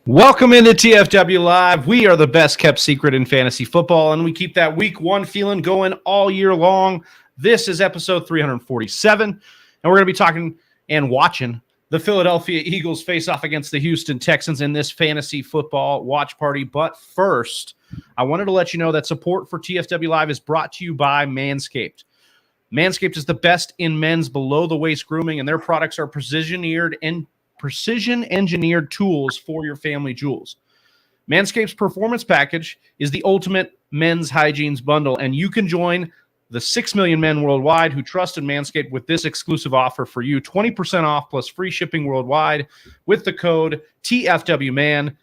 Welcome into TFW Live. We are the best kept secret in fantasy football, and we keep that week one feeling going all year long. This is episode 347, and we're going to be talking and watching the Philadelphia Eagles face off against the Houston Texans in this fantasy football watch party. But first, I wanted to let you know that support for TFW Live is brought to you by Manscaped. Manscaped is the best in men's below-the-waist grooming, and their products are precision-engineered tools for your family jewels. Manscaped's Performance Package is the ultimate men's hygiene bundle, and you can join the 6 million men worldwide who trust in Manscaped with this exclusive offer for you. 20% off plus free shipping worldwide with the code TFWMAN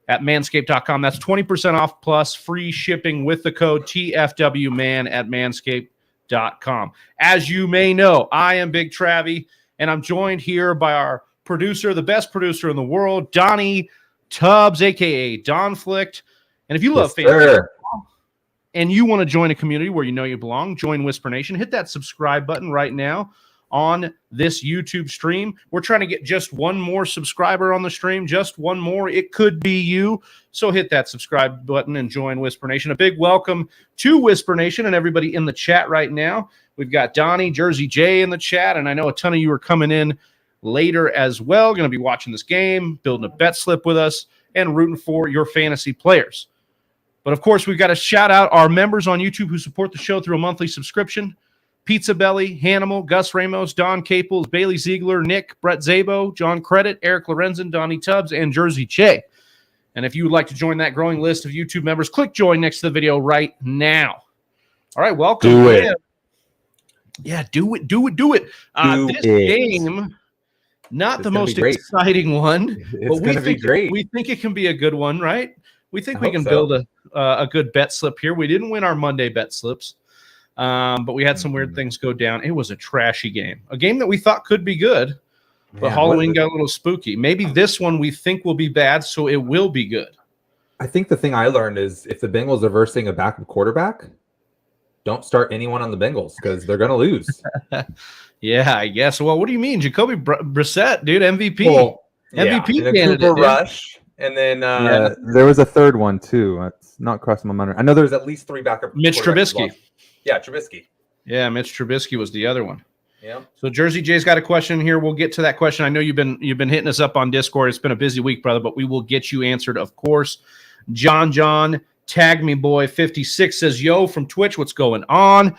at manscaped.com. That's 20% off plus free shipping with the code TFWMAN at manscaped.com. As you may know, I am Big Travie, and I'm joined here by our producer, the best producer in the world, Donnie Tubbs, a.k.a. Don Flicked. And if you love fantasy football and you want to join a community where you know you belong, join Whisper Nation. Hit that subscribe button right now on this YouTube stream. We're trying to get just one more subscriber on the stream, just one more. It could be you. So hit that subscribe button and join Whisper Nation. A big welcome to Whisper Nation and everybody in the chat right now. We've got Donnie, Jersey J in the chat, and I know a ton of you are coming in later as well. Going to be watching this game, building a bet slip with us, and rooting for your fantasy players. But of course, we've got to shout out our members on YouTube who support the show through a monthly subscription. Pizza Belly, Hanimal, Gus Ramos, Don Caples, Bailey Ziegler, Nick, Brett Zabo, John Credit, Eric Lorenzen, Donnie Tubbs, and Jersey Che. And if you would like to join that growing list of YouTube members, click join next to the video right now. All right, welcome. Do it. Yeah, do it. This game, not the most exciting one, but we think it can be a good one, right? We think we can build a good bet slip here. We didn't win our Monday bet slips, but we had some weird things go down. It was a trashy game, a game that we thought could be good, but Halloween got a little spooky. Maybe this one we think will be bad, so it will be good. I think the thing I learned is if the Bengals are versing a backup quarterback, don't start anyone on the Bengals because they're going to lose. Yeah, I guess. Well, what do you mean? Jacoby Brissett, dude, MVP. Well, MVP and candidate. Cooper Rush. And then there was a third one, too. It's not crossing my mind. I know there's at least three backup. Mitch Trubisky. Well. Yeah, Trubisky. Yeah, Mitch Trubisky was the other one. Yeah. So Jersey J's got a question here. We'll get to that question. I know you've been hitting us up on Discord. It's been a busy week, brother, but we will get you answered, of course. John, Tag Me Boy 56 says, yo, from Twitch, what's going on?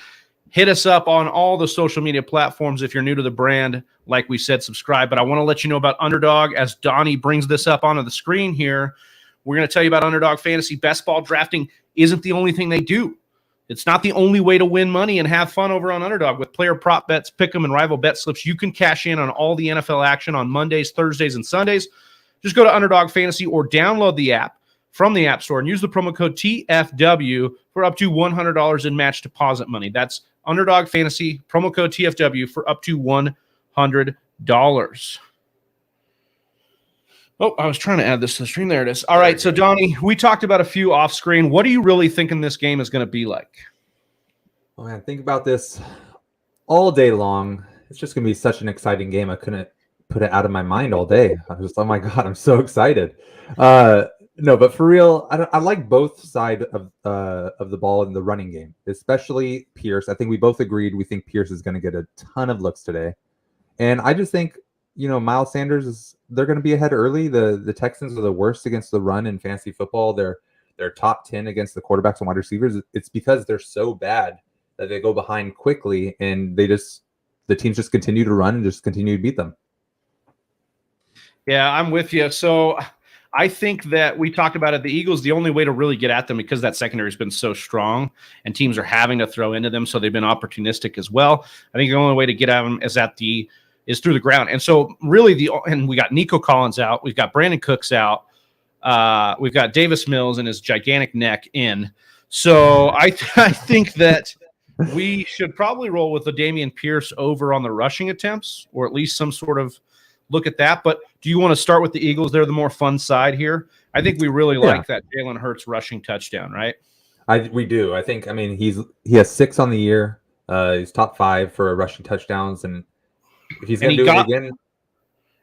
Hit us up on all the social media platforms. If you're new to the brand, like we said, subscribe. But I want to let you know about Underdog as Donnie brings this up onto the screen here. We're going to tell you about Underdog Fantasy. Best ball drafting isn't the only thing they do. It's not the only way to win money and have fun over on Underdog. With player prop bets, pick 'em, and rival bet slips, you can cash in on all the NFL action on Mondays, Thursdays, and Sundays. Just go to Underdog Fantasy or download the app from the App Store and use the promo code TFW for up to $100 in match deposit money. That's Underdog Fantasy, promo code TFW for up to $100. Oh, I was trying to add this to the stream. There it is. All right, so Donnie, we talked about a few off screen. What are you really thinking this game is going to be like? Oh man, think about this all day long. It's just going to be such an exciting game. I couldn't put it out of my mind all day. I was just, oh my God, I'm so excited. No, but for real, I like both sides of the ball in the running game, especially Pierce. I think we both agreed we think Pierce is going to get a ton of looks today. And I just think, Miles Sanders they're going to be ahead early. The Texans are the worst against the run in fantasy football. They're top 10 against the quarterbacks and wide receivers. It's because they're so bad that they go behind quickly and the teams just continue to run and just continue to beat them. Yeah, I'm with you. So I think that we talked about it. The Eagles, the only way to really get at them, because that secondary has been so strong and teams are having to throw into them, so they've been opportunistic as well. I think the only way to get at them is through the ground. And so really and we got Nico Collins out. We've got Brandon Cooks out. We've got Davis Mills and his gigantic neck in. So I think that we should probably roll with the Dameon Pierce over on the rushing attempts, or at least some sort of look at that. But do you want to start with the Eagles? They're the more fun side here. I think we really like that Jalen Hurts rushing touchdown, right? We do. He has 6 on the year. He's top 5 for rushing touchdowns, and if he's going to do it again,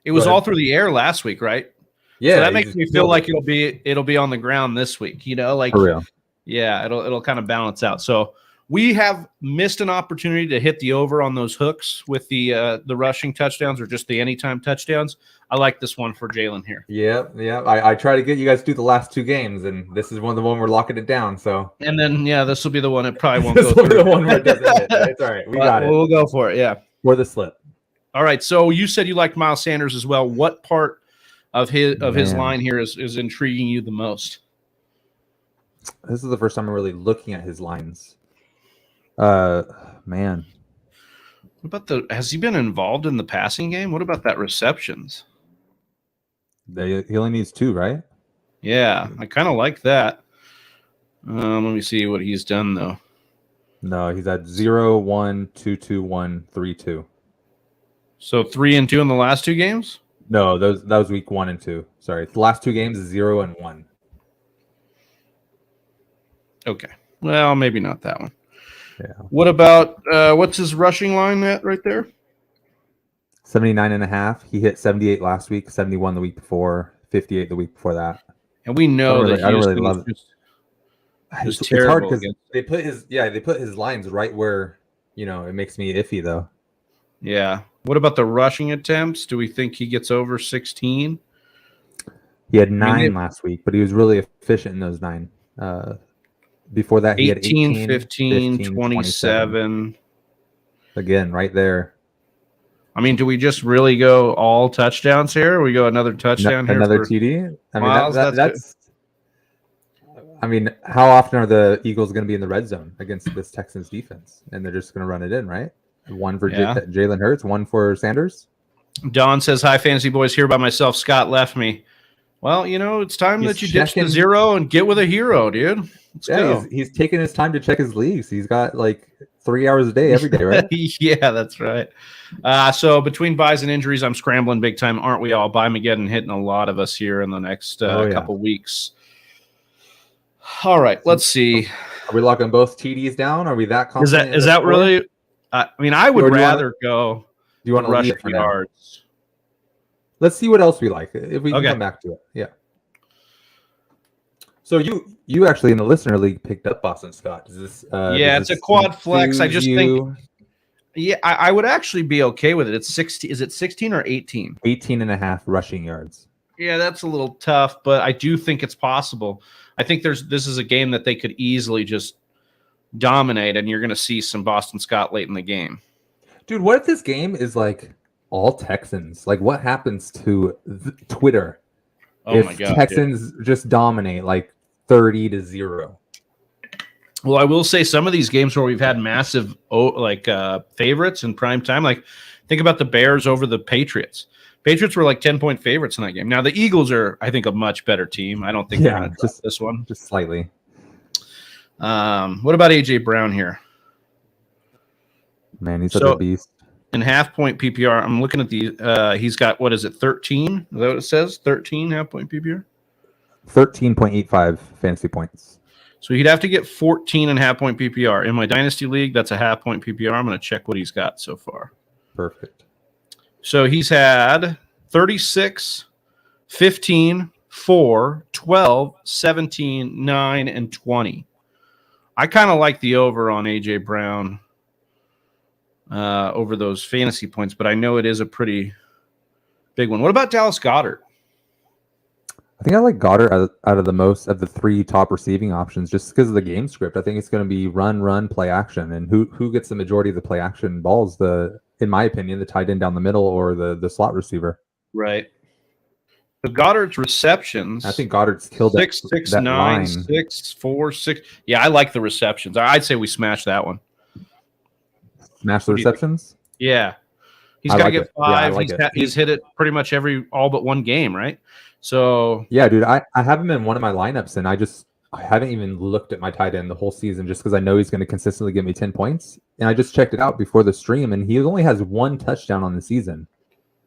it was all through the air last week, right? Yeah, So that he makes just me feel killed like it. it'll be on the ground this week. Like For real. yeah, it'll kind of balance out. So we have missed an opportunity to hit the over on those hooks with the rushing touchdowns or just the anytime touchdowns. I like this one for Jalen here. Yeah. I try to get you guys to do the last 2 games, and this is one of the one we're locking it down. So And then this will be the one that probably won't this go will be through. the one where it doesn't hit. It's all right. We got it. We'll go for it. Yeah. For the slip. All right. So you said you liked Miles Sanders as well. What part of his Man. line here is intriguing you the most? This is the first time I'm really looking at his lines. Man. What about has he been involved in the passing game? What about that receptions? He only needs 2, right? Yeah, I kind of like that. Let me see what he's done though. No, he's at 0, 1, 2, 2, 1, 3, 2. So 3 and 2 in the last 2 games? No, that was week 1 and 2. Sorry. The last 2 games is 0 and 1. Okay. Well, maybe not that one. Yeah. What about what's his rushing line at right there? 79.5. He hit 78 last week, 71 the week before, 58 the week before that. And we know that I don't really Houston love is It's hard terrible because against- they put his lines right where it makes me iffy though. Yeah. What about the rushing attempts? Do we think he gets over 16? He had 9 last week, but he was really efficient in those 9. Before that, he had 18, 15, 27. Again, right there. I mean, do we just really go all touchdowns here? Or we go another touchdown here? Another for TD? I mean, Miles? that's. I mean, how often are the Eagles going to be in the red zone against this Texans defense? And they're just going to run it in, right? 1 for Jalen Hurts, 1 for Sanders. Don says, "Hi, fantasy boys. Here by myself. Scott left me. Well, it's time that you ditch the 0 and get with a hero, dude. Let's go." He's taking his time to check his leagues. He's got like 3 hours a day every day, right? Yeah, that's right. So between buys and injuries, I'm scrambling big time, aren't we all? Buy-mageddon hitting a lot of us here in the next couple weeks. All right, let's see. Are we locking both TDs down? Are we that confident? Is that really? I mean, I would rather go. Do you want to rushing leave for yards? Let's see what else we like. If we can come back to it, yeah. So you actually in the listener league picked up Boston Scott. Is this? It's a quad flex. I just think. Yeah, I would actually be okay with it. It's 16. Is it 16 or 18? 18.5 rushing yards. Yeah, that's a little tough, but I do think it's possible. I think this is a game that they could easily just dominate, and you're going to see some Boston Scott late in the game. Dude, what if this game is like all Texans? Like, what happens to Twitter if my God, Texans just dominate like 30-0? Well, I will say some of these games where we've had massive favorites in prime time, like think about the Bears over the Patriots. Patriots were like 10-point favorites in that game. Now the Eagles are, I think, a much better team. I don't think they're going to drop this one. Just slightly. What about AJ Brown here? Man, he's such a beast. In half-point PPR, I'm looking at the he's got, what is it, 13? Is that what it says? 13 half-point PPR? 13.85 fantasy points. So he'd have to get 14 and half-point PPR. In my Dynasty League, that's a half-point PPR. I'm going to check what he's got so far. Perfect. So he's had 36, 15, 4, 12, 17, 9, and 20. I kind of like the over on A.J. Brown over those fantasy points, but I know it is a pretty big one. What about Dallas Goedert? I think I like Goddard out of the most of the 3 top receiving options just because of the game script. I think it's going to be run, play action. And who gets the majority of the play action balls? In my opinion, the tight end down the middle or the slot receiver. Right. So Goddard's receptions. I think Goddard's killed 6, 6, 9, line. 6, 4, 6. Yeah, I like the receptions. I'd say we smash that one. Smash the receptions? Yeah. He's got to get 5. He's hit it pretty much all but one game, right? So yeah, dude, I have him in one of my lineups, and I haven't even looked at my tight end the whole season just because I know he's going to consistently give me 10 points. And I just checked it out before the stream, and he only has 1 touchdown on the season.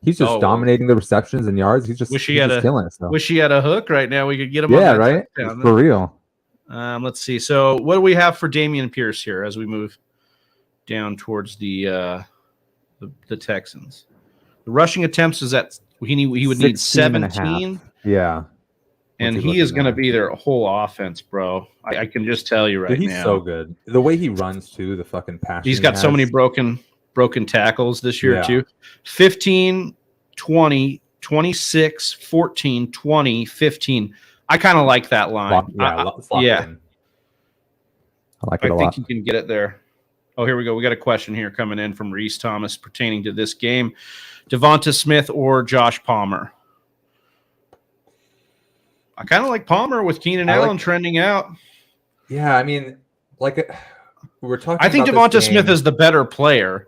He's just dominating the receptions and yards. He's just killing it. So. Wish he had a hook right now. We could get him. Yeah, on right. For real. Let's see. So what do we have for Dameon Pierce here as we move down towards the Texans? The rushing attempts is at he would need 17. Yeah. And What's he he is looking going to at? be their whole offense, bro. I can just tell you right Dude, he's now. so good. The way he runs too, the fucking passion. He's got so many broken tackles this year too. 15, 20, 26, 14, 20, 15. I kind of like that line. Yeah. I like it a lot. I think he can get it there. Oh, here we go. We got a question here coming in from Reese Thomas pertaining to this game. Devonta Smith or Josh Palmer? I kind of like Palmer with Keenan Allen trending out. Yeah, I mean, like we're talking. I think Devonta Smith is the better player,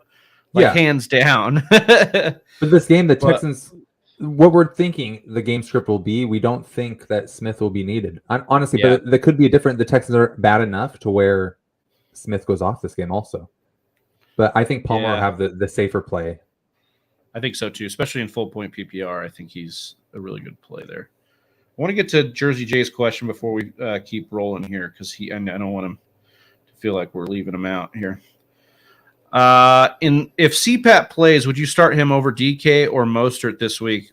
hands down. But this game, the Texans, what we're thinking the game script will be, we don't think that Smith will be needed. Honestly, but there could be a different. The Texans are bad enough to where Smith goes off this game also. But I think Palmer will have the safer play. I think so too, especially in full point PPR. I think he's a really good play there. I want to get to Jersey Jay's question before we keep rolling here because I don't want him to feel like we're leaving him out here. If CPAT plays, would you start him over DK or Mostert this week,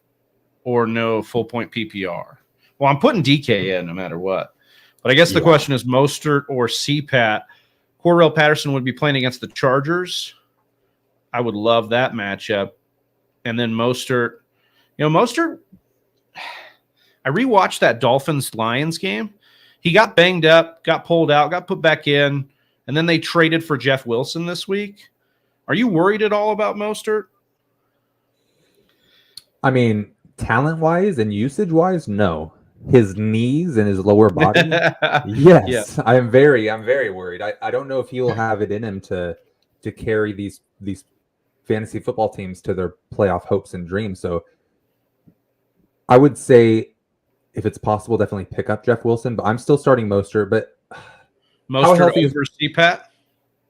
or no full point PPR? Well, I'm putting DK in no matter what, but I guess the question is Mostert or CPAT. Cordarrelle Patterson would be playing against the Chargers. I would love that matchup, and then Mostert. Mostert. I rewatched that Dolphins-Lions game. He got banged up, got pulled out, got put back in, and then they traded for Jeff Wilson this week. Are you worried at all about Mostert? I mean, talent-wise and usage-wise, no. His knees and his lower body, yes. I am very worried. I don't know if he will have it in him to carry these fantasy football teams to their playoff hopes and dreams. So I would say, if it's possible, definitely pick up Jeff Wilson, but I'm still starting Mostert. But Mostert over CPAT?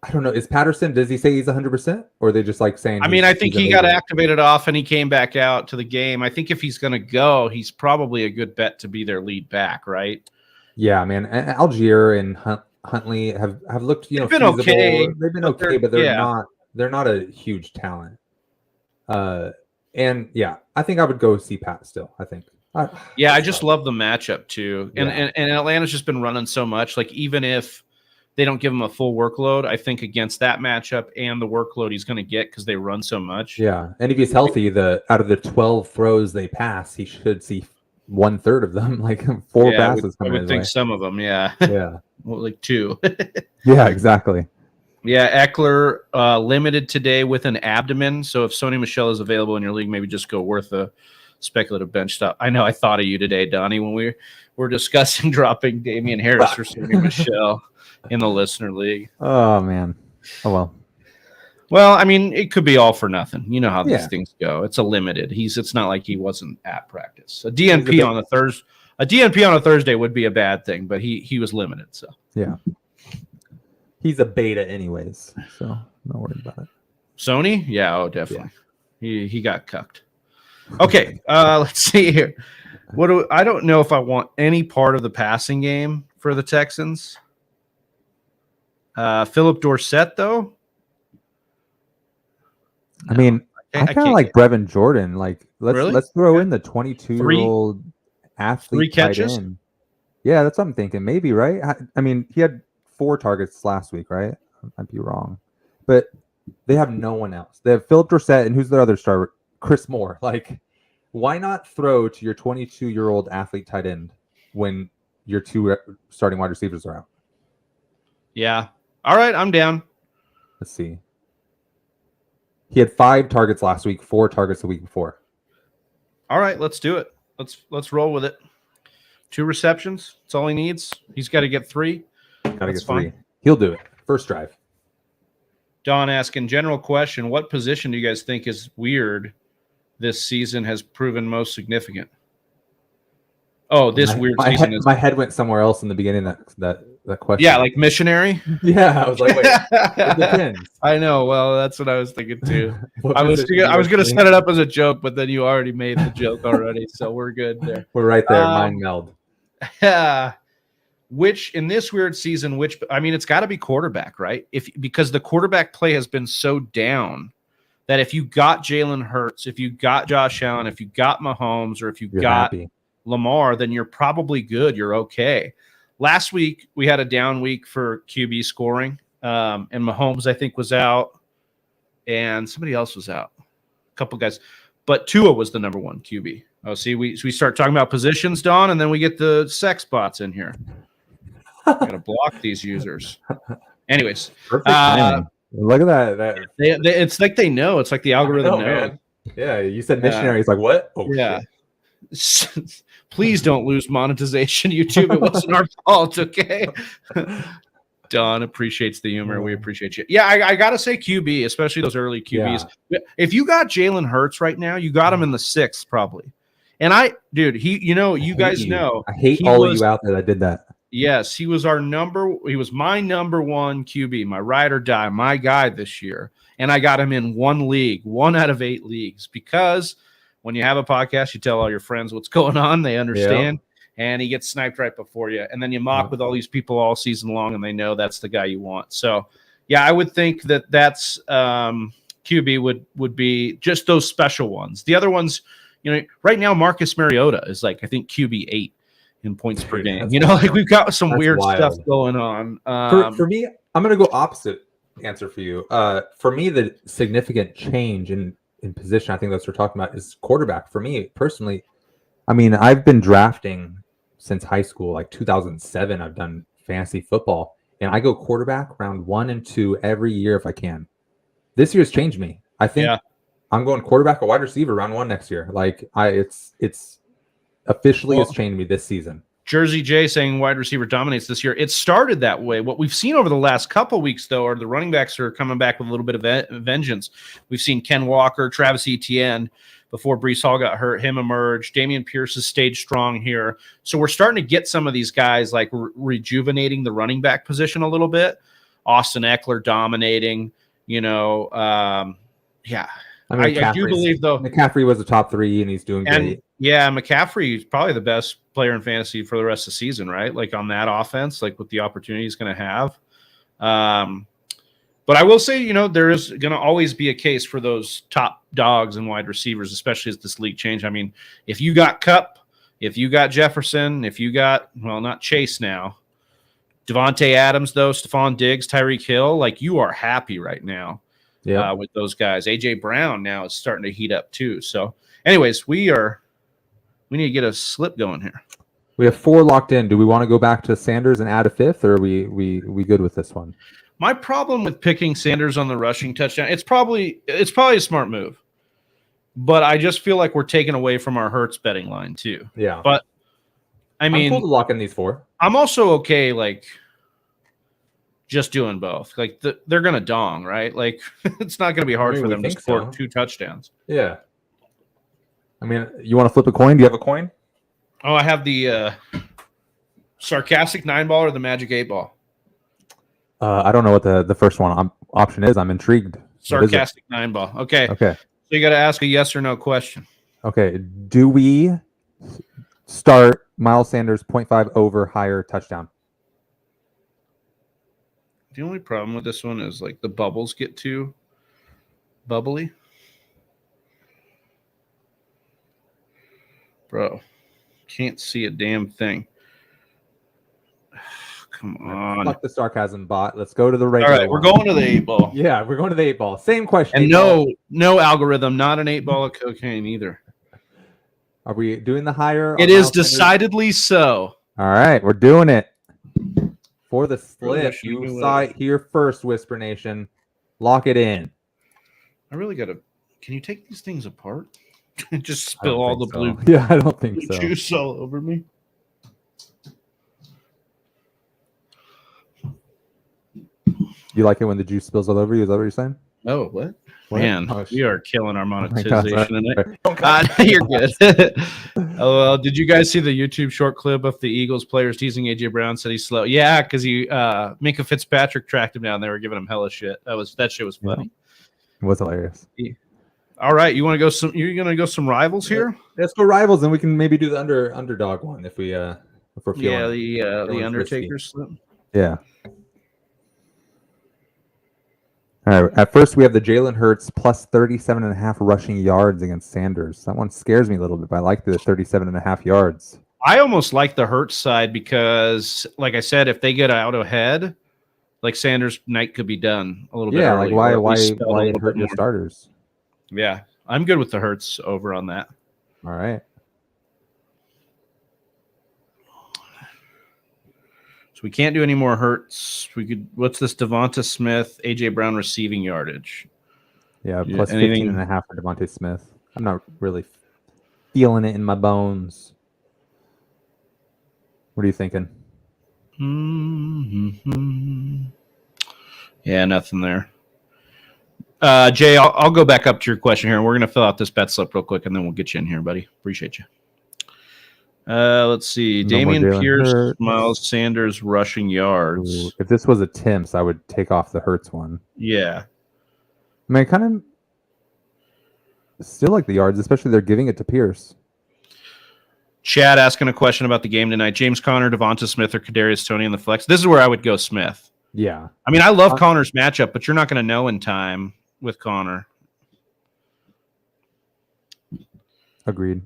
I don't know. Is Patterson, does he say he's 100%? Or are they just like saying? I mean, I think he got activated off and he came back out to the game. I think if he's going to go, he's probably a good bet to be their lead back, right? Yeah, man. Algier and Huntley have looked, they've been okay. They've been okay, but they're not a huge talent. And yeah, I think I would go CPAT still. I think. I just love the matchup too. And Atlanta's just been running so much. Like, even if they don't give him a full workload, I think against that matchup and the workload he's going to get because they run so much. Yeah. And if he's healthy, out of the 12 throws they pass, he should see 1/3 of them, like 4 passes. I would think some of them. Yeah. Yeah. Well, like 2. Yeah, exactly. Yeah. Eckler limited today with an abdomen. So if Sony Michel is available in your league, maybe just go worth a speculative bench stop. I know I thought of you today, Donnie, when we were discussing dropping Damian Harris for Sony Michel in the listener league. Oh man. Oh well. Well, I mean, it could be all for nothing. You know how these things go. It's a limited. It's not like he wasn't at practice. A DNP on a Thursday would be a bad thing, but he was limited. So yeah, he's a beta anyways. So I'm not worried about it. Sony, definitely. Yeah. He got cucked. Okay, let's see here. I don't know if I want any part of the passing game for the Texans. Philip Dorsett, though. I mean, I kind of like Brevin Jordan. Like, let's throw in the 22-year-old athlete. 3 catches. Yeah, that's what I'm thinking. Maybe, right? I mean, he had 4 targets last week, right? I might be wrong, but they have no one else. They have Philip Dorsett, and who's their other star? Chris Moore. Like, why not throw to your 22-year-old athlete tight end when your 2 starting wide receivers are out? Yeah. All right, I'm down. Let's see. He had 5 targets last week, 4 targets the week before. All right, let's do it. Let's roll with it. 2 receptions. That's all he needs. He's got to get 3. Got to get 3. He'll do it. First drive. Don asking, general question, what position do you guys think is weird this season has proven most significant? Oh, weird season. My head went somewhere else in the beginning of that question. Yeah, like missionary? Yeah, I was like, wait, it depends. I know. Well, that's what I was thinking too. I was going to set it up as a joke, but then you already made the joke already, so we're good there. We're right there, mind meld. Yeah. Which in this weird season, it's got to be quarterback, right? Because the quarterback play has been so down that if you got Jalen Hurts, if you got Josh Allen, if you got Mahomes, or if you got Lamar, then you're probably good. You're okay. Last week, we had a down week for QB scoring, and Mahomes, I think, was out, and somebody else was out, a couple guys. But Tua was the number one QB. Oh, see, we start talking about positions, Don, and then we get the sex bots in here. Got to block these users. Anyways, perfect timing. Look at that. It's like they know. It's like the algorithm knows. Yeah, you said missionary. It's like, what? Oh, yeah. Shit. Please don't lose monetization, YouTube. It wasn't our fault, okay? Don appreciates the humor. We appreciate you. Yeah, I got to say QB, especially those early QBs. Yeah. If you got Jalen Hurts right now, you got him in the 6th probably. And I guys know. I hate all of you out there that did that. Yes, he was my number one QB, my ride or die, my guy this year. And I got him in one league, 1 out of 8 leagues, because when you have a podcast, you tell all your friends what's going on. They understand. Yeah. And he gets sniped right before you. And then you mock with all these people all season long, and they know that's the guy you want. So, yeah, I would think that's QB would be just those special ones. The other ones, right now, Marcus Mariota is like, I think, QB 8 in points per game. Like we've got some weird stuff going on. For me, I'm going to go opposite answer for you. For me, the significant change in position, I think that's what we're talking about, is quarterback. For me personally, I mean, I've been drafting since high school, like 2007. I've done fantasy football, and I go quarterback round 1 and 2 every year if I can. This year's changed me. I think I'm going quarterback or wide receiver round 1 next year. Like it's officially has changed me this season. Jersey J saying wide receiver dominates this year. It started that way. What we've seen over the last couple weeks, though, are the running backs are coming back with a little bit of vengeance. We've seen Ken Walker, Travis Etienne, before Breece Hall got hurt, him emerge. Dameon Pierce has stayed strong here. So we're starting to get some of these guys like rejuvenating the running back position a little bit. Austin Eckler dominating, yeah. I do believe, though. McCaffrey was the top 3, and he's doing great. Yeah, McCaffrey is probably the best player in fantasy for the rest of the season, right? Like on that offense, like with the opportunity he's going to have. But I will say, there is going to always be a case for those top dogs and wide receivers, especially as this league change. I mean, if you got Kupp, if you got Jefferson, if you got, not Chase now, Devontae Adams, though, Stephon Diggs, Tyreek Hill, like you are happy right now. Yeah, with those guys. AJ Brown now is starting to heat up too. So, anyways, we need to get a slip going here. We have 4 locked in. Do we want to go back to Sanders and add a 5th, or are we good with this one? My problem with picking Sanders on the rushing touchdown, it's probably a smart move, but I just feel like we're taking away from our Hurts betting line too. Yeah, but I mean, I'm cool to lock in these 4. I'm also okay, like, just doing both. Like they're gonna dong, right? Like it's not gonna be hard for them to score 2 touchdowns. Yeah. I mean, you want to flip a coin? Do you have a coin? Oh, I have the sarcastic 9-ball or the magic 8-ball. I don't know what the first one option is. I'm intrigued. Sarcastic 9-ball. Okay. So you got to ask a yes or no question. Okay. Do we start Miles Sanders 0.5 over higher touchdown? The only problem with this one is like the bubbles get too bubbly. Bro, can't see a damn thing. Come on. Fuck the sarcasm bot. Let's go to the regular. All right, we're going to the 8-ball. Yeah, we're going to the 8-ball. Same question. And no algorithm, not an 8-ball of cocaine either. Are we doing the higher? It is decidedly so. All right, we're doing it. For the split, you saw it here first, Whisper Nation. Lock it in. I really got to... Can you take these things apart? Just spill all the blue. Yeah, I don't think so. Juice all over me. You like it when the juice spills all over you? Is that what you're saying? Oh, what? Man, we are killing our monetization tonight. You're good. Oh, did you guys see the YouTube short clip of the Eagles players teasing AJ Brown? Said he's slow. Yeah, because Minka Fitzpatrick tracked him down. They were giving him hella shit. That shit was funny. It was hilarious. All right, you want to go some? You're gonna go some rivals here? Let's go rivals, and we can maybe do the underdog one if we're feeling. Yeah, the Undertaker slip. Yeah. All right. At first, we have the Jalen Hurts plus 37.5 rushing yards against Sanders. That one scares me a little bit, but I like the 37.5 yards. I almost like the Hurts side because, like I said, if they get out ahead, like Sanders' night could be done a little bit early. Like why hurt your starters? Yeah, I'm good with the Hurts over on that. All right. So we can't do any more Hurts. We could. What's this? Devonta Smith, AJ Brown receiving yardage. Yeah, plus 15.5 for Devonta Smith. I'm not really feeling it in my bones. What are you thinking? Mm-hmm. Yeah, nothing there. Jay, I'll go back up to your question here, and we're going to fill out this bet slip real quick, and then we'll get you in here, buddy. Appreciate you. Let's see. Dameon Pierce, Miles Sanders rushing yards. Ooh, if this was a Tim's, I would take off the Hurts one. Yeah. I mean, I kind of still like the yards, especially they're giving it to Pierce. Chad asking a question about the game tonight. James Conner, Devonta Smith, or Kadarius Toney in the flex. This is where I would go Smith. Yeah. I mean, I love Connor's matchup, but you're not going to know in time with Connor. Agreed.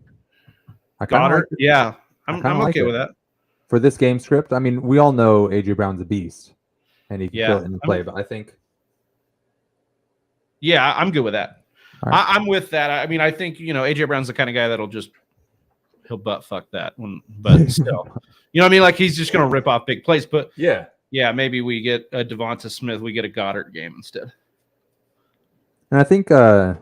Goddard, yeah. I'm okay with that. For this game script, I mean, we all know AJ Brown's a beast, and he can kill it in the play, but I think... Yeah, I'm good with that. Right. I'm with that. I mean, I think, AJ Brown's the kind of guy that'll just... He'll butt fuck that one, but still, you know what I mean? Like he's just going to rip off big plays, but yeah, maybe we get a Devonta Smith, we get a Goddard game instead. And I think the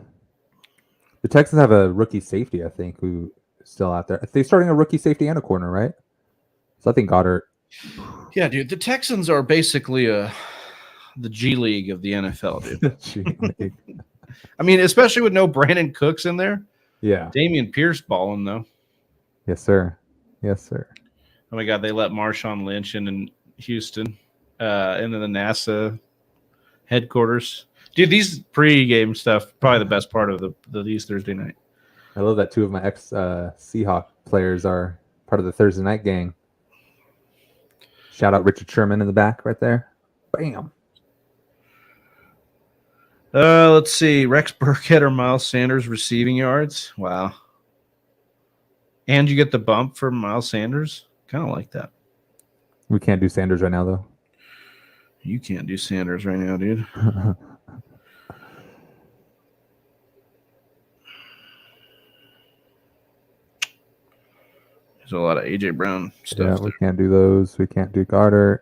Texans have a rookie safety, I think, who is still out there. They're starting a rookie safety and a corner, right? So I think Goddard. Yeah, dude, the Texans are basically the G League of the NFL, dude. I mean, especially with no Brandon Cooks in there. Yeah. Dameon Pierce balling though. Yes, sir. Yes, sir. Oh my God, they let Marshawn Lynch in Houston, into the NASA headquarters. Dude, these pre-game stuff probably the best part of these Thursday night. I love that two of my ex Seahawk players are part of the Thursday night gang. Shout out Richard Sherman in the back right there. Bam. Let's see. Rex Burkhead or Miles Sanders receiving yards. Wow. And you get the bump for Miles Sanders. Kind of like that. We can't do Sanders right now, though. You can't do Sanders right now, dude. There's a lot of AJ Brown stuff. Yeah, we can't do those. We can't do Goddard.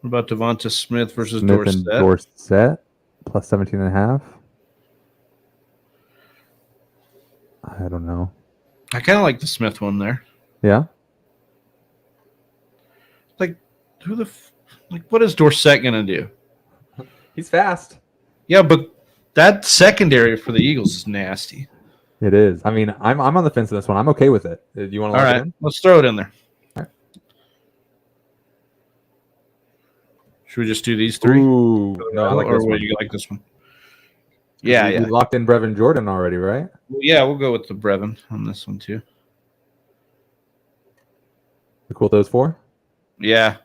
What about Devonta Smith versus Smith Dorsett? And Dorsett plus 17.5. I don't know. I kind of like the Smith one there. Yeah. Like, what is Dorsett gonna do? He's fast. Yeah, but that secondary for the Eagles is nasty. It is. I mean, I'm on the fence on this one. I'm okay with it. Do you want to? All right, let's throw it in there. All right. Should we just do these three? Ooh, no, I like or this one. would you like this one? Yeah, We locked in Brevin Jordan already, right? Well, yeah, we'll go with the Brevin on this one too. You cool with those four? Yeah.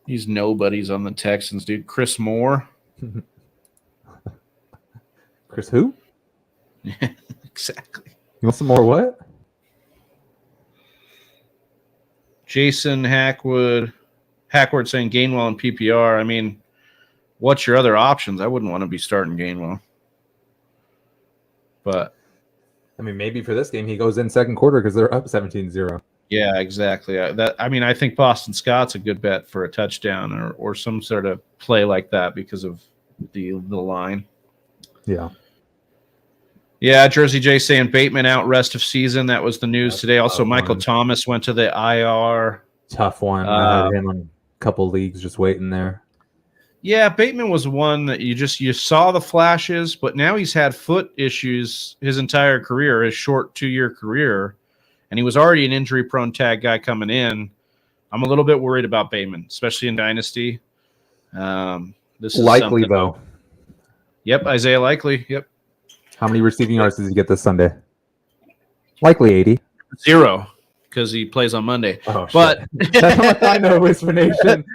These nobodies on the Texans, dude. Chris Moore. Chris who? Yeah, exactly. You want some more what? Jason Hackwood saying Gainwell and PPR. I mean, what's your other options? I wouldn't want to be starting Gainwell. But I mean, maybe for this game he goes in second quarter because they're up 17-0. Yeah, exactly. I think Boston Scott's a good bet for a touchdown or some sort of play like that because of the line. Yeah. Yeah, Jersey J saying Bateman out rest of season. That was the news today. Also, Michael Thomas went to the IR. Tough one. I had him on a couple leagues just waiting there. Yeah, Bateman was one that you saw the flashes, but now he's had foot issues his entire career, his short 2-year career, and he was already an injury-prone tag guy coming in. I'm a little bit worried about Bateman, especially in Dynasty. This is Likely, though. Yep, Isaiah Likely. Yep. How many receiving yards does he get this Sunday? Likely 80. 0, because he plays on Monday. Oh, but that's how much I know, Whisper Nation.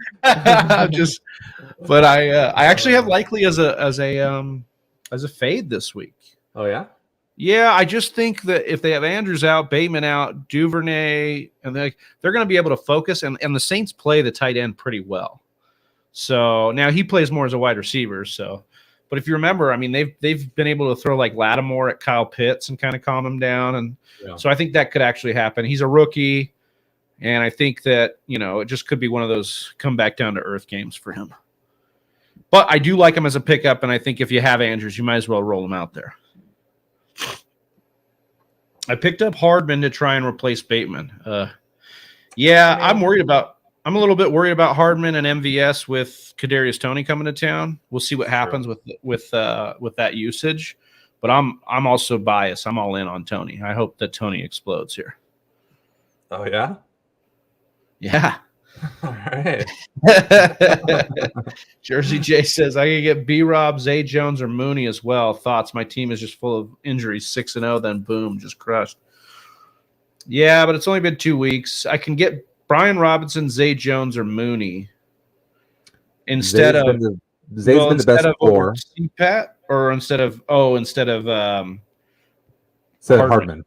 But I actually have Likely as a fade this week. Oh yeah. Yeah, I just think that if they have Andrews out, Bateman out, Duvernay, and they're going to be able to focus, and the Saints play the tight end pretty well. So now he plays more as a wide receiver. So, but if you remember, I mean, they've been able to throw like Lattimore at Kyle Pitts and kind of calm him down, and so I think that could actually happen. He's a rookie, and I think that it just could be one of those come back down to earth games for him. But I do like him as a pickup, and I think if you have Andrews, you might as well roll him out there. I picked up Hardman to try and replace Bateman. I'm a little bit worried about Hardman and MVS with Kadarius Toney coming to town. We'll see what happens with that usage. But I'm also biased. I'm all in on Toney. I hope that Toney explodes here. Oh yeah? Yeah. All right. Jersey J says I can get B-Rob, Zay Jones, or Mooney as well. Thoughts? My team is just full of injuries. 6-0, then boom, just crushed. Yeah, but it's only been 2 weeks. I can get Brian Robinson, Zay Jones, or Mooney instead of Zay's been the best floor. CPAT, or instead of Hardman.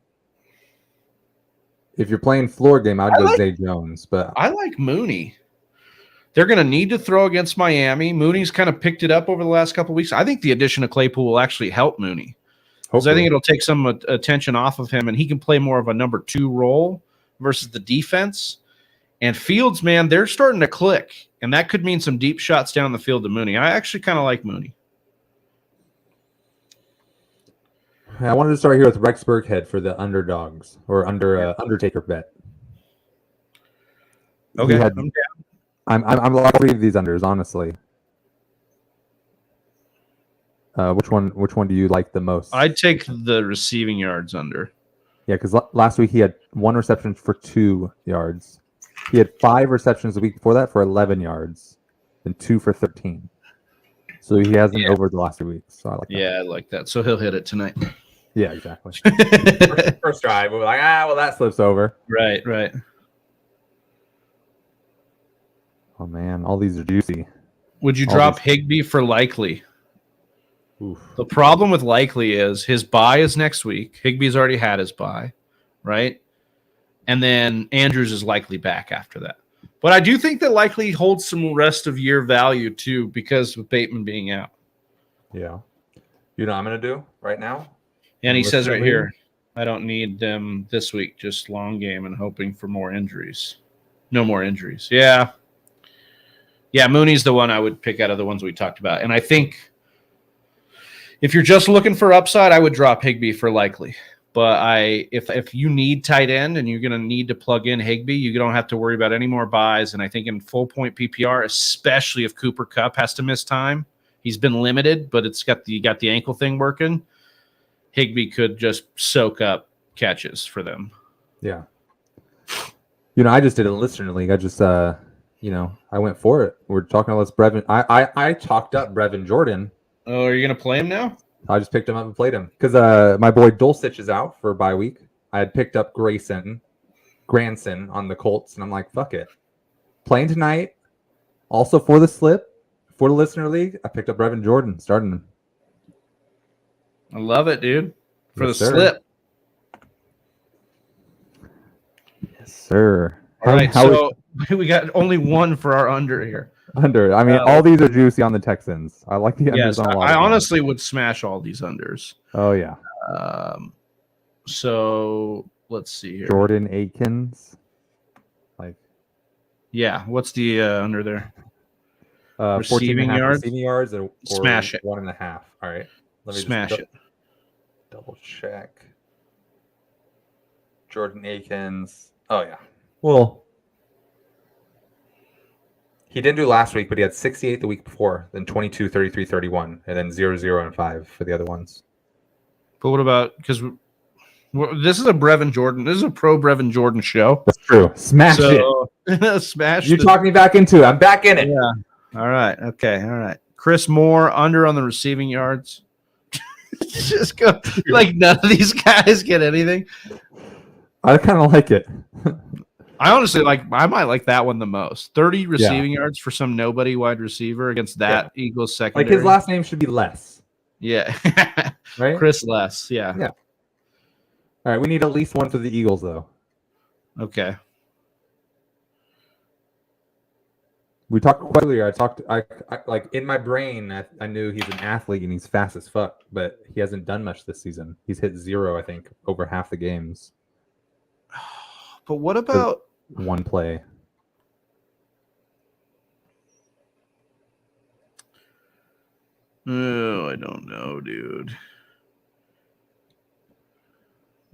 If you're playing floor game, I'd go Zay Jones, but I like Mooney. They're going to need to throw against Miami. Mooney's kind of picked it up over the last couple of weeks. I think the addition of Claypool will actually help Mooney. Because I think it'll take some attention off of him, and he can play more of a number 2 role versus the defense. And Fields, man, they're starting to click, and that could mean some deep shots down the field to Mooney. I actually kind of like Mooney. I wanted to start here with Rex Burkhead for the underdogs or Undertaker bet. Okay, I'm like 3 of these unders, honestly. Which one do you like the most? I'd take the receiving yards under. Yeah, because last week he had 1 reception for 2 yards. He had 5 receptions the week before that for 11 yards, and 2 for 13. So he hasn't over the last 2 weeks. So I like that. Yeah, I like that. So he'll hit it tonight. Yeah, exactly. First drive, we're like, that slips over. Right. Oh man, all these are juicy. Would you drop Higbee for Likely? Oof. The problem with Likely is his bye is next week. Higbee's already had his bye, right? And then Andrews is likely back after that. But I do think that Likely holds some rest of year value too because of Bateman being out. Yeah. You know what I'm going to do right now? And he says right here, I don't need them this week, just long game and hoping for more injuries. No more injuries. Yeah. Yeah, Mooney's the one I would pick out of the ones we talked about. And I think if you're just looking for upside, I would drop Higbee for Likely. But if you need tight end and you're going to need to plug in Higbee, you don't have to worry about any more buys. And I think in full point PPR, especially if Cooper Kupp has to miss time, he's been limited, but you got the ankle thing working. Higbee could just soak up catches for them. Yeah. I just did a listener league. I just, I went for it. We're talking about Brevin. I talked up Brevin Jordan. Oh, are you going to play him now? I just picked him up and played him because my boy Dulcich is out for a bye week. I had picked up Granson on the Colts, and I'm like, fuck it. Playing tonight. Also for the slip, for the listener league, I picked up Brevin Jordan, starting him. I love it, dude. For yes, the sir. slip. Yes, sir. All right, so we got only one for our under here. Under. I mean, all these are juicy on the Texans. I like the unders yes, on a lot. I honestly would smash all these unders. Oh, yeah. So let's see here. Jordan Akins. Yeah, what's the under there? Receiving yards. Receiving yards or smash it. 1.5. All right. Let me smash it. Double check. Jordan Akins. Oh, yeah. Well, he didn't do last week, but he had 68 the week before, then 22, 33, 31, and then 0, 0, and 5 for the other ones. But what about, because this is a Brevin Jordan, this is a pro Brevin Jordan show. That's true. Smash it. Smash You talked me back into it. I'm back in it. Yeah. All right. Okay. All right. Chris Moore, under on the receiving yards. Just go, like none of these guys get anything. I kind of like it. I honestly I might like that one the most. 30 receiving yards for some nobody wide receiver against that Eagles secondary. Like his last name should be Less. Yeah. Right? Chris Less. Yeah. Yeah. All right, we need at least one for the Eagles, though. Okay. We talked earlier. I like in my brain, I knew he's an athlete and he's fast as fuck, but he hasn't done much this season. He's hit 0, I think, over half the games. But what about one play? Oh, I don't know, dude.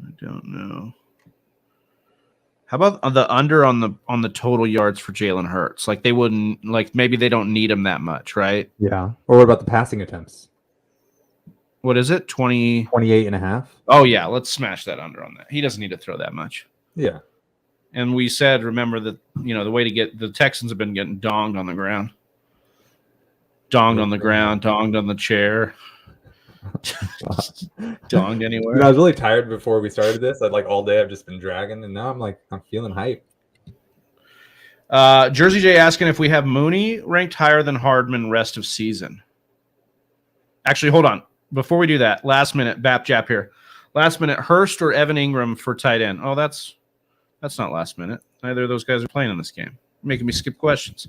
I don't know. How about the under on the total yards for Jalen Hurts? Like they wouldn't maybe they don't need him that much, right? Yeah. Or what about the passing attempts? What is it? 28.5? Oh yeah, let's smash that under on that. He doesn't need to throw that much. Yeah. And we said, remember that the way to get the Texans have been getting donged on the ground. Donged on the ground, donged on the chair. Donged anywhere. Dude, I was really tired before we started this. All day I've just been dragging, and now I'm feeling hype. Jersey J asking if we have Mooney ranked higher than Hardman rest of season. Actually, hold on. Before we do that, last minute, Bap Jap here. Last minute, Hurst or Evan Ingram for tight end. Oh, that's not last minute. Neither of those guys are playing in this game. Making me skip questions.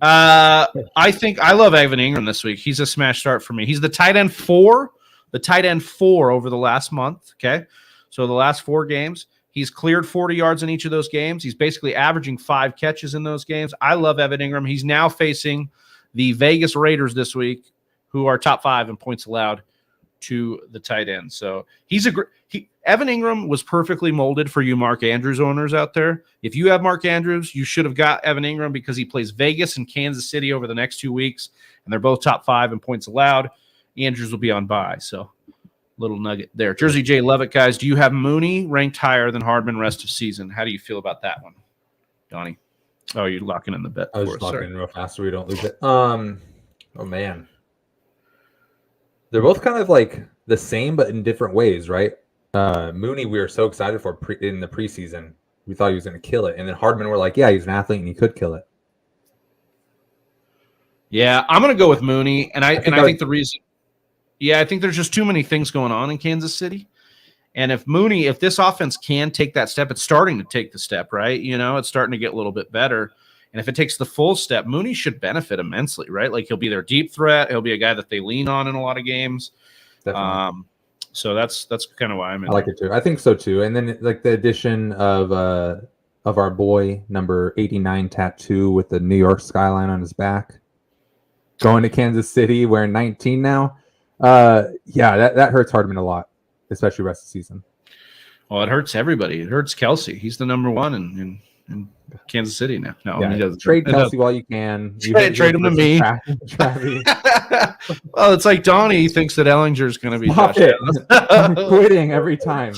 I think I love Evan Ingram this week. He's a smash start for me. He's the tight end 4. The tight end 4 over the last month. Okay. So the last 4 games, he's cleared 40 yards in each of those games. He's basically averaging 5 catches in those games. I love Evan Ingram. He's now facing the Vegas Raiders this week, who are top 5 in points allowed to the tight end. So Evan Ingram was perfectly molded for you Mark Andrews owners out there. If you have Mark Andrews, you should have got Evan Ingram because he plays Vegas and Kansas City over the next 2 weeks, and they're both top 5 in points allowed. Andrews will be on bye, so little nugget there. Jersey J, love it, guys. Do you have Mooney ranked higher than Hardman rest of season? How do you feel about that one, Donnie? Oh, you're locking in the bet. I was just locking in real fast so we don't lose it. Oh man, they're both kind of like the same but in different ways, right? Mooney, we were so excited for in the preseason. We thought he was going to kill it, and then Hardman, we're like, yeah, he's an athlete and he could kill it. Yeah, I'm going to go with Mooney, and I think the reason. Yeah, I think there's just too many things going on in Kansas City. And if this offense can take that step, it's starting to take the step, right? It's starting to get a little bit better. And if it takes the full step, Mooney should benefit immensely, right? Like he'll be their deep threat. He'll be a guy that they lean on in a lot of games. Definitely. So that's kind of why I'm in. I like it too. I think so too. And then like the addition of our boy number 89 tattoo with the New York skyline on his back, going to Kansas City wearing 19 now. Yeah, that hurts Hardman a lot, especially rest of the season. Well, it hurts everybody. It hurts Kelsey. He's the number 1 in Kansas City now. No, yeah, he doesn't. Trade Kelsey while you can. Trade him to me. Well, it's like Donnie thinks that Ellinger's going to be Stop it. I'm quitting every time.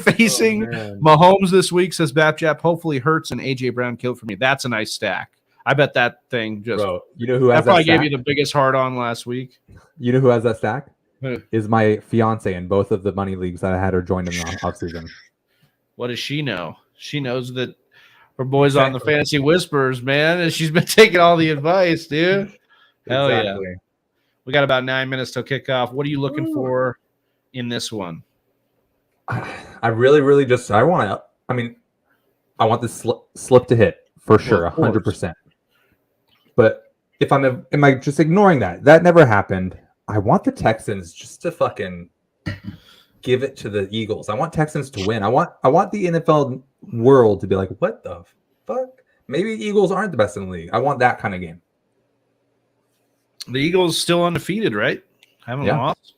Facing Mahomes this week, says Bapjap. Hopefully Hurts and A.J. Brown killed for me. That's a nice stack. I bet that thing just. Bro, you know who has that probably stack? gave you the biggest hard on last week. You know who has that stack? Who? Is my fiance in both of the money leagues that I had her join in the offseason. What does she know? She knows that her boy's on the Fantasy Whispers, man, and she's been taking all the advice, dude. Hell yeah. We got about 9 minutes till kickoff. What are you looking for in this one? I really, really just I want this slip to hit for sure, 100%. But if am I just ignoring that? That never happened. I want the Texans just to fucking give it to the Eagles. I want Texans to win. I want the NFL world to be like, what the fuck? Maybe Eagles aren't the best in the league. I want that kind of game. The Eagles still undefeated, right? Haven't lost.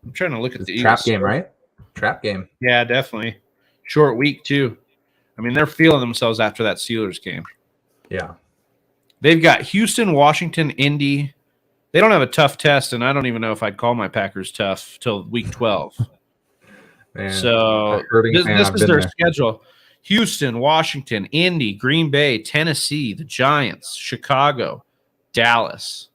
I'm trying to look at the Eagles. Trap game, right? Trap game. Yeah, definitely. Short week, too. I mean, they're feeling themselves after that Steelers game. Yeah. They've got Houston, Washington, Indy. They don't have a tough test, and I don't even know if I'd call my Packers tough till week 12. Man, so this is their schedule. Houston, Washington, Indy, Green Bay, Tennessee, the Giants, Chicago, Dallas.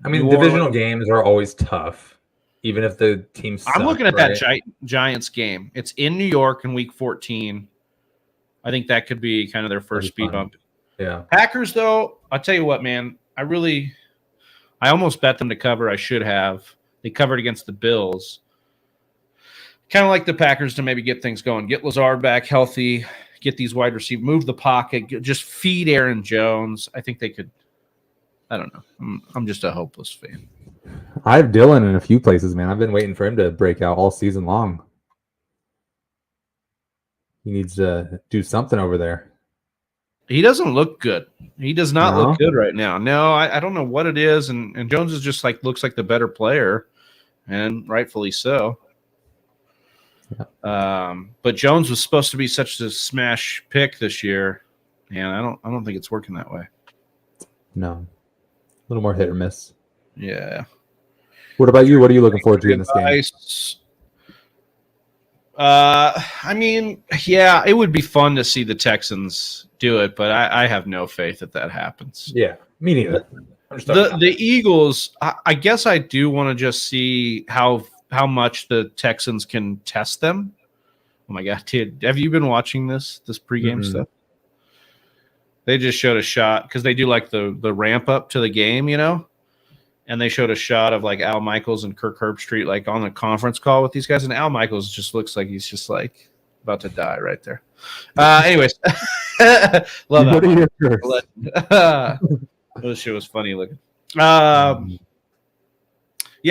I mean, divisional games are always tough, even if the team suck. I'm looking at that Giants game. It's in New York in week 14. I think that could be kind of their first speed bump. Yeah. Packers, though, I'll tell you what, man. I almost bet them to cover. I should have. They covered against the Bills. kind of like the Packers to maybe get things going, get Lazard back healthy, get these wide receivers, move the pocket, just feed Aaron Jones. I think they could. I don't know. I'm just a hopeless fan. I have Dylan in a few places, man. I've been waiting for him to break out all season long. He needs to do something over there. He doesn't look good. He does not look good right now. No, I don't know what it is, and Jones is just looks like the better player, and rightfully so. Yeah. But Jones was supposed to be such a smash pick this year, and I don't think it's working that way. No, a little more hit or miss. Yeah. What about you? What are you looking forward to in this game? I mean, yeah, it would be fun to see the Texans do it, but I have no faith that happens. Yeah, me neither. The Eagles, I guess I do want to just see how much the Texans can test them. Oh my God, dude, have you been watching this pregame stuff? They just showed a shot because they do like the ramp up to the game, and they showed a shot of like Al Michaels and Kirk Herbstreit like on the conference call with these guys, and Al Michaels just looks like he's just like about to die right there. Anyways, love that. This shit was funny looking. Yeah,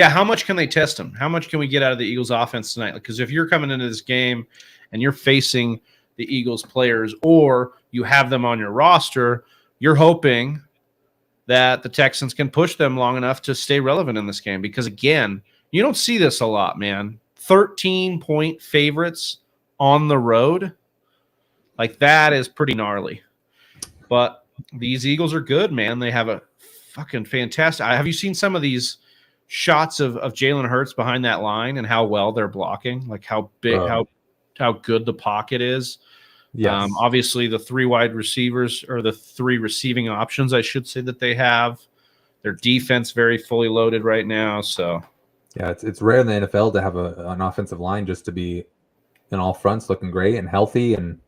how much can they test him? How much can we get out of the Eagles offense tonight? Because if you're coming into this game and you're facing the Eagles players or you have them on your roster, you're hoping that the Texans can push them long enough to stay relevant in this game. Because, again, you don't see this a lot, man. 13-point favorites on the road. Like, that is pretty gnarly. But these Eagles are good, man. They have a fucking fantastic – have you seen some of these shots of Jalen Hurts behind that line and how well they're blocking? Like, how big how good the pocket is? Yes. Obviously, the three wide receivers or the three receiving options, I should say, that they have. Their defense very fully loaded right now. So, yeah, it's rare in the NFL to have an offensive line just to be in all fronts looking great and healthy. And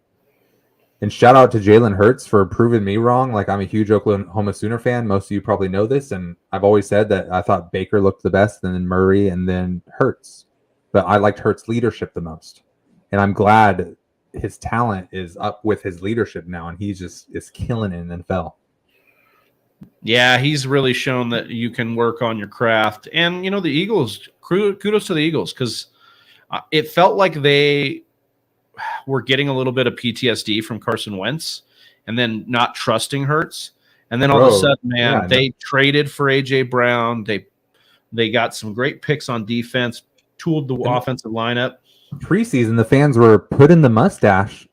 shout out to Jalen Hurts for proving me wrong. Like, I'm a huge Oklahoma Sooner fan. Most of you probably know this, and I've always said that I thought Baker looked the best, and then Murray, and then Hurts. But I liked Hurts' leadership the most, and I'm glad his talent is up with his leadership now, and he's just is killing it in the NFL. Yeah, he's really shown that you can work on your craft. And, the Eagles, kudos to the Eagles, because it felt like they were getting a little bit of PTSD from Carson Wentz and then not trusting Hurts. And then all of a sudden, man, they traded for A.J. Brown. They got some great picks on defense, tooled the offensive lineup. Preseason, the fans were putting the mustache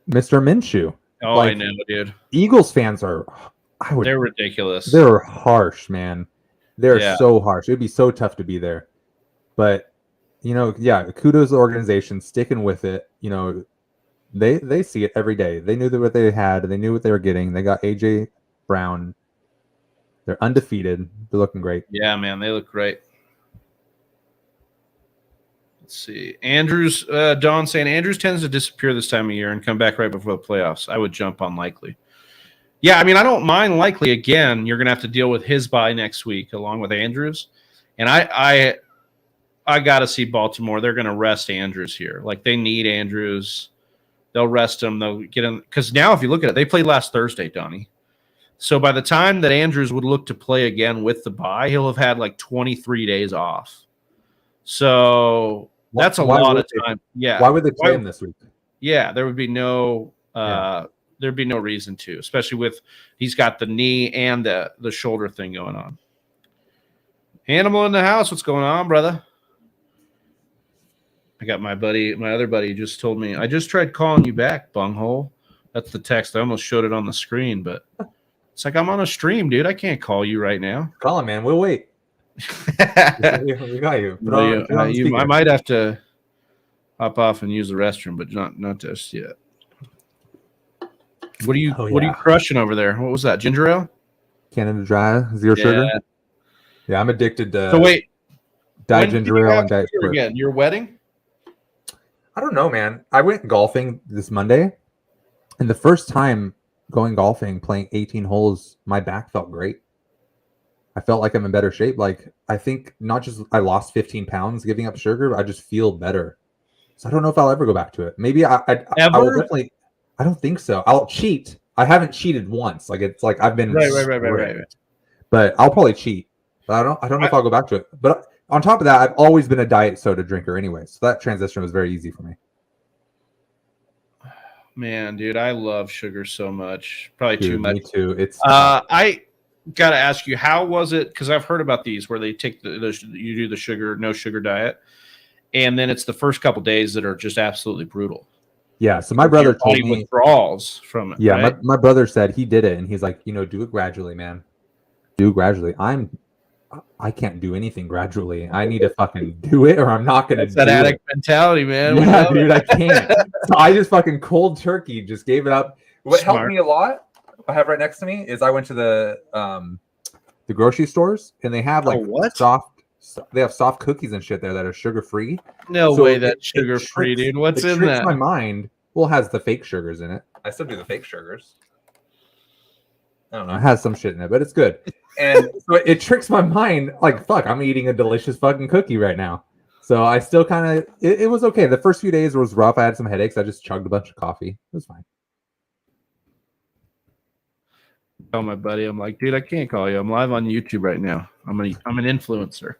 Mr. Minshew. Oh, I know, dude. Eagles fans they're ridiculous. They're harsh, man. They're so harsh. It'd be so tough to be there. But, kudos to the organization sticking with it. They see it every day. They knew what they had. They knew what they were getting. They got A.J. Brown. They're undefeated. They're looking great. Yeah, man, they look great. Let's see. Andrews, Don saying Andrews tends to disappear this time of year and come back right before the playoffs. I would jump on Likely. Yeah, I mean, I don't mind Likely. Again, you're going to have to deal with his bye next week along with Andrews. And I got to see Baltimore. They're going to rest Andrews here. Like, they need Andrews. They'll rest him. They'll get him. Because now if you look at it, they played last Thursday, Donnie. So by the time that Andrews would look to play again with the bye, he'll have had like 23 days off. So that's a lot of time. Yeah. Why would they play him this week? Yeah, there would be no there'd be no reason to, especially with he's got the knee and the shoulder thing going on. Animal in the house, what's going on, brother? I got my other buddy just told me, I just tried calling you back, bunghole. That's the text. I almost showed it on the screen, but it's like I'm on a stream, dude. I can't call you right now. Call him, man. We'll wait. We got you. I might have to hop off and use the restroom, but not just yet. What are you crushing over there? What was that? Ginger ale? Canada Dry, zero sugar. Yeah, I'm addicted to. So wait, diet ginger ale and diet fruit. Again, your wedding? I don't know, man. I went golfing this Monday, and the first time going golfing, playing 18 holes, my back felt great. I felt like I'm in better shape. Like, I think not just I lost 15 pounds giving up sugar, but I just feel better. So I don't know if I'll ever go back to it. Maybe I will definitely. I don't think so. I'll cheat. I haven't cheated once. Like it's like I've been right. But I'll probably cheat. But I don't know if I'll go back to it. But on top of that, I've always been a diet soda drinker anyway. So that transition was very easy for me. Man, dude, I love sugar so much. Probably too much. Me too. It's I gotta ask you, how was it? Because I've heard about these where they take you do the no sugar diet, and then it's the first couple days that are just absolutely brutal. Yeah. So my brother told me withdrawals from it. Yeah, right? my brother said he did it, and he's like, do it gradually, man. Do it gradually. I can't do anything gradually. I need to fucking do it, or I'm not gonna. That's that addict mentality, man. Yeah, dude, I can't. So I just fucking cold turkey, just gave it up. What helped me a lot, I have right next to me, is I went to the grocery stores, and they have like they have soft cookies and shit there that are sugar free. No way that's sugar free, dude. What's in that? My mind. Well, it has the fake sugars in it. I still do the fake sugars. I don't know. It has some shit in it, but it's good. And so it tricks my mind. Like, fuck, I'm eating a delicious fucking cookie right now. So I still kind of, it was okay. The first few days was rough. I had some headaches. I just chugged a bunch of coffee. It was fine. Tell my buddy, I'm like, dude, I can't call you. I'm live on YouTube right now. I'm an influencer.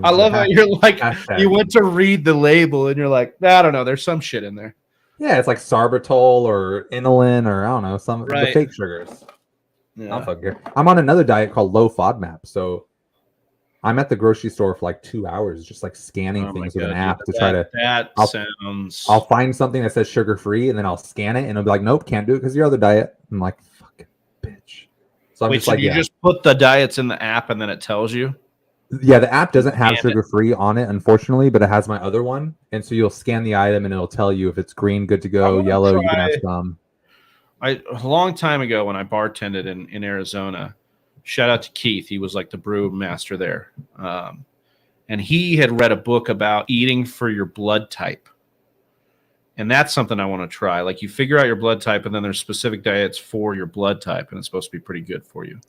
I love how you're like, you went to read the label and you're like, I don't know. There's some shit in there. Yeah, it's like sorbitol or inulin or I don't know, some the fake sugars. Yeah. I'm on another diet called low FODMAP. So I'm at the grocery store for like 2 hours, just like scanning things with an app to try to. I'll find something that says sugar free, and then I'll scan it, and it'll be like, nope, can't do it because your other diet. I'm like, fucking bitch. So I'm just put the diets in the app, and then it tells you. Yeah, the app doesn't have sugar-free on it, unfortunately, but it has my other one. And so you'll scan the item, and it'll tell you if it's green, good to go, yellow, you can have some. A long time ago when I bartended in Arizona, shout out to Keith. He was like the brew master there. And he had read a book about eating for your blood type. And that's something I want to try. Like you figure out your blood type, and then there's specific diets for your blood type, and it's supposed to be pretty good for you.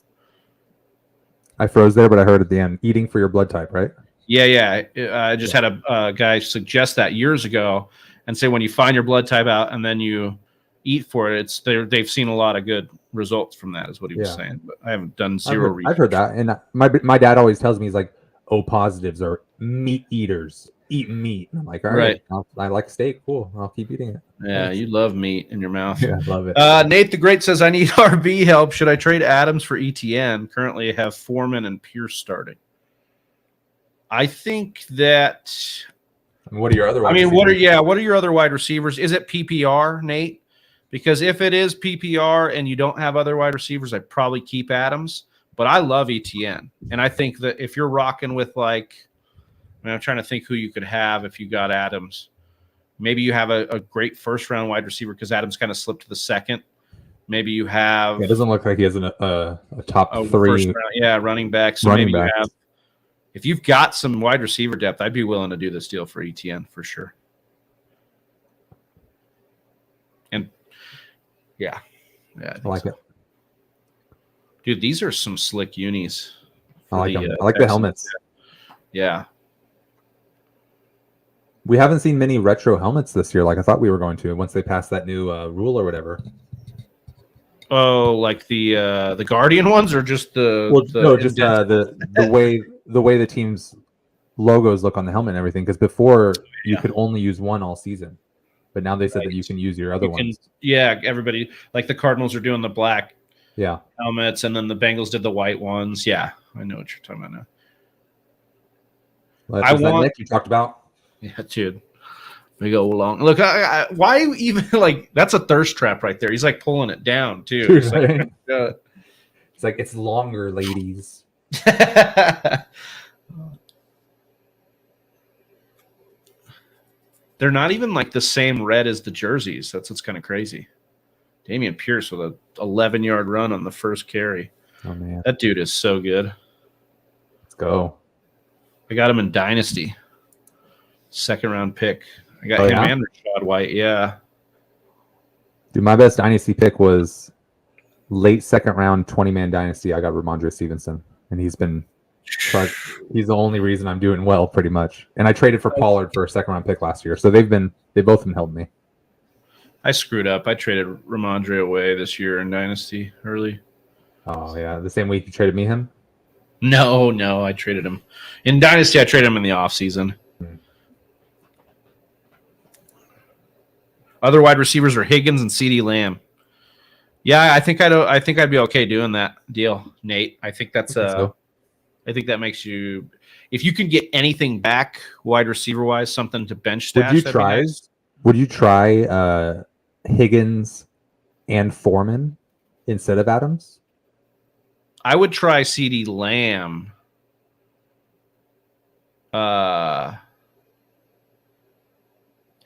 I froze there, but I heard at the end, eating for your blood type, right? Yeah. I just had a guy suggest that years ago and say when you find your blood type out and then you eat for it, they've seen a lot of good results from that, is what he was saying. But I haven't done zero research. I've heard that. And my dad always tells me, he's like, O positives are meat eaters. Eat meat. And I'm like, all right. I like steak. Cool. I'll keep eating it. Yeah, you love meat in your mouth. Yeah, I love it. Nate the Great says, I need RB help. Should I trade Adams for ETN? Currently I have Foreman and Pierce starting. I think that. What are your other wide receivers? What are your other wide receivers? Is it PPR, Nate? Because if it is PPR and you don't have other wide receivers, I'd probably keep Adams. But I love ETN. And I think that if you're rocking with I'm trying to think who you could have if you got Adams. Maybe you have a great first-round wide receiver because Adams kind of slipped to the second. Maybe you have. It doesn't look like he has a top three. Running back. So maybe you have. If you've got some wide receiver depth, I'd be willing to do this deal for ETN for sure. And I like it. Dude, these are some slick unis. I like them. I like the helmets. Yeah. We haven't seen many retro helmets this year, like I thought we were going to, once they passed that new rule or whatever. Oh, like the Guardian ones, or just the way the team's logos look on the helmet and everything. Because before you could only use one all season, but now they said that you can use your other ones. Yeah, everybody, like the Cardinals are doing the black helmets, and then the Bengals did the white ones. Yeah, I know what you're talking about now. I want Nick you talked about. Yeah, dude. We go along. Look, why even that's a thirst trap right there. He's like pulling it down too. It's like it's longer, ladies. They're not even like the same red as the jerseys. That's what's kind of crazy. Damian Pierce with a 11-yard run on the first carry. Oh man, that dude is so good. Let's go. I got him in Dynasty. Second-round pick. I got him and Rashad White. Yeah. Dude, my best Dynasty pick was late second round, 20-man Dynasty. I got Ramondre Stevenson, and he's been but he's the only reason I'm doing well, pretty much. And I traded for Pollard for a second-round pick last year, so they both been helping me. I screwed up. I traded Ramondre away this year in Dynasty early. Oh yeah, the same week you traded me him. No, I traded him in Dynasty. I traded him in the offseason. Other wide receivers are Higgins and CeeDee Lamb. Yeah, I think I'd be okay doing that deal, Nate. I think that's I think that makes you, if you can get anything back wide receiver wise, something to bench stash. Would you try Higgins and Foreman instead of Adams? I would try CeeDee Lamb.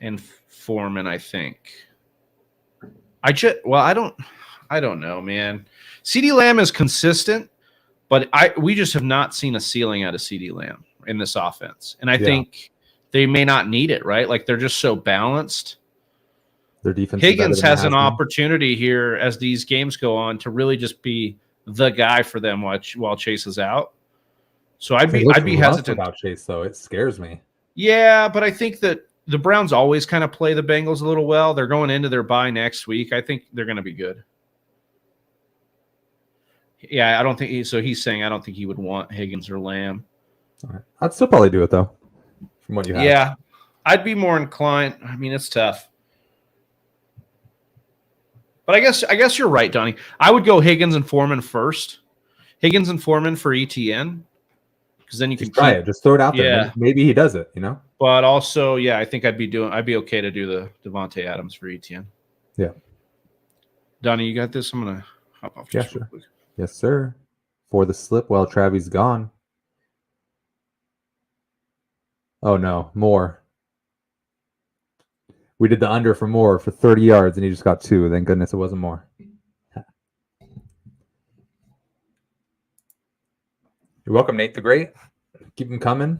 And Foreman, I think. I don't know, man. CeeDee Lamb is consistent, but we just have not seen a ceiling out of CeeDee Lamb in this offense. And I think they may not need it, right? Like they're just so balanced. Their defense. Higgins has an opportunity here as these games go on to really just be the guy for them while Chase is out. So I'd be hesitant about Chase, though. It scares me. Yeah, but I think that the Browns always kind of play the Bengals a little well. They're going into their bye next week. I think they're going to be good. Yeah, I don't think so. He's saying I don't think he would want Higgins or Lamb. All right. I'd still probably do it though. From what you have. Yeah, I'd be more inclined. I mean, it's tough. But I guess you're right, Donnie. I would go Higgins and Foreman first. Higgins and Foreman for ETN. Because then you can try it. Just throw it out there. Yeah. Maybe he does it, But also, yeah, I think I'd be okay to do the Devontae Adams for ETN. Yeah. Donnie, you got this? I'm gonna hop off just real quick. Yes, sir. For the slip while Travis gone. Oh no, Moore. We did the under for Moore for 30 yards and he just got 2. Thank goodness it wasn't more. You're welcome, Nate the Great. Keep them coming.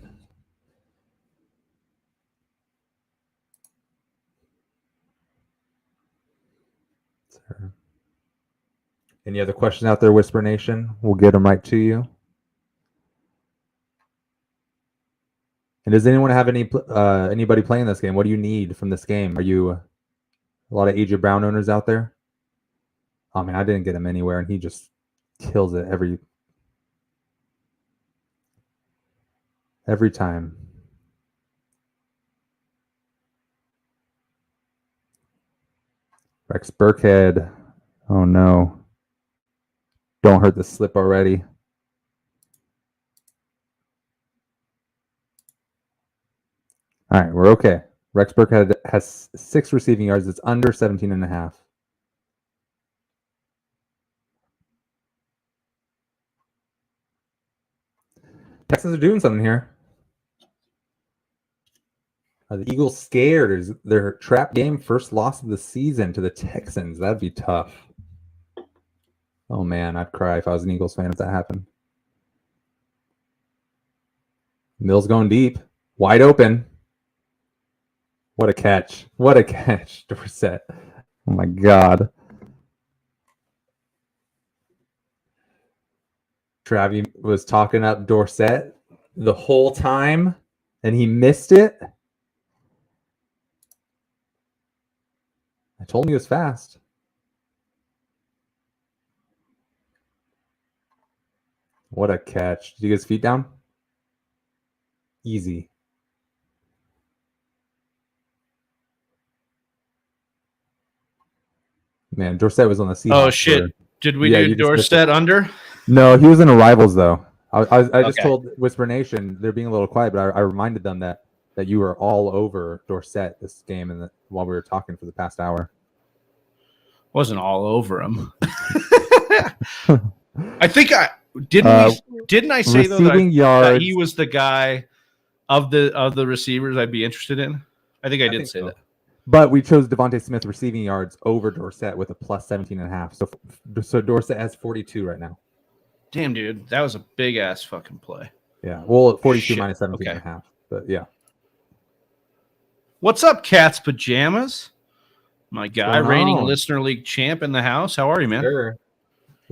Any other questions out there, Whisper Nation? We'll get them right to you. And does anyone have anybody playing this game? What do you need from this game? Are you a lot of AJ Brown owners out there? Oh man, I didn't get him anywhere, and he just kills it every time. Rex Burkhead. Oh no. Don't hurt the slip already. All right, we're okay. Rex Burkhead has 6 receiving yards. It's under 17.5. Texans are doing something here. Are the Eagles scared? Is their trap game first loss of the season to the Texans? That'd be tough. Oh, man, I'd cry if I was an Eagles fan if that happened. Mills going deep. Wide open. What a catch. What a catch, Dorsett. Oh, my God. Travi was talking up Dorsett the whole time, and he missed it. I told him he was fast. What a catch. Did you get his feet down? Easy. Man, Dorsett was on the Seahawks. Oh, shit. Did we do Dorsett under? No, he was in Arrivals, though. I just told Whisper Nation they're being a little quiet, but I reminded them that you were all over Dorsett this game while we were talking for the past hour. Wasn't all over him. I think didn't I say though that he was the guy of the receivers I'd be interested in? I think I did say that. But we chose Devontae Smith receiving yards over Dorsett with a plus 17.5. So Dorsett has 42 right now. Damn, dude, that was a big ass fucking play. Yeah, well, 42 minus 17.5. But yeah. What's up, Cat's Pajamas? My guy, reigning Listener League champ in the house. How are you, man? Sure. A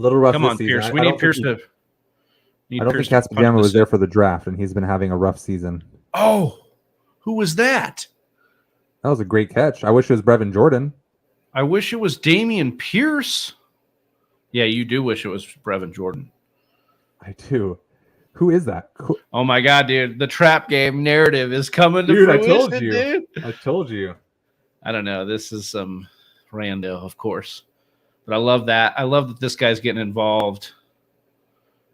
little rough. Come on, Pierce. We need Pierce to I don't think Cat's Pajama was there for the draft, and he's been having a rough season. Oh, who was that? That was a great catch. I wish it was Brevin Jordan. I wish it was Damian Pierce. Yeah, you do wish it was Brevin Jordan. I do. Who is that? Oh my God, dude! The trap game narrative is coming to fruition, I told you. Dude. I told you. I don't know. This is some rando, of course, but I love that. I love that this guy's getting involved.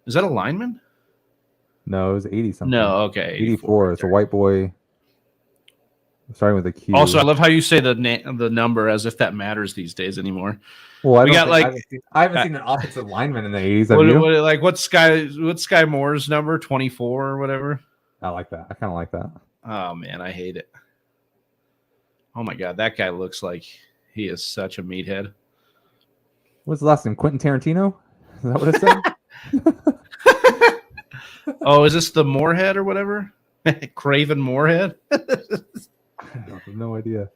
Is that a lineman? No, it was 80 something. No, okay, 84. It's a white boy. Starting with a Q. Also, I love how you say the number as if that matters these days anymore. Well, I haven't seen an offensive lineman in the 80s. What's Sky Moore's number? 24 or whatever. I like that. I kind of like that. Oh man, I hate it. Oh my God, that guy looks like he is such a meathead. What's the last name? Quentin Tarantino? Is that what it said? Oh, is this the Moorhead or whatever? Craven Moorhead? I have no idea.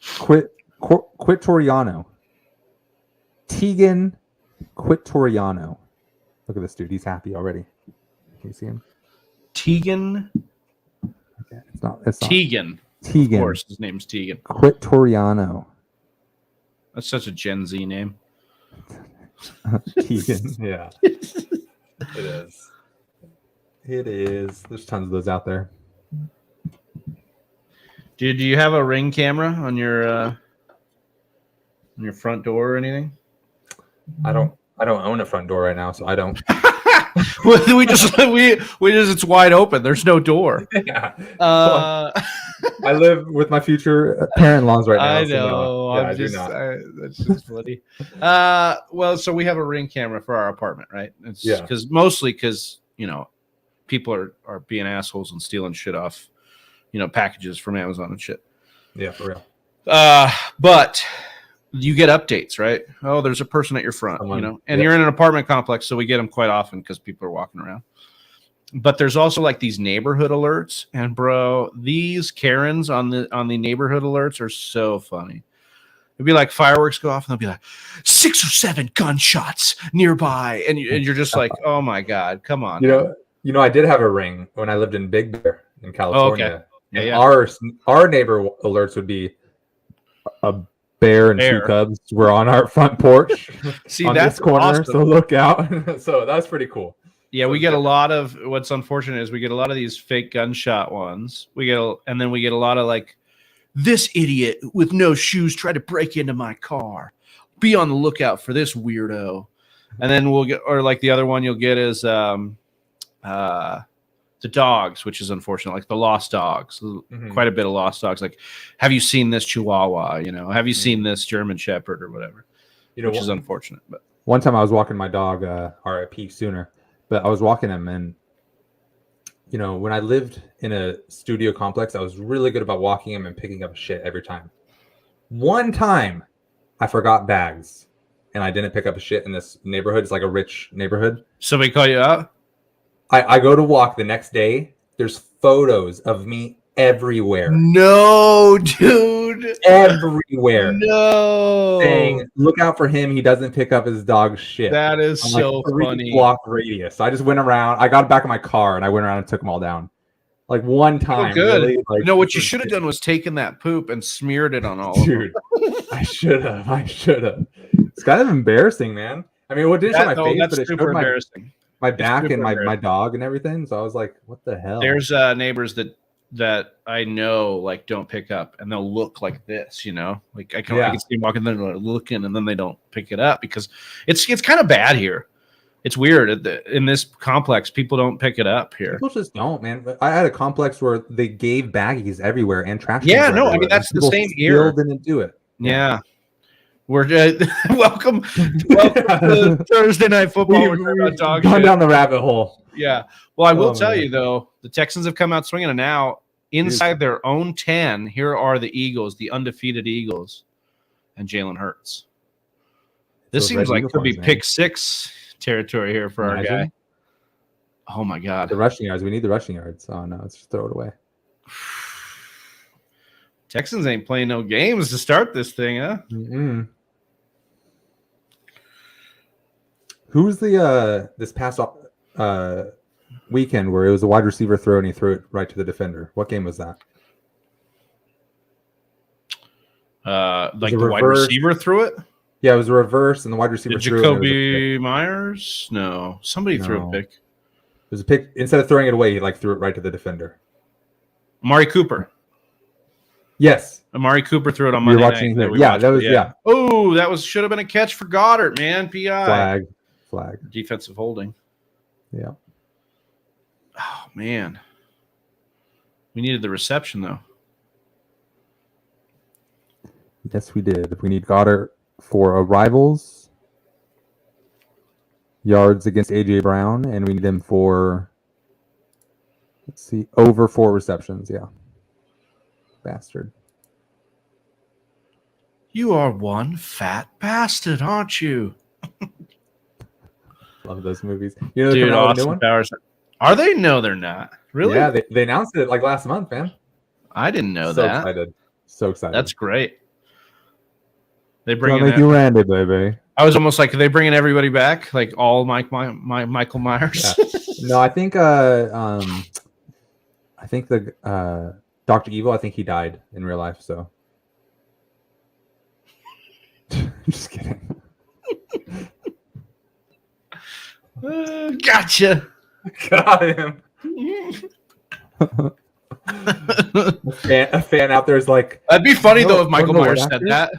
Quitoriano. Tegan Quitoriano. Look at this dude. He's happy already. Can you see him? Tegan. Okay, it's not Tegan. Tegan. Of course, his name's Tegan. Quitoriano. That's such a Gen Z name. Tegan. Yeah. It is. It is. There's tons of those out there. Do you have a Ring camera on your front door or anything? I don't own a front door right now, so I don't. we just it's wide open. There's no door. Yeah. I live with my future parent-in-laws right now. I know. So that's just funny. Well, so we have a Ring camera for our apartment, right? It's mostly because people are being assholes and stealing shit off, packages from Amazon and shit. Yeah, for real. But you get updates, right? Oh, there's a person at your front, and you're in an apartment complex, so we get them quite often because people are walking around. But there's also like these neighborhood alerts, and bro, these Karens on the neighborhood alerts are so funny. It'd be like fireworks go off, and they'll be like 6 or 7 gunshots nearby, and you're just like, oh my God, come on. I did have a Ring when I lived in Big Bear in California. Oh, okay. Yeah, Our neighbor alerts would be a bear and 2 cubs were on our front porch. See, on that's this corner, awesome. So look out. So that's pretty cool. Yeah, we get a lot of. What's unfortunate is we get a lot of these fake gunshot ones. And then we get a lot of like, this idiot with no shoes tried to break into my car. Be on the lookout for this weirdo. And then we'll get, or like the other one you'll get is the dogs, which is unfortunate, like the lost dogs. Mm-hmm. Quite a bit of lost dogs. Like, have you seen this Chihuahua? Have you seen this German Shepherd or whatever? Which is unfortunate. But one time I was walking my dog, RIP Sooner, but I was walking him, and when I lived in a studio complex, I was really good about walking him and picking up shit every time. One time, I forgot bags, and I didn't pick up a shit in this neighborhood. It's like a rich neighborhood. Somebody call you out? I go to walk the next day. There's photos of me everywhere. No, dude. Everywhere. No. Saying, look out for him. He doesn't pick up his dog's shit. That is so funny. Block radius. So I just went around. I got back in my car and I went around and took them all down. Like one time. Oh, good. Really, what you should have done was taken that poop and smeared it on all of them. Dude, I should have. It's kind of embarrassing, man. I mean, it didn't show my face, but it showed embarrassing. My back and my dog and everything. So I was like, what the hell? There's neighbors that I know like don't pick up, and they'll look like this, like I can see them walking there looking, and then they don't pick it up because it's kind of bad here. It's weird in this complex. People don't pick it up here. People just don't, man. I had a complex where they gave baggies everywhere and trash. Yeah, no, everywhere. I mean that's the same here. Didn't do it. Yeah. We're welcome to Thursday Night Football. We're gone down the rabbit hole. Yeah. Well, I will tell you though, the Texans have come out swinging, and now inside their own 10, here are the Eagles, the undefeated Eagles, and Jalen Hurts. This seems like it could be pick 6 territory here for our guy. Oh my God! The rushing yards. We need the rushing yards. Oh no, let's just throw it away. Texans ain't playing no games to start this thing, huh? Mm-mm. Who's the this past weekend where it was a wide receiver throw and he threw it right to the defender? What game was that? Like the wide receiver threw it? Yeah, it was a reverse, and the wide receiver threw it. Jacoby Myers? No, somebody threw a pick. It was a pick. Instead of throwing it away, he threw it right to the defender. Amari Cooper. Yes. Amari Cooper threw it on Monday night. Yeah. Oh, that should have been a catch for Goddard, man. PI. Flag. Defensive holding. Yeah. Oh, man. We needed the reception, though. Yes, we did. We need Goddard for rivals, yards against A.J. Brown, and we need him for, let's see, over 4 receptions. Yeah. Bastard. You are one fat bastard, aren't you? Love those movies. You know, dude, Austin Powers. Are they? No, they're not. Really? Yeah, they announced it last month, man. I didn't know so that. Excited. So excited. That's great. They bring make you Randy, baby. I was almost like, are they bringing everybody back? Like all Michael Myers? Yeah. No, I think the Dr. Evil, I think he died in real life, so. Just kidding. Gotcha. Got him. A fan out there is like, that'd be funny though if Michael Myers said that.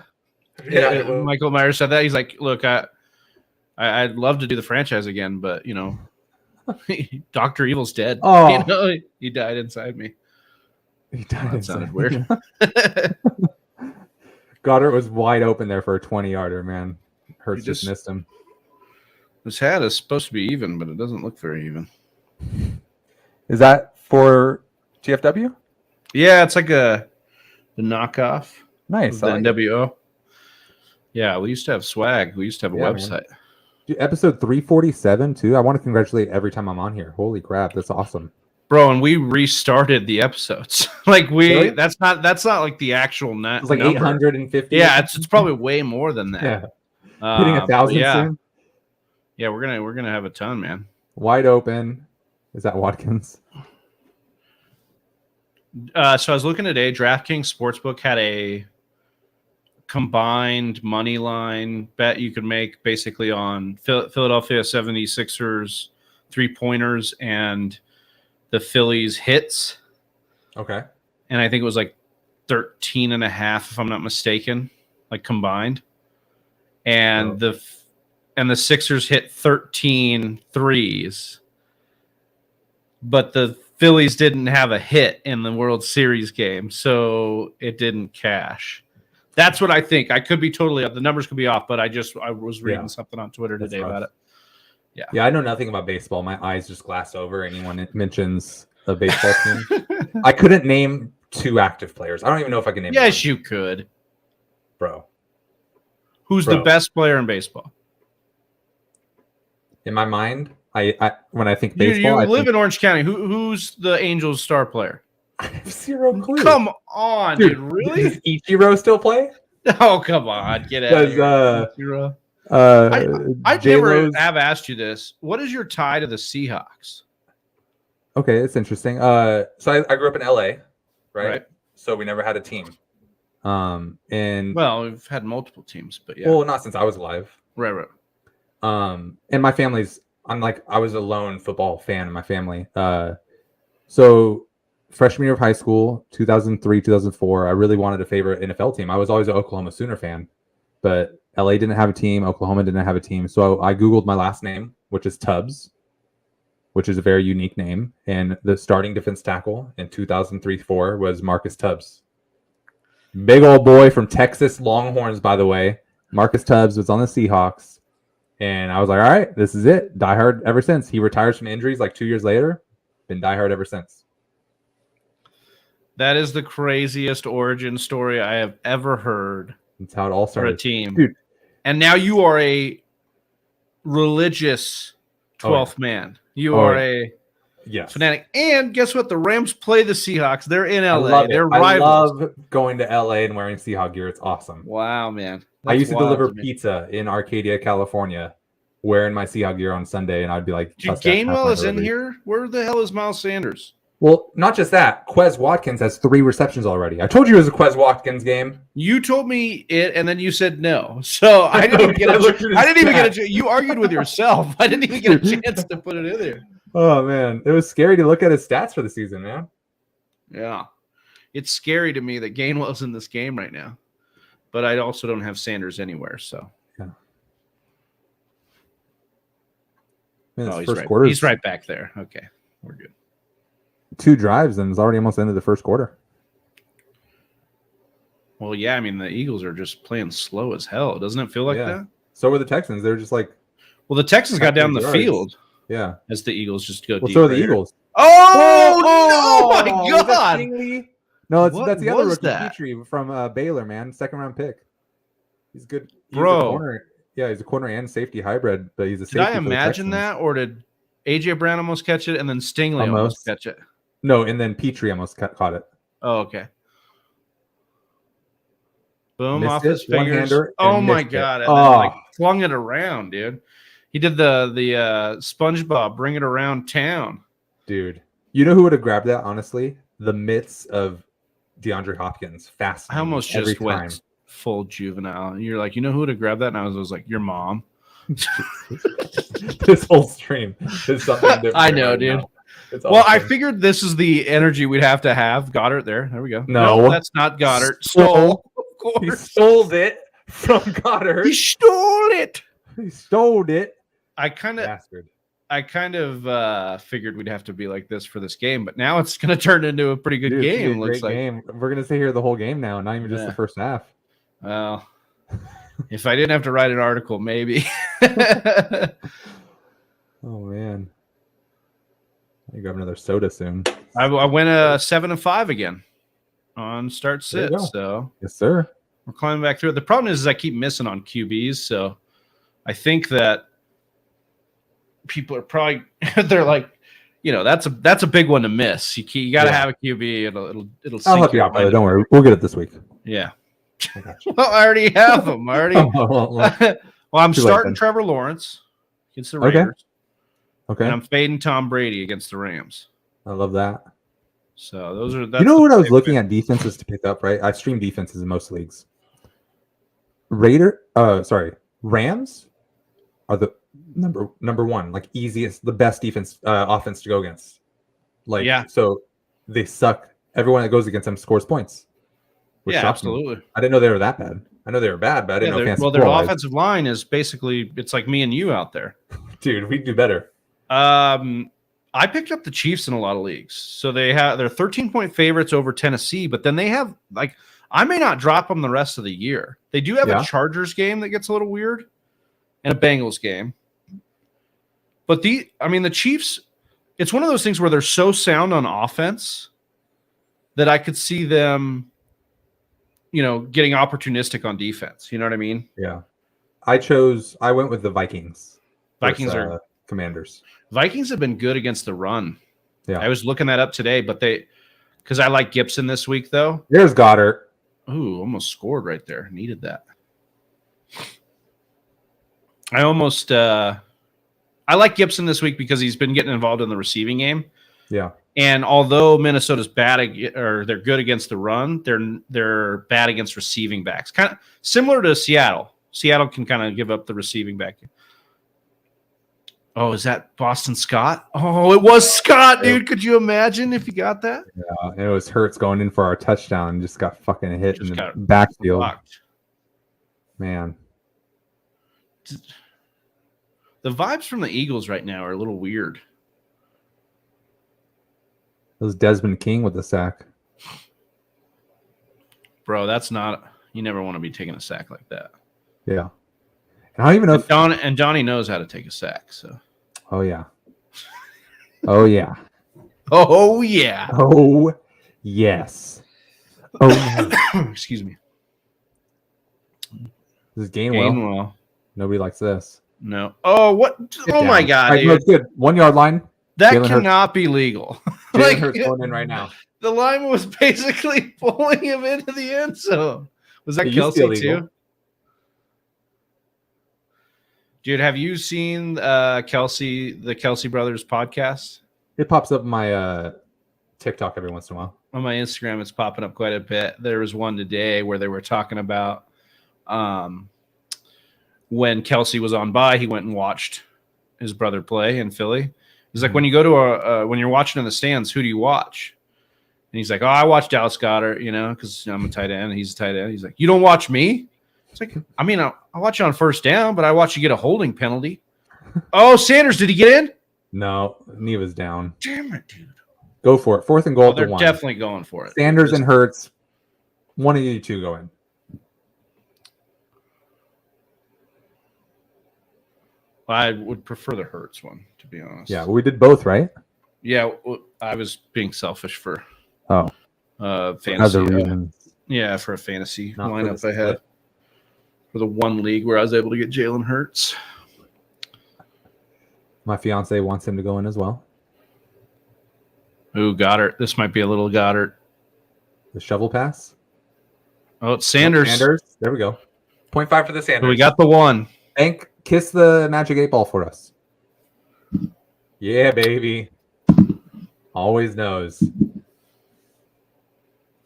Yeah, Michael Myers said that. He's like, look, I'd love to do the franchise again, but you know, Dr. Evil's dead. Oh, you know, he died inside me. He died. That sounded weird. Goddard was wide open there for a 20-yarder, man. Hurts just missed him. This hat is supposed to be even, but it doesn't look very even. Is that for TFW? Yeah, it's like the knockoff. Nice. The NWO. Yeah, we used to have swag. We used to have a website. Dude, episode 347 too. I want to congratulate every time I'm on here. Holy crap, that's awesome. Bro, and we restarted the episodes. Really? that's not like the actual net. It's like number. 850. Yeah, it's probably way more than that. Yeah. Hitting 1,000 soon. Yeah, we're gonna have a ton, man. Wide open. Is that Watkins? So I was looking today. DraftKings Sportsbook had a combined money line bet you could make basically on Philadelphia 76ers 3-pointers and the Phillies hits. Okay. And I think it was like 13.5, if I'm not mistaken, like combined. And the Sixers hit 13 threes. But the Phillies didn't have a hit in the World Series game, so it didn't cash. That's what I think. I could be totally up. The numbers could be off, but I was reading something on Twitter today about it. Yeah, I know nothing about baseball. My eyes just glass over anyone it mentions a baseball team. I couldn't name 2 active players. I don't even know if I can name. Yes, you could, bro. Who's the best player in baseball? In my mind, I when I think baseball, you live in Orange County. Who's the Angels' star player? I have 0 clue. Come on, dude. Really? Does Ichiro still play? Oh, come on. Get out of here. I never have asked you this. What is your tie to the Seahawks? Okay, it's interesting. So I grew up in LA, right? So we never had a team. And we've had multiple teams, but yeah. Well, not since I was alive. Right. And my family's I was a lone football fan in my family. So freshman year of high school, 2003, 2004, I really wanted a favorite NFL team. I was always an Oklahoma Sooner fan, but LA didn't have a team. Oklahoma didn't have a team. So I Googled my last name, which is Tubbs, which is a very unique name. And the starting defense tackle in 2003-04 was Marcus Tubbs. Big old boy from Texas Longhorns, by the way. Marcus Tubbs was on the Seahawks. And I was like, all right, this is it. Die hard ever since. He retires from injuries like 2 years later. Been die hard ever since. That is the craziest origin story I have ever heard. That's how it all started. For a team. Dude. And now you are a religious 12th man. You are a fanatic. And guess what? The Rams play the Seahawks. They're in LA. They're rivals. I love going to LA and wearing Seahawk gear. It's awesome. Wow, man. I used to deliver pizza in Arcadia, California wearing my Seahawk gear on Sunday, and I'd be like, Dude, Gainwell is in here. Where the hell is Miles Sanders? Well, not just that. Quez Watkins has 3 receptions already. I told you it was a Quez Watkins game. You told me it, and then you said no. So I didn't even get a chance. You argued with yourself. I didn't even get a chance to put it in there. Oh, man. It was scary to look at his stats for the season, man. Yeah. It's scary to me that Gainwell's in this game right now. But I also don't have Sanders anywhere, so. Yeah. Man, he's right back there. Okay, we're good. 2 drives, and it's already almost ended the first quarter. Well, yeah, I mean, the Eagles are just playing slow as hell. Doesn't it feel like that? So were the Texans. They're just like... Well, the Texans got down the field. Yeah. As the Eagles just go deep. So are the Eagles. Oh my God. No, that's the other rookie, Petrie from Baylor, man. 2nd-round pick. He's good. He's he's a corner and safety hybrid, but he's a safety. Did I imagine that, or did A.J. Brown almost catch it, and then Stingley almost catch it? No, and then Petrie almost caught it. Oh, okay. Boom, off his fingers. Oh, my God. And then, flung it around, dude. He did the SpongeBob, bring it around town. Dude. You know who would have grabbed that, honestly? The mitts of DeAndre Hopkins. Fast. I almost just went full juvenile. You're like, you know who would have grabbed that? And I was like, your mom. This whole stream is something different. I know, dude. Well, I figured this is the energy we'd have to have. Goddard there. There we go. No, that's not Goddard. Stole. Of course. He stole it from Goddard. He stole it. He stole it. I kind of figured we'd have to be like this for this game, but now it's going to turn into a pretty good game. Looks like game. We're going to stay here the whole game now, not even just the first half. Well, if I didn't have to write an article, maybe. Oh man. You grab another soda soon. I went 7-5 again on start sit. So yes, sir. We're climbing back through it. The problem is I keep missing on QBs, so I think that people are probably they're like, that's a big one to miss. You got to have a QB. It'll. I'll help you out, brother. Don't worry. We'll get it this week. Yeah. Well, I already have them. Well, I'm starting Trevor Lawrence against the Raiders. Okay. And I'm fading Tom Brady against the Rams. I love that. So those are. You know what I was looking at defenses to pick up, right? I stream defenses in most leagues. Rams are the number one, like easiest, the best offense to go against. So they suck. Everyone that goes against them scores points. Yeah, absolutely. I didn't know they were that bad. I know they were bad, but I didn't know fantasy football. Well, their offensive line is basically it's like me and you out there. Dude, we do better. I picked up the Chiefs in a lot of leagues. So they're 13-point favorites over Tennessee, but then they have I may not drop them the rest of the year. They do have a Chargers game that gets a little weird and a Bengals game. But the Chiefs, it's one of those things where they're so sound on offense that I could see them, getting opportunistic on defense. You know what I mean? Yeah. I went with the Vikings. Vikings are Commanders. Vikings have been good against the run. Yeah. I was looking that up today, but because I like Gibson this week, though. There's Goddard. Ooh, almost scored right there. Needed that. I like Gibson this week because he's been getting involved in the receiving game. Yeah. And although Minnesota's bad or they're good against the run, they're bad against receiving backs. Kind of similar to Seattle. Seattle can kind of give up the receiving back. Oh, is that Boston Scott? Oh, it was Scott, dude. Could you imagine if you got that? Yeah, it was Hurts going in for our touchdown. Just got fucking hit in the backfield. Blocked. Man. The vibes from the Eagles right now are a little weird. It was Desmond King with the sack. Bro, that's not... You never want to be taking a sack like that. Yeah. And I don't even know if... Johnny knows how to take a sack, so... Oh, yeah. Oh, yeah. Oh, yeah. Oh, yes. Oh, excuse me. This is Gainwell. Nobody likes this. No. Oh, what? My God. Right, no, it's good. 1 yard line. That Jalen cannot be legal. Jalen Hurts going in right now. The line was basically pulling him into the end zone. Was that Kelsey too? Dude, have you seen the Kelsey Brothers podcast? It pops up in my TikTok every once in a while. On my Instagram, it's popping up quite a bit. There was one today where they were talking about when Kelsey was on bye, he went and watched his brother play in Philly. He's like, when you go to when you're watching in the stands, who do you watch? And he's like, oh, I watch Dallas Goedert, because I'm a tight end and he's a tight end. He's like, you don't watch me? It's like, I mean, I watch you on first down, but I watch you get a holding penalty. Oh, Sanders, did he get in? No, knee was down. Damn it, dude. Go for it. 4th and goal. They're definitely going for it. Sanders and Hurts. One of you two go in. I would prefer the Hurts one, to be honest. Yeah, well, we did both, right? Yeah, I was being selfish for fantasy. Other reasons. Yeah, for a fantasy Not lineup I had for the one league where I was able to get Jalen Hurts. My fiance wants him to go in as well. Ooh, Goddard. This might be a little Goddard. The shovel pass. Oh, it's Sanders. There we go. 0.5 for the Sanders. We got the one. Kiss the magic 8 ball for us. Yeah, baby. Always knows.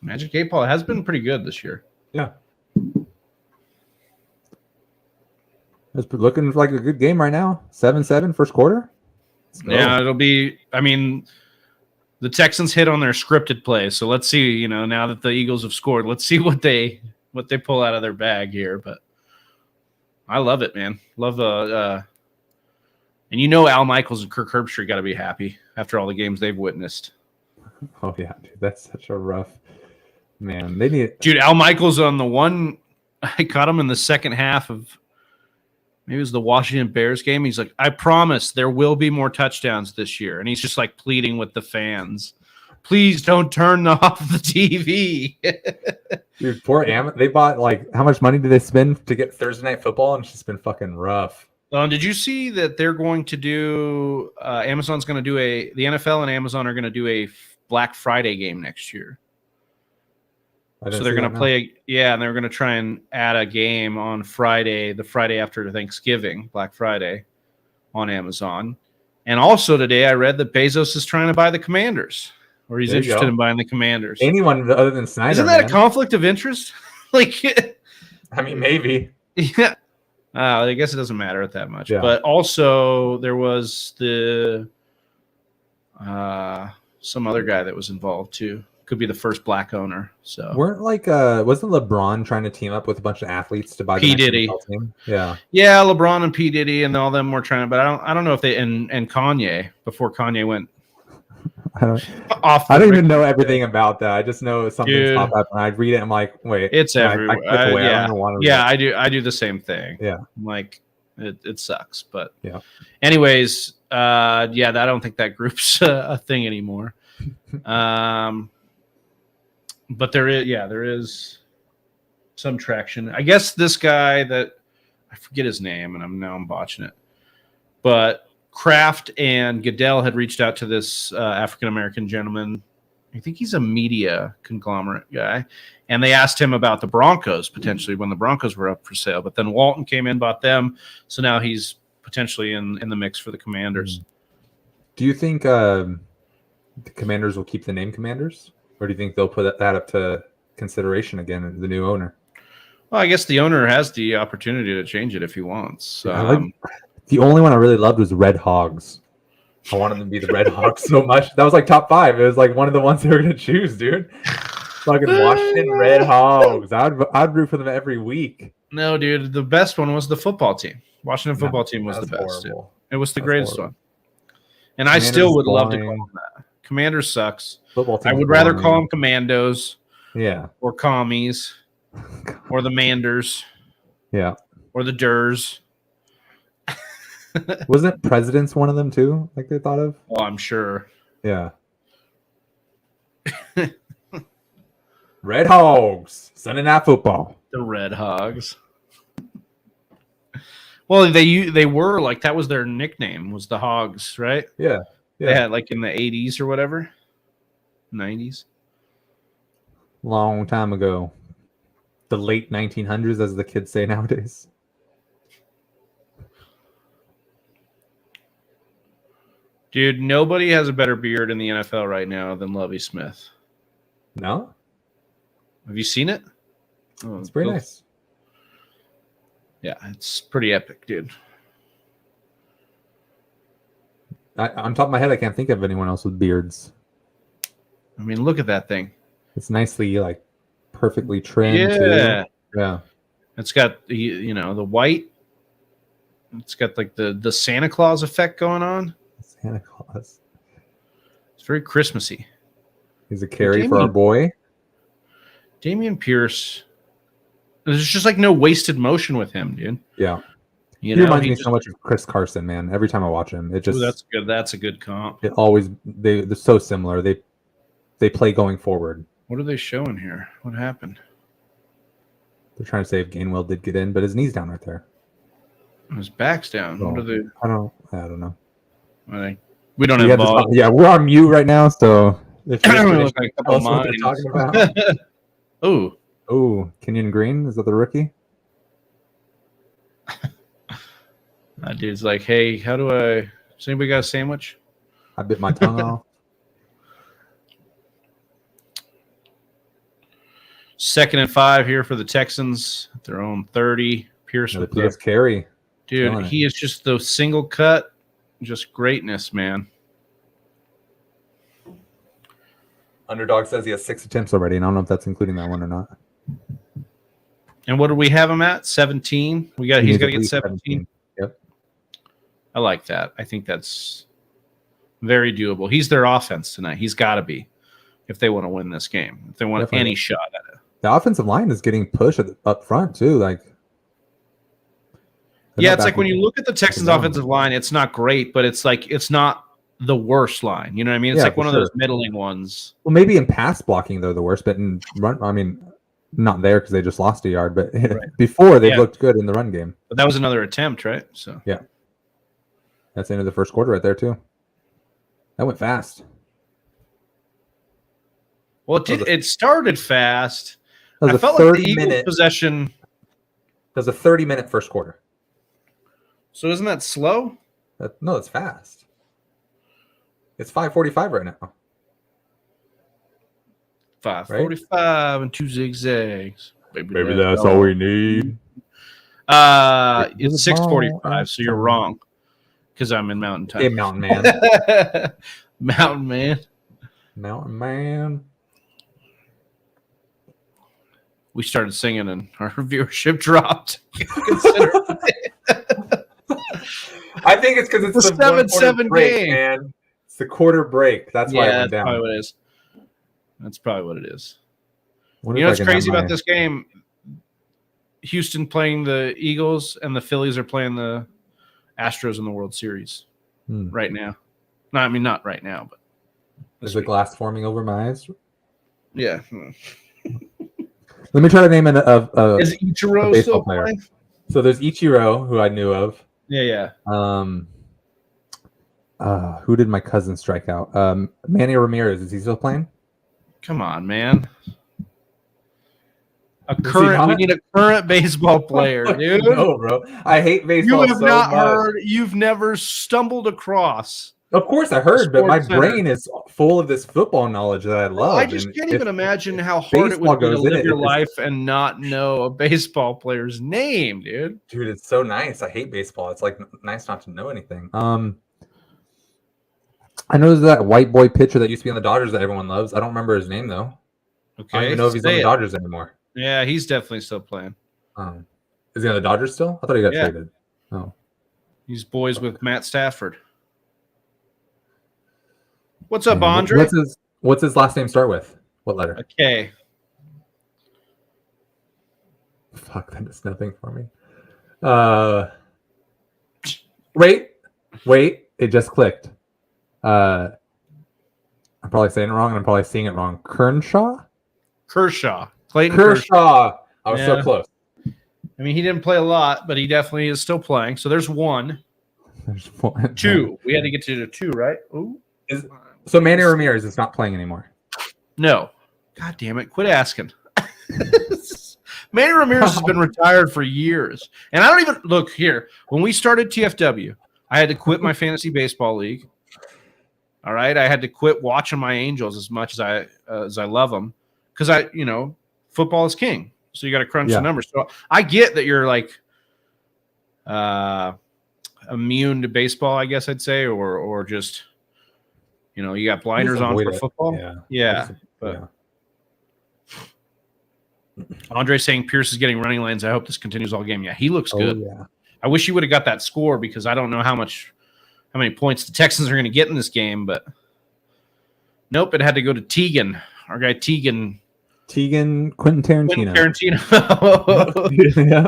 Magic 8 ball has been pretty good this year. Yeah. It's looking like a good game right now. 7-7 first quarter. Yeah, it'll be. I mean, the Texans hit on their scripted play, so let's see. Now that the Eagles have scored, let's see what they pull out of their bag here. But I love it, man. Love and Al Michaels and Kirk Herbstreit got to be happy after all the games they've witnessed. Oh yeah, dude, that's such a rough man. They need dude. Al Michaels on the one. I caught him in the second half of. Maybe it was the Washington Bears game. He's like, I promise there will be more touchdowns this year. And he's just like pleading with the fans. Please don't turn off the TV. Dude, poor they bought how much money did they spend to get Thursday Night Football? And it's just been fucking rough. Did you see that they're going to do Amazon's going to do the NFL and Amazon are going to do a Black Friday game next year. So they're going to play, and they're going to try and add a game on Friday, the Friday after Thanksgiving, Black Friday, on Amazon. And also today, I read that Bezos is trying to buy the Commanders, or he's interested in buying the Commanders. Anyone other than Snyder? Isn't that a conflict of interest? I mean, maybe. Yeah. I guess it doesn't matter that much. Yeah. But also, there was some other guy that was involved too. Could be the first black owner. So wasn't LeBron trying to team up with a bunch of athletes to buy P. Diddy? Team? Yeah, LeBron and P. Diddy and all them were trying, but I don't know if they and Kanye before Kanye went. I don't even know everything about that. I just know something's popped up and I read it. And I'm like, wait, it's everywhere. I do. I do the same thing. Yeah, like it sucks, but yeah. Anyways, I don't think that group's a thing anymore. But there is some traction. I guess this guy that I forget his name, and I'm botching it. But Kraft and Goodell had reached out to this African American gentleman. I think he's a media conglomerate guy, and they asked him about the Broncos potentially when the Broncos were up for sale. But then Walton came in, bought them, so now he's potentially in the mix for the Commanders. Do you think the Commanders will keep the name Commanders? Or do you think they'll put that up to consideration again, the new owner? Well, I guess the owner has the opportunity to change it if he wants. The only one I really loved was Red Hogs. I wanted them to be the Red Hogs so much. That was top 5. It was one of the ones they were going to choose, dude. Fucking Washington Red Hogs. I'd root for them every week. No, dude. The best one was the football team. Washington football team was the best. It was the greatest one. And I still would love to call them that. Commanders sucks. Football team. I would rather call them Commandos. Yeah. Or Commies. Or the Manders. Yeah. Or the Durs. Wasn't Presidents one of them too? They thought of? Oh, I'm sure. Yeah. Red Hogs. Sunday Night Football. The Red Hogs. Well, they were that was their nickname, was the Hogs, right? Yeah. They had in the 80s or whatever. 90s. Long time ago. The late 1900s, as the kids say nowadays. Dude, nobody has a better beard in the NFL right now than Lovie Smith. No? Have you seen it? Oh, it's pretty nice. Yeah, it's pretty epic, dude. On top of my head, I can't think of anyone else with beards. I mean, look at that thing. It's nicely, like, perfectly trimmed. Yeah. Too. Yeah. It's got, the white. It's got, like, the Santa Claus effect going on. Santa Claus. It's very Christmassy. He's a carry for our boy. Dameon Pierce. There's just, like, no wasted motion with him, dude. Yeah. He reminds me so much of Chris Carson, man. Every time I watch him, it just... Ooh, that's good. That's a good comp. It always... They're so similar. They play going forward. What are they showing here? What happened? They're trying to say if Gainwell did get in, but his knee's down right there. His back's down. So, what are they? I don't know. We don't have ball. Yeah, we're on mute right now, so if look like a couple of what they're talking about. Oh, Kenyon Green, is that the rookie? That dude's like, hey, does anybody got a sandwich? I bit my tongue off. 2nd and 5 here for the Texans at their own 30. Pierce with the carry. Dude, he is just the single cut, just greatness, man. Underdog says he has 6 attempts already, and I don't know if that's including that one or not. And what do we have him at? 17. He's got to get 17. Yep. I like that. I think that's very doable. He's their offense tonight. He's got to be if they want to win this game. If they want any shot at it. The offensive line is getting pushed up front too. Like, yeah, it's like when you look at the Texans' offensive line, it's not great, but it's like it's not the worst line. You know what I mean? It's like one of those middling ones. Well, maybe in pass blocking they're the worst, but in run, I mean, not there because they just lost a yard. But before they looked good in the run game. But that was another attempt, right? So yeah, that's the end of the first quarter right there too. That went fast. Well, it started fast. I felt like the Eagles possession. That was a 30-minute first quarter. So isn't that slow? No, it's fast. It's 5:45 right now. 5:45 and 2 zigzags. Maybe that's all we need. It's 6:45, so you're wrong. Because I'm in Mountain Time. Hey, Mountain Man. Mountain Man. Mountain Man. We started singing and our viewership dropped. I think it's because it's the 7-7 game, man. It's the quarter break. That's why it went down. Probably what it is. That's probably what it is. You know what's crazy about this game? Houston playing the Eagles and the Phillies are playing the Astros in the World Series right now. No, I mean not right now, but is the glass forming over my eyes? Yeah. Let me try to name is Ichiro still player. Playing? So there's Ichiro, who I knew of. Yeah. Who did my cousin strike out? Manny Ramirez. Is he still playing? Come on, man. We need a current baseball player, dude. No, bro. I hate baseball. You have not heard. You've never stumbled across. Of course, I heard, but my brain is full of this football knowledge that I love. I just can't even imagine how hard it would be to live your life and not know a baseball player's name, dude. Dude, it's so nice. I hate baseball. It's like nice not to know anything. I know there's that white boy pitcher that used to be on the Dodgers that everyone loves. I don't remember his name though. Okay, I don't even know if he's on the Dodgers anymore. Yeah, he's definitely still playing. Is he on the Dodgers still? I thought he got traded. Oh, he's boys with Matt Stafford. What's up, Andre? What's his last name start with? What letter? A K. Fuck, that is nothing for me. Wait, it just clicked. I'm probably saying it wrong, and I'm probably seeing it wrong. Kershaw. Clayton Kershaw. I was so close. I mean, he didn't play a lot, but he definitely is still playing. So there's one. There's one. 2. We had to get to the 2, right? Ooh. So Manny Ramirez is not playing anymore. No. God damn it. Quit asking. Manny Ramirez has been retired for years. And I don't even look here. When we started TFW, I had to quit my fantasy baseball league. All right, I had to quit watching my Angels as much as I love them because football is king. So you got to crunch the numbers. So I get that you're like immune to baseball, I guess I'd say, or just you got blinders on for football. Yeah. But Andre saying Pierce is getting running lanes. I hope this continues all game. Yeah, he looks good. Yeah. I wish he would have got that score because I don't know how many points the Texans are going to get in this game, but nope, it had to go to Teagan, our guy Quentin Tarantino. Yeah,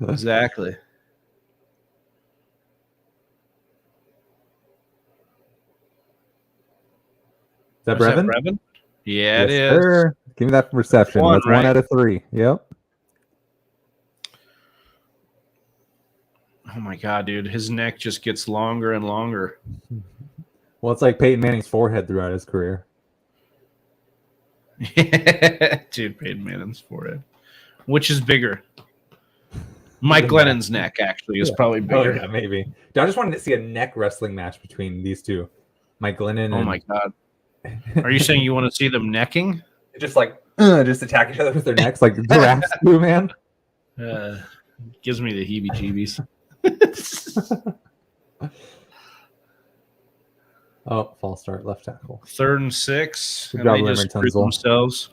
exactly. Is that Brevin? Yeah, yes, it is. Sir. Give me that reception. That's right? 1 out of 3. Yep. Oh my God, dude. His neck just gets longer and longer. Well, it's like Peyton Manning's forehead throughout his career. Dude, Peyton Manning's forehead. Which is bigger? Mike Glennon's neck, actually, is probably bigger. Oh, yeah, maybe. Dude, I just wanted to see a neck wrestling match between these two. Mike Glennon. Oh, my God. Are you saying you want to see them necking? Just just attack each other with their necks like giraffes do, man. Gives me the heebie-jeebies. Oh, false start, left tackle. 3rd and 6. Good and job, they just screwed themselves.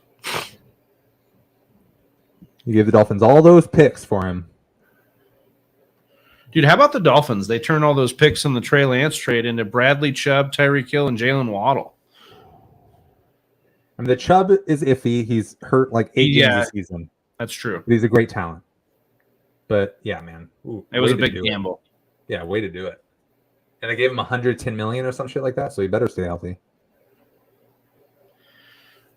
You gave the Dolphins all those picks for him. Dude, how about the Dolphins? They turned all those picks in the Trey Lance trade into Bradley Chubb, Tyreek Hill, and Jalen Waddle. I mean, the Chubb is iffy. He's hurt like 8 games this season. That's true. But he's a great talent. But yeah, man, it was a big gamble. Yeah, way to do it. And they gave him $110 million or some shit like that, so he better stay healthy.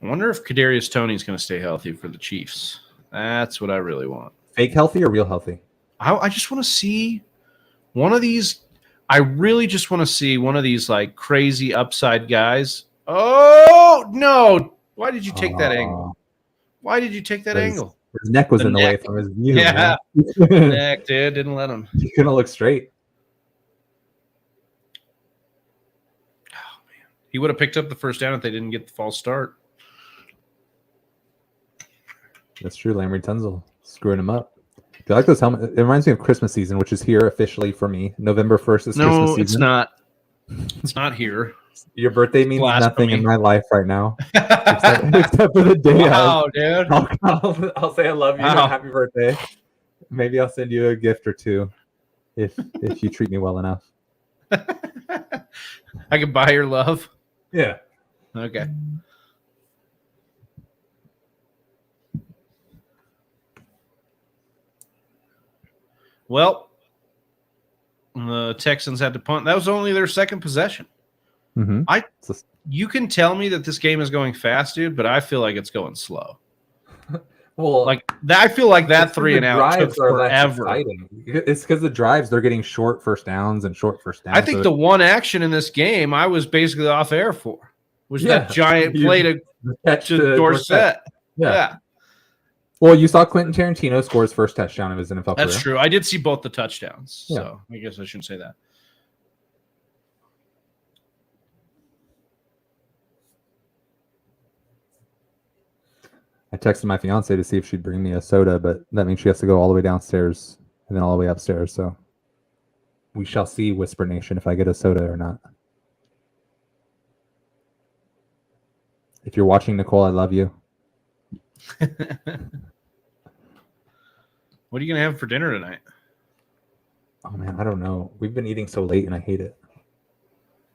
I wonder if Kadarius Toney's going to stay healthy for the Chiefs. That's what I really want. Fake healthy or real healthy? I just want to see one of these. I really just want to see one of these like crazy upside guys. Oh no! Why did you take that angle? Why did you take that angle? His neck was in the way from his view. Yeah, neck, dude, didn't let him. He couldn't look straight. Oh man, he would have picked up the first down if they didn't get the false start. That's true. Larry Tunsil screwing him up. Do you like those helmets? It reminds me of Christmas season, which is here officially for me. November 1st is Christmas season. No, it's not. It's not here. Your birthday means nothing in my life right now, except for the day. Wow, dude! I'll say I love you and happy birthday. Maybe I'll send you a gift or two if you treat me well enough. I can buy your love. Yeah. Okay. Well, the Texans had to punt. That was only their second possession. Mm-hmm. You can tell me that this game is going fast, dude, but I feel like it's going slow. Well, I feel like that 3 and out took forever. It's because the drives, they're getting short first downs and short first downs. I think the one action in this game I was basically off air for was that giant play to Dorsett. Yeah. Well, you saw Quentin Tarantino score his first touchdown of his NFL career. That's true. I did see both the touchdowns, so I guess I shouldn't say that. I texted my fiance to see if she'd bring me a soda, but that means she has to go all the way downstairs and then all the way upstairs. So we shall see, Whisper Nation, if I get a soda or not. If you're watching, Nicole, I love you. What are you going to have for dinner tonight? Oh, man, I don't know. We've been eating so late, and I hate it.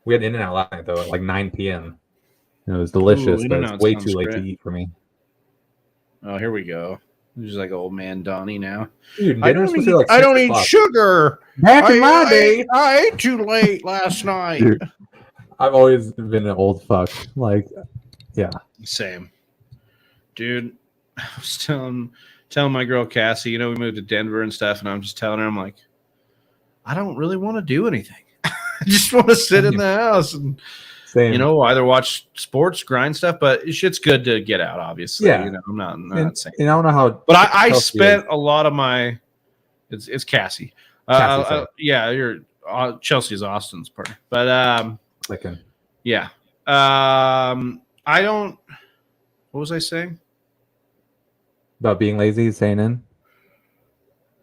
We had In-N-Out last night, though, at like 9 p.m. It was delicious, but it's way too late to eat for me. Oh, here we go. He's like old man Donnie now. Dude, I don't eat sugar. Back in my day, I ate too late last night. Dude, I've always been an old fuck. Like, yeah. Same. Dude, I was telling my girl Cassie, we moved to Denver and stuff, and I'm just telling her, I'm like, I don't really want to do anything. I just want to sit in the house and either watch sports, grind stuff, but shit's good to get out, obviously. Yeah. I'm not saying. And I don't know how. But I spent a lot of my. It's Cassie. You're Chelsea's Austin's partner. But Yeah. I don't. What was I saying? About being lazy, staying in.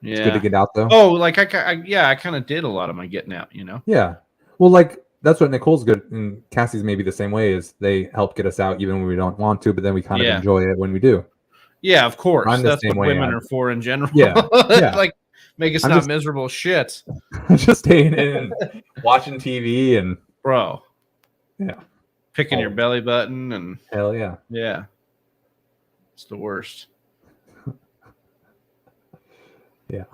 Yeah. It's good to get out though. Oh, like I kind of did a lot of my getting out, you know? Yeah. Well, like that's what Nicole's good and Cassie's maybe the same way is they help get us out even when we don't want to, but then we kind of enjoy it when we do. Yeah, of course. I'm the That's same what way. women are for in general. Yeah. Yeah. Like make us not miserable shit. Just staying in and watching TV and bro. Yeah. Picking your belly button and hell yeah. Yeah. It's the worst. Yeah.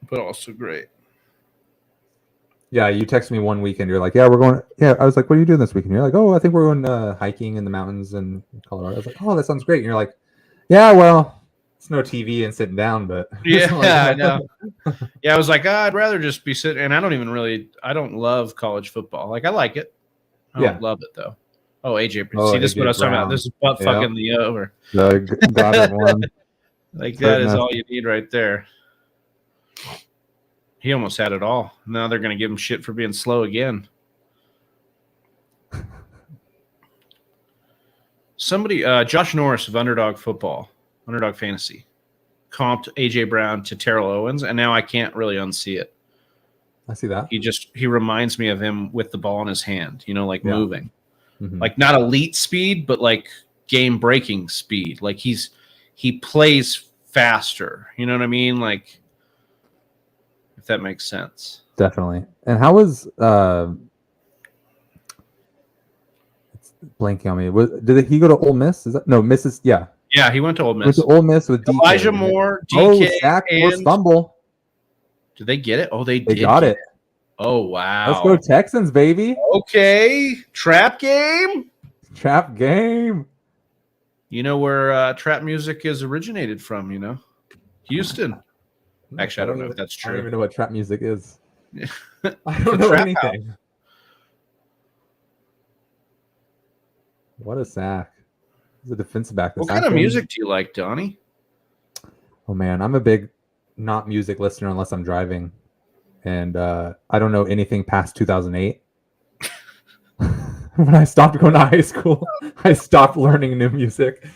But also great. Yeah, you texted me one weekend. You're like, yeah, we're going. Yeah, I was like, what are you doing this weekend? You're like, oh, I think we're going hiking in the mountains in Colorado. I was like, oh, that sounds great. And you're like, yeah, well, it's no TV and sitting down, but yeah, I know. Yeah, I was like, I'd rather just be sitting. And I don't love college football. Like, I like it. I don't love it though. Oh, AJ, see, this is what I was talking about. This is butt fucking the over. The Goddard one. Like that is all you need right there. He almost had it all. Now they're going to give him shit for being slow again. Somebody, Josh Norris of Underdog Fantasy, comped AJ Brown to Terrell Owens, and now I can't really unsee it. I see that. He reminds me of him with the ball in his hand, you know, like moving. Mm-hmm. Like not elite speed, but like game breaking speed. Like he plays faster. You know what I mean? Like, if that makes sense. Definitely. And how was it's blanking on me. Did he go to Ole Miss? Is that no Mrs. Yeah. Yeah, he went to Ole Miss. Went to Ole Miss with DK. Elijah Moore, DK, sack and or fumble. Did they get it? Oh, they got it. Oh wow. Let's go Texans, baby. Okay. Trap game. Trap game. You know where trap music is originated from, you know? Houston. Actually, I don't know if that's true. I don't even know what trap music is. I don't know anything. House. What a sack. He's a defensive back. What kind of music do you like, Donnie? Oh, man. I'm a big not music listener unless I'm driving. And I don't know anything past 2008. When I stopped going to high school, I stopped learning new music.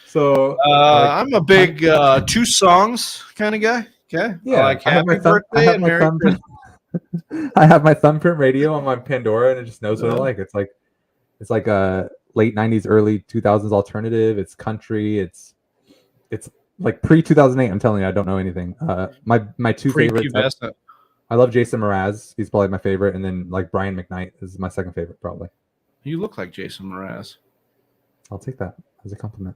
So I'm a big 2 songs kind of guy. Okay. Yeah. Like Happy Birthday and Merry Christmas. I have my thumbprint radio on my Pandora, and it just knows what I like. It's like a late 90s, early 2000s alternative. It's country. It's like pre 2008. I'm telling you, I don't know anything. My 2 favorites. I love Jason Mraz. He's probably my favorite, and then like Brian McKnight is my second favorite, probably. You look like Jason Mraz. I'll take that as a compliment.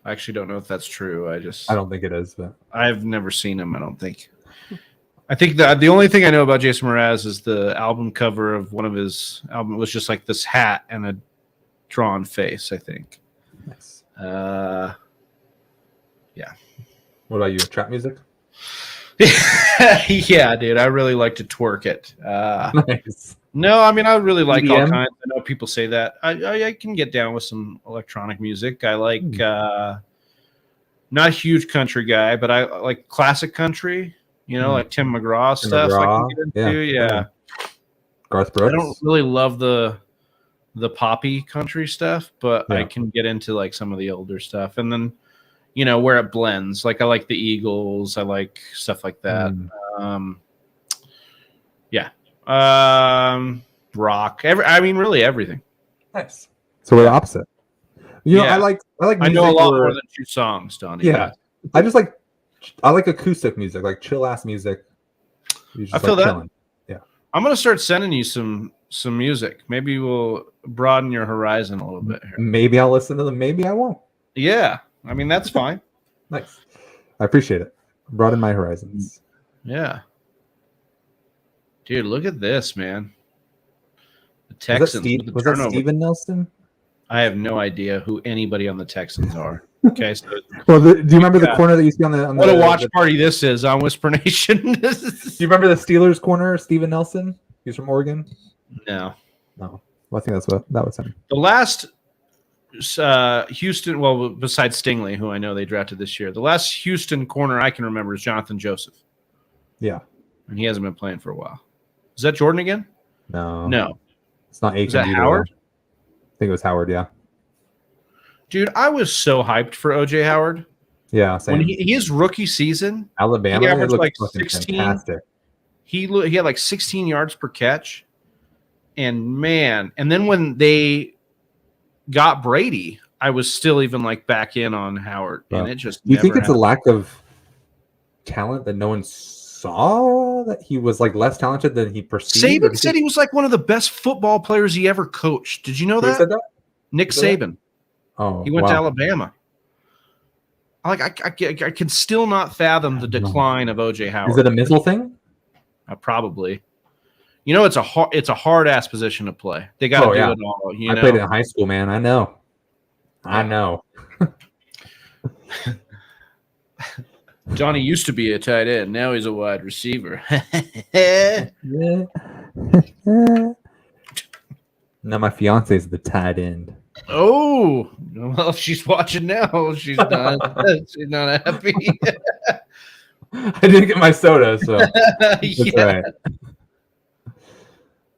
I actually don't know if that's true. I don't think it is, but I've never seen him. I don't think. I think the only thing I know about Jason Mraz is the album cover of one of his albums was just like this hat and a drawn face. I think. Nice. Yeah. What about you? Trap music? Yeah, dude. I really like to twerk it. Nice. No, I mean I really like all EDM? kinds. I know people say that. I can get down with some electronic music. I like not a huge country guy, but I like classic country. You know, like Tim McGraw stuff. McGraw. I can get into. Yeah. Garth Brooks. I don't really love the poppy country stuff, but I can get into like some of the older stuff, and then you know where it blends. Like I like the Eagles. I like stuff like that. Rock. Really everything. Nice. So we're the opposite. You know, I like. I know a lot more than 2 songs, Donnie. Yeah, I like acoustic music, like chill ass music. I feel that. Chilling. Yeah, I'm gonna start sending you some music. Maybe we'll broaden your horizon a little bit here. Maybe I'll listen to them. Maybe I won't. Yeah, I mean that's fine. Nice. I appreciate it. Broaden my horizons. Yeah. Dude, look at this, man. The Texans. Was that Steven Nelson? I have no idea who anybody on the Texans are. Okay, so well, do you remember the corner that you see on the? What a watch party this is on Whisper Nation. Do you remember the Steelers corner, Steven Nelson? He's from Oregon. No. Well, I think that was him. The last Houston, well, besides Stingley, who I know they drafted this year, the last Houston corner I can remember is Jonathan Joseph. Yeah, and he hasn't been playing for a while. Is that Jordan again? No, it's not Is that Aikens either. Howard? I think it was Howard. Yeah. Dude, I was so hyped for OJ Howard. Yeah, same. When his rookie season, Alabama, he averaged like fucking 16. fantastic. He had like 16 yards per catch. And man, and then when they got Brady, I was still even like back in on Howard. And it just Do you think it's happened. a lack of talent that no one saw, that he was like less talented than he perceived? Saban said he was like one of the best football players he ever coached. Did you know Who that? said that? Nick Saban. Oh, He went to Alabama. I can still not fathom the decline of OJ Howard. Is it a mental thing? Probably. You know, it's a hard ass position to play. They got to do it all. I played it in high school, man. I know. Johnny used to be a tight end. Now he's a wide receiver. Now my fiance is the tight end. Oh, well, if she's watching now, she's not. She's not happy. I didn't get my soda, so that's right.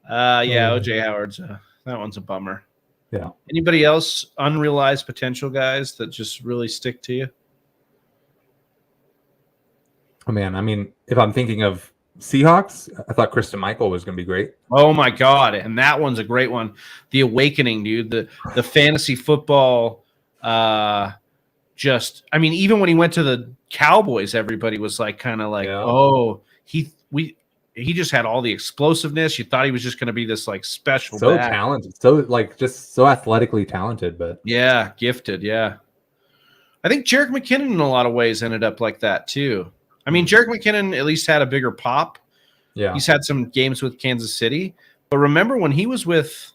OJ Howard's that one's a bummer. Yeah. Anybody else unrealized potential guys that just really stick to you? Oh man, I mean, if I'm thinking of Seahawks, I thought Kristen Michael was going to be great. Oh my God, and that one's a great one. The Awakening, dude. The fantasy football. Even when he went to the Cowboys, everybody was like, kind of like, oh, he just had all the explosiveness. You thought he was just going to be this like special, back. Talented, just so athletically talented, but yeah, gifted. Yeah, I think Jerick McKinnon in a lot of ways ended up like that too. I mean, Jerick McKinnon at least had a bigger pop. Yeah, he's had some games with Kansas City, but remember when he was with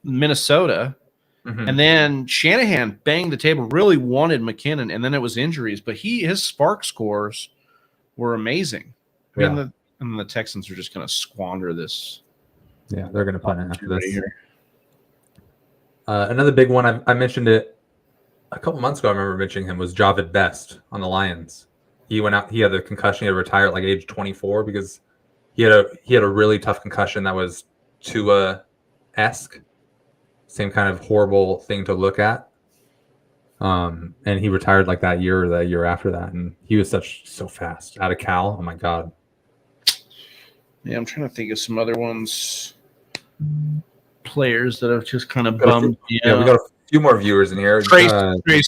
Minnesota, and then Shanahan banged the table, really wanted McKinnon, and then it was injuries, but his spark scores were amazing. I mean, the Texans are just going to squander this. Yeah, they're going to punt it after this. Another big one, I mentioned it a couple months ago. I remember mentioning him, was Javid Best on the Lions. He went out. He had the concussion. He had to retire at like age 24 because he had a really tough concussion that was Tua-esque. Same kind of horrible thing to look at. And he retired like that year or the year after that, and he was so fast out of Cal. Oh my God. Yeah, I'm trying to think of some other ones. Players that have just kind of bummed. Yeah, we got a few more viewers in here. Trace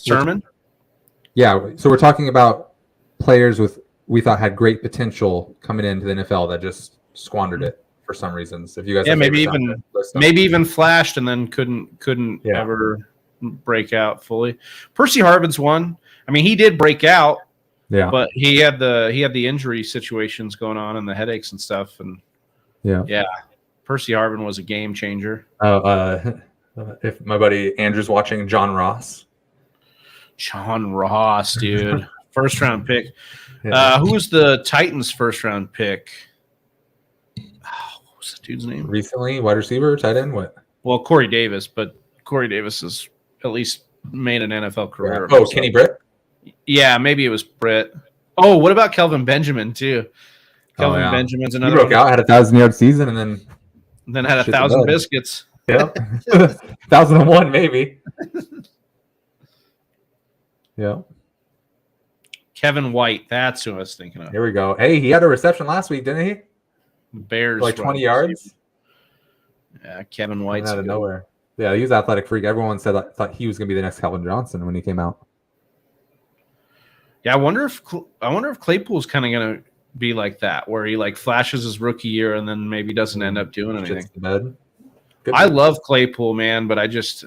Sermon. Yeah, so we're talking about players we thought had great potential coming into the NFL that just squandered it for some reasons. If you guys, maybe even flashed and then couldn't ever break out fully. Percy Harvin's one. I mean, he did break out. Yeah, but he had the injury situations going on and the headaches and stuff, and Percy Harvin was a game changer. If my buddy Andrew's watching, John Ross, dude, first round pick. Who was the Titans' first round pick? What was the dude's name? Recently, wide receiver, tight end, what? Well, Corey Davis, but Corey Davis has at least made an NFL career. Oh, Kenny Britt. Yeah, maybe it was Britt. Oh, what about Kelvin Benjamin too? Kelvin Benjamin's another. He broke out, had a 1,000-yard season, and then had 1,000 biscuits. Yeah, 1,001 maybe. Yeah. Kevin White, that's who I was thinking of. Here we go. Hey, he had a reception last week, didn't he? Bears, like 20 yards. Yeah, Kevin White out of nowhere. Yeah, he was an athletic freak. Everyone thought he was going to be the next Calvin Johnson when he came out. Yeah, I wonder if Claypool's kind of going to be like that, where he like flashes his rookie year and then maybe doesn't end up doing anything. I love Claypool, man, but I just,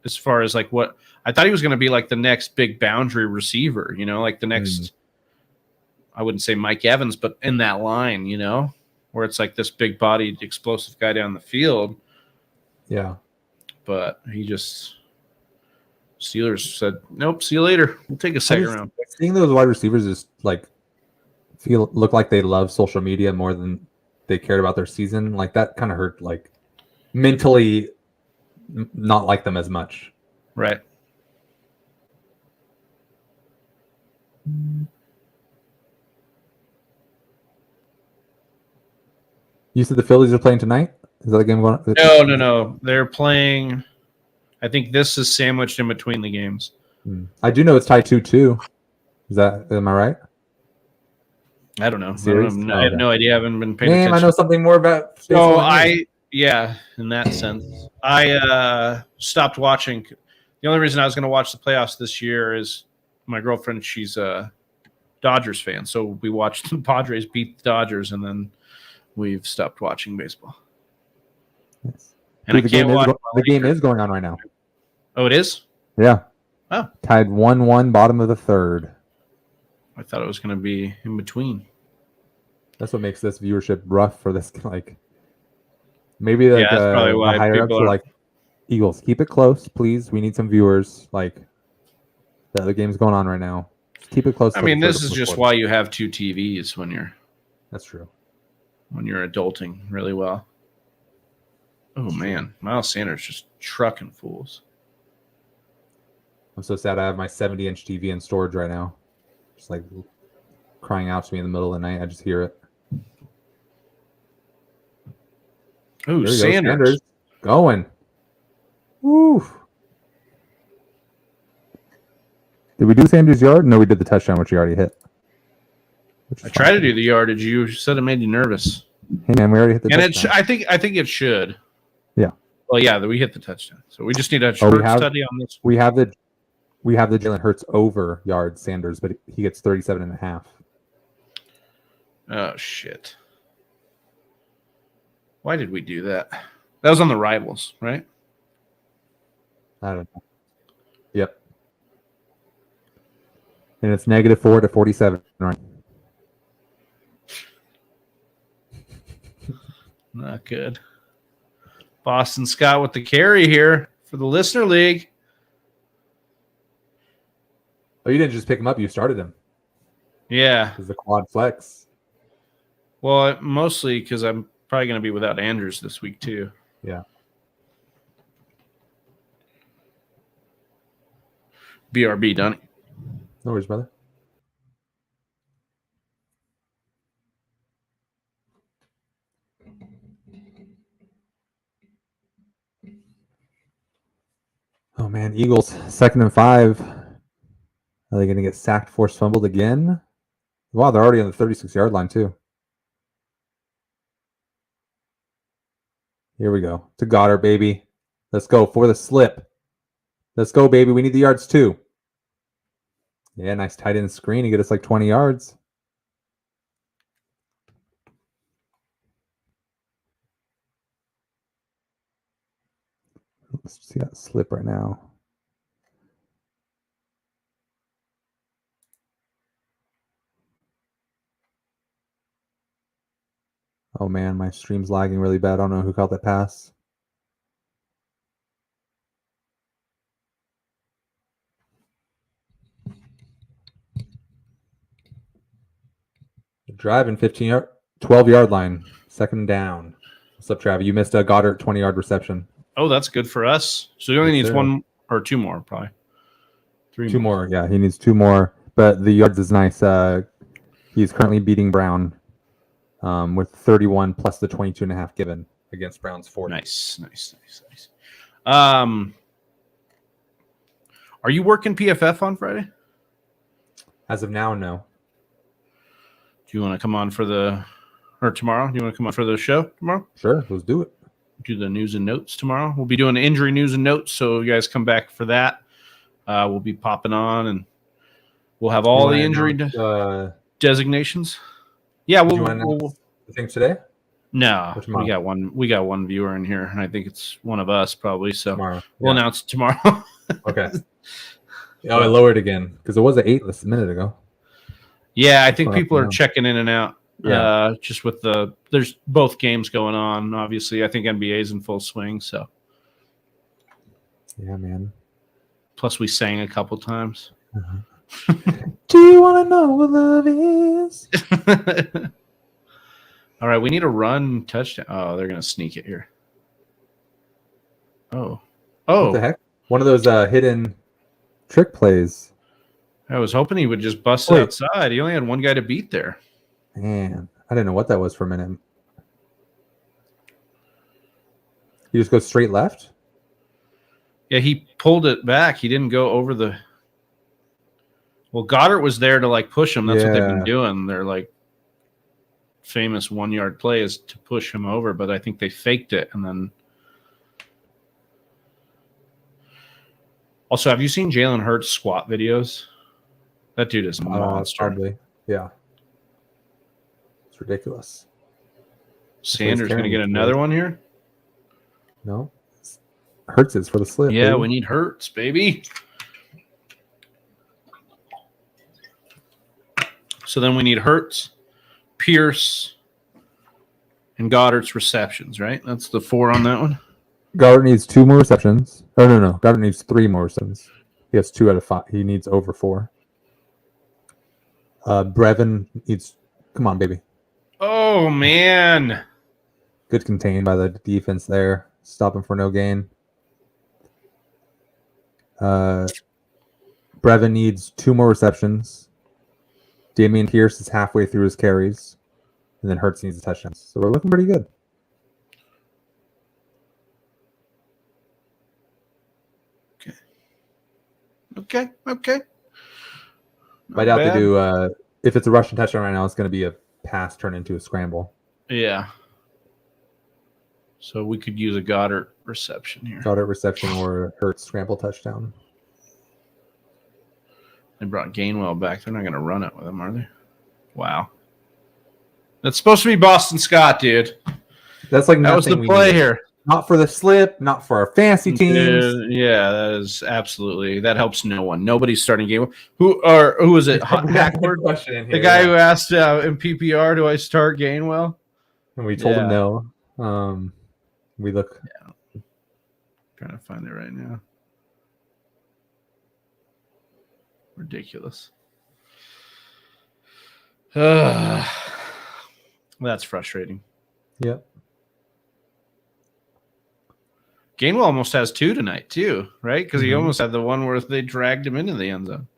as far as like what I thought he was going to be like the next big boundary receiver, like the next. I wouldn't say Mike Evans, but in that line, where it's like this big-bodied, explosive guy down the field. Yeah, but Steelers said, "Nope, see you later. We'll take a second round." Seeing those wide receivers just like look like they love social media more than they cared about their season. Like that kind of hurt. Like mentally, not like them as much. Right. You said the Phillies are playing tonight? Is that the game going on? No. They're playing. I think this is sandwiched in between the games. I do know it's tied 2-2. Am I right? I don't know. Series? I have no idea. I haven't been paying Damn, attention. I know something more about So baseball. in that sense, I stopped watching. The only reason I was going to watch the playoffs this year is my girlfriend. She's a Dodgers fan, so we watched the Padres beat the Dodgers, and then we've stopped watching baseball. Yes. And Dude, I can't watch. The game is going on right now. Oh, it is? Yeah. Oh. Tied 1-1, bottom of the third. I thought it was going to be in between. That's what makes this viewership rough for this. Like, maybe like that's probably why the higher ups are like, Eagles, keep it close, please. We need some viewers. Like, the other game's going on right now. Just keep it close. I mean, this is just why you have two TVs when you're. That's true. When you're adulting really well. Oh man, Miles Sanders just trucking fools. I'm so sad. I have my 70-inch TV in storage right now, just like crying out to me in the middle of the night. I just hear it. Oh, Sanders going. Woo. Did we do Sanders' yard? No, we did the touchdown, which he already hit. I tried to do the yardage. You said it made you nervous. Hey man, we already hit the touchdown. And I think it should. Yeah. Well, yeah, we hit the touchdown. So we just need a short study on this. We have the Jalen Hurts over yard Sanders, but he gets 37.5. Oh shit. Why did we do that? That was on the rivals, right? I don't know. Yep. And it's -4 to 47, right? Not good. Boston Scott with the carry here for the Listener League. Oh, you didn't just pick him up. You started him. Yeah. Because the quad flex. Well, mostly because I'm probably going to be without Andrews this week, too. Yeah. BRB, Donnie. No worries, brother. Oh man, Eagles 2nd and 5. Are they going to get sacked, forced fumbled again? Wow, they're already on the 36-yard line too. Here we go. To Goddard, baby. Let's go for the slip. Let's go, baby. We need the yards too. Yeah, nice tight end screen to get us like 20 yards. Let's see that slip right now. Oh man, my stream's lagging really bad. I don't know who caught that pass. Driving 12-yard line, 2nd down. What's up, Travis? You missed a Goddard 20-yard reception. Oh, that's good for us. So he only needs one or two more, probably. Two more. Yeah, he needs 2 more. But the yards is nice. He's currently beating Brown with 31 plus the 22.5 given against Brown's 40. Nice. Are you working PFF on Friday? As of now, no. Do you want to come on tomorrow? Do you want to come on for the show tomorrow? Sure, let's do it. Do the news and notes tomorrow. We'll be doing injury news and notes, so you guys come back for that. We'll be popping on, and we'll have all the injury designations. Yeah, we'll the thing today. No, we got one viewer in here, and I think it's one of us probably. So we'll announce it tomorrow. Okay. Oh, I lowered again because it was at 8 a minute ago. Yeah, I think people are checking in and out. Yeah. Just with there's both games going on. Obviously, I think NBA's in full swing. So. Yeah, man. Plus, we sang a couple times. Do you want to know what love is? All right, we need a run touchdown. Oh, they're going to sneak it here. Oh. What the heck? One of those hidden trick plays. I was hoping he would just bust it outside. He only had one guy to beat there. Man, I didn't know what that was for a minute. He just goes straight left? Yeah, he pulled it back. He didn't go over the. Well, Goddard was there to like push him. That's what they've been doing. They're like famous 1-yard play is to push him over, but I think they faked it and then. Also, have you seen Jalen Hurts squat videos? That dude is a monster. Probably, yeah. It's ridiculous. Sanders going to get another one here? No. Hurts is for the slip. Yeah, baby. we need Hurts, baby. So then we need Hurts, Pierce, and Goddard's receptions, right? That's the 4 on that one. Goddard needs 2 more receptions. Oh, no. Goddard needs 3 more receptions. He has 2 out of 5. He needs over 4. Brevin needs... Come on, baby. Oh, man. Good contained by the defense there. Stopping for no gain. Brevin needs 2 more receptions. Dameon Pierce is halfway through his carries. And then Hurts needs a touchdown. So we're looking pretty good. Okay. I doubt they do. If it's a rushing touchdown right now, it's going to be a pass turned into a scramble. Yeah. So we could use a Goddard reception here. Goddard reception or Hurts scramble touchdown. They brought Gainwell back. They're not going to run it with him, are they? Wow. That's supposed to be Boston Scott, dude. That's like that was the play here. Not for the slip, not for our fantasy teams. Yeah, that is absolutely. That helps no one. Nobody's starting Gainwell. Who was it? Hackford? The guy who asked in PPR, do I start Gainwell? And we told him no. We look. Yeah. Trying to find it right now. Ridiculous. That's frustrating. Yep. Gainwell almost has 2 tonight, too, right? Because he almost had the one where they dragged him into the end zone.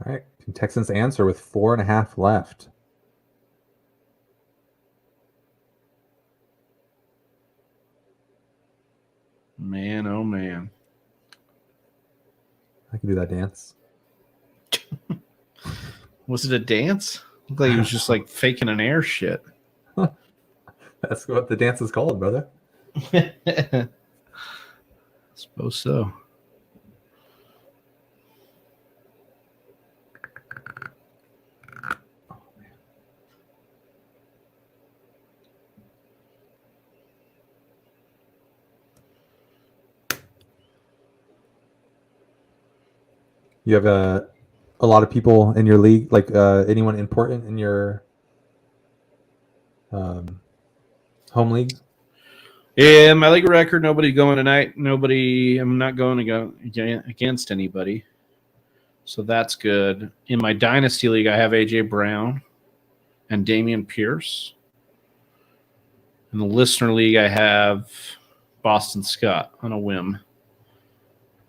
All right. Can Texans answer with 4.5 left? Man, oh, man. I can do that dance. Was it a dance? Looked like he was just like faking an air shit. That's what the dance is called, brother. Suppose so. You have a lot of people in your league, like anyone important in your home league? Yeah, my league record, nobody going tonight. I'm not going to go against anybody. So that's good. In my Dynasty League, I have A.J. Brown and Dameon Pierce. In the Listener League, I have Boston Scott on a whim.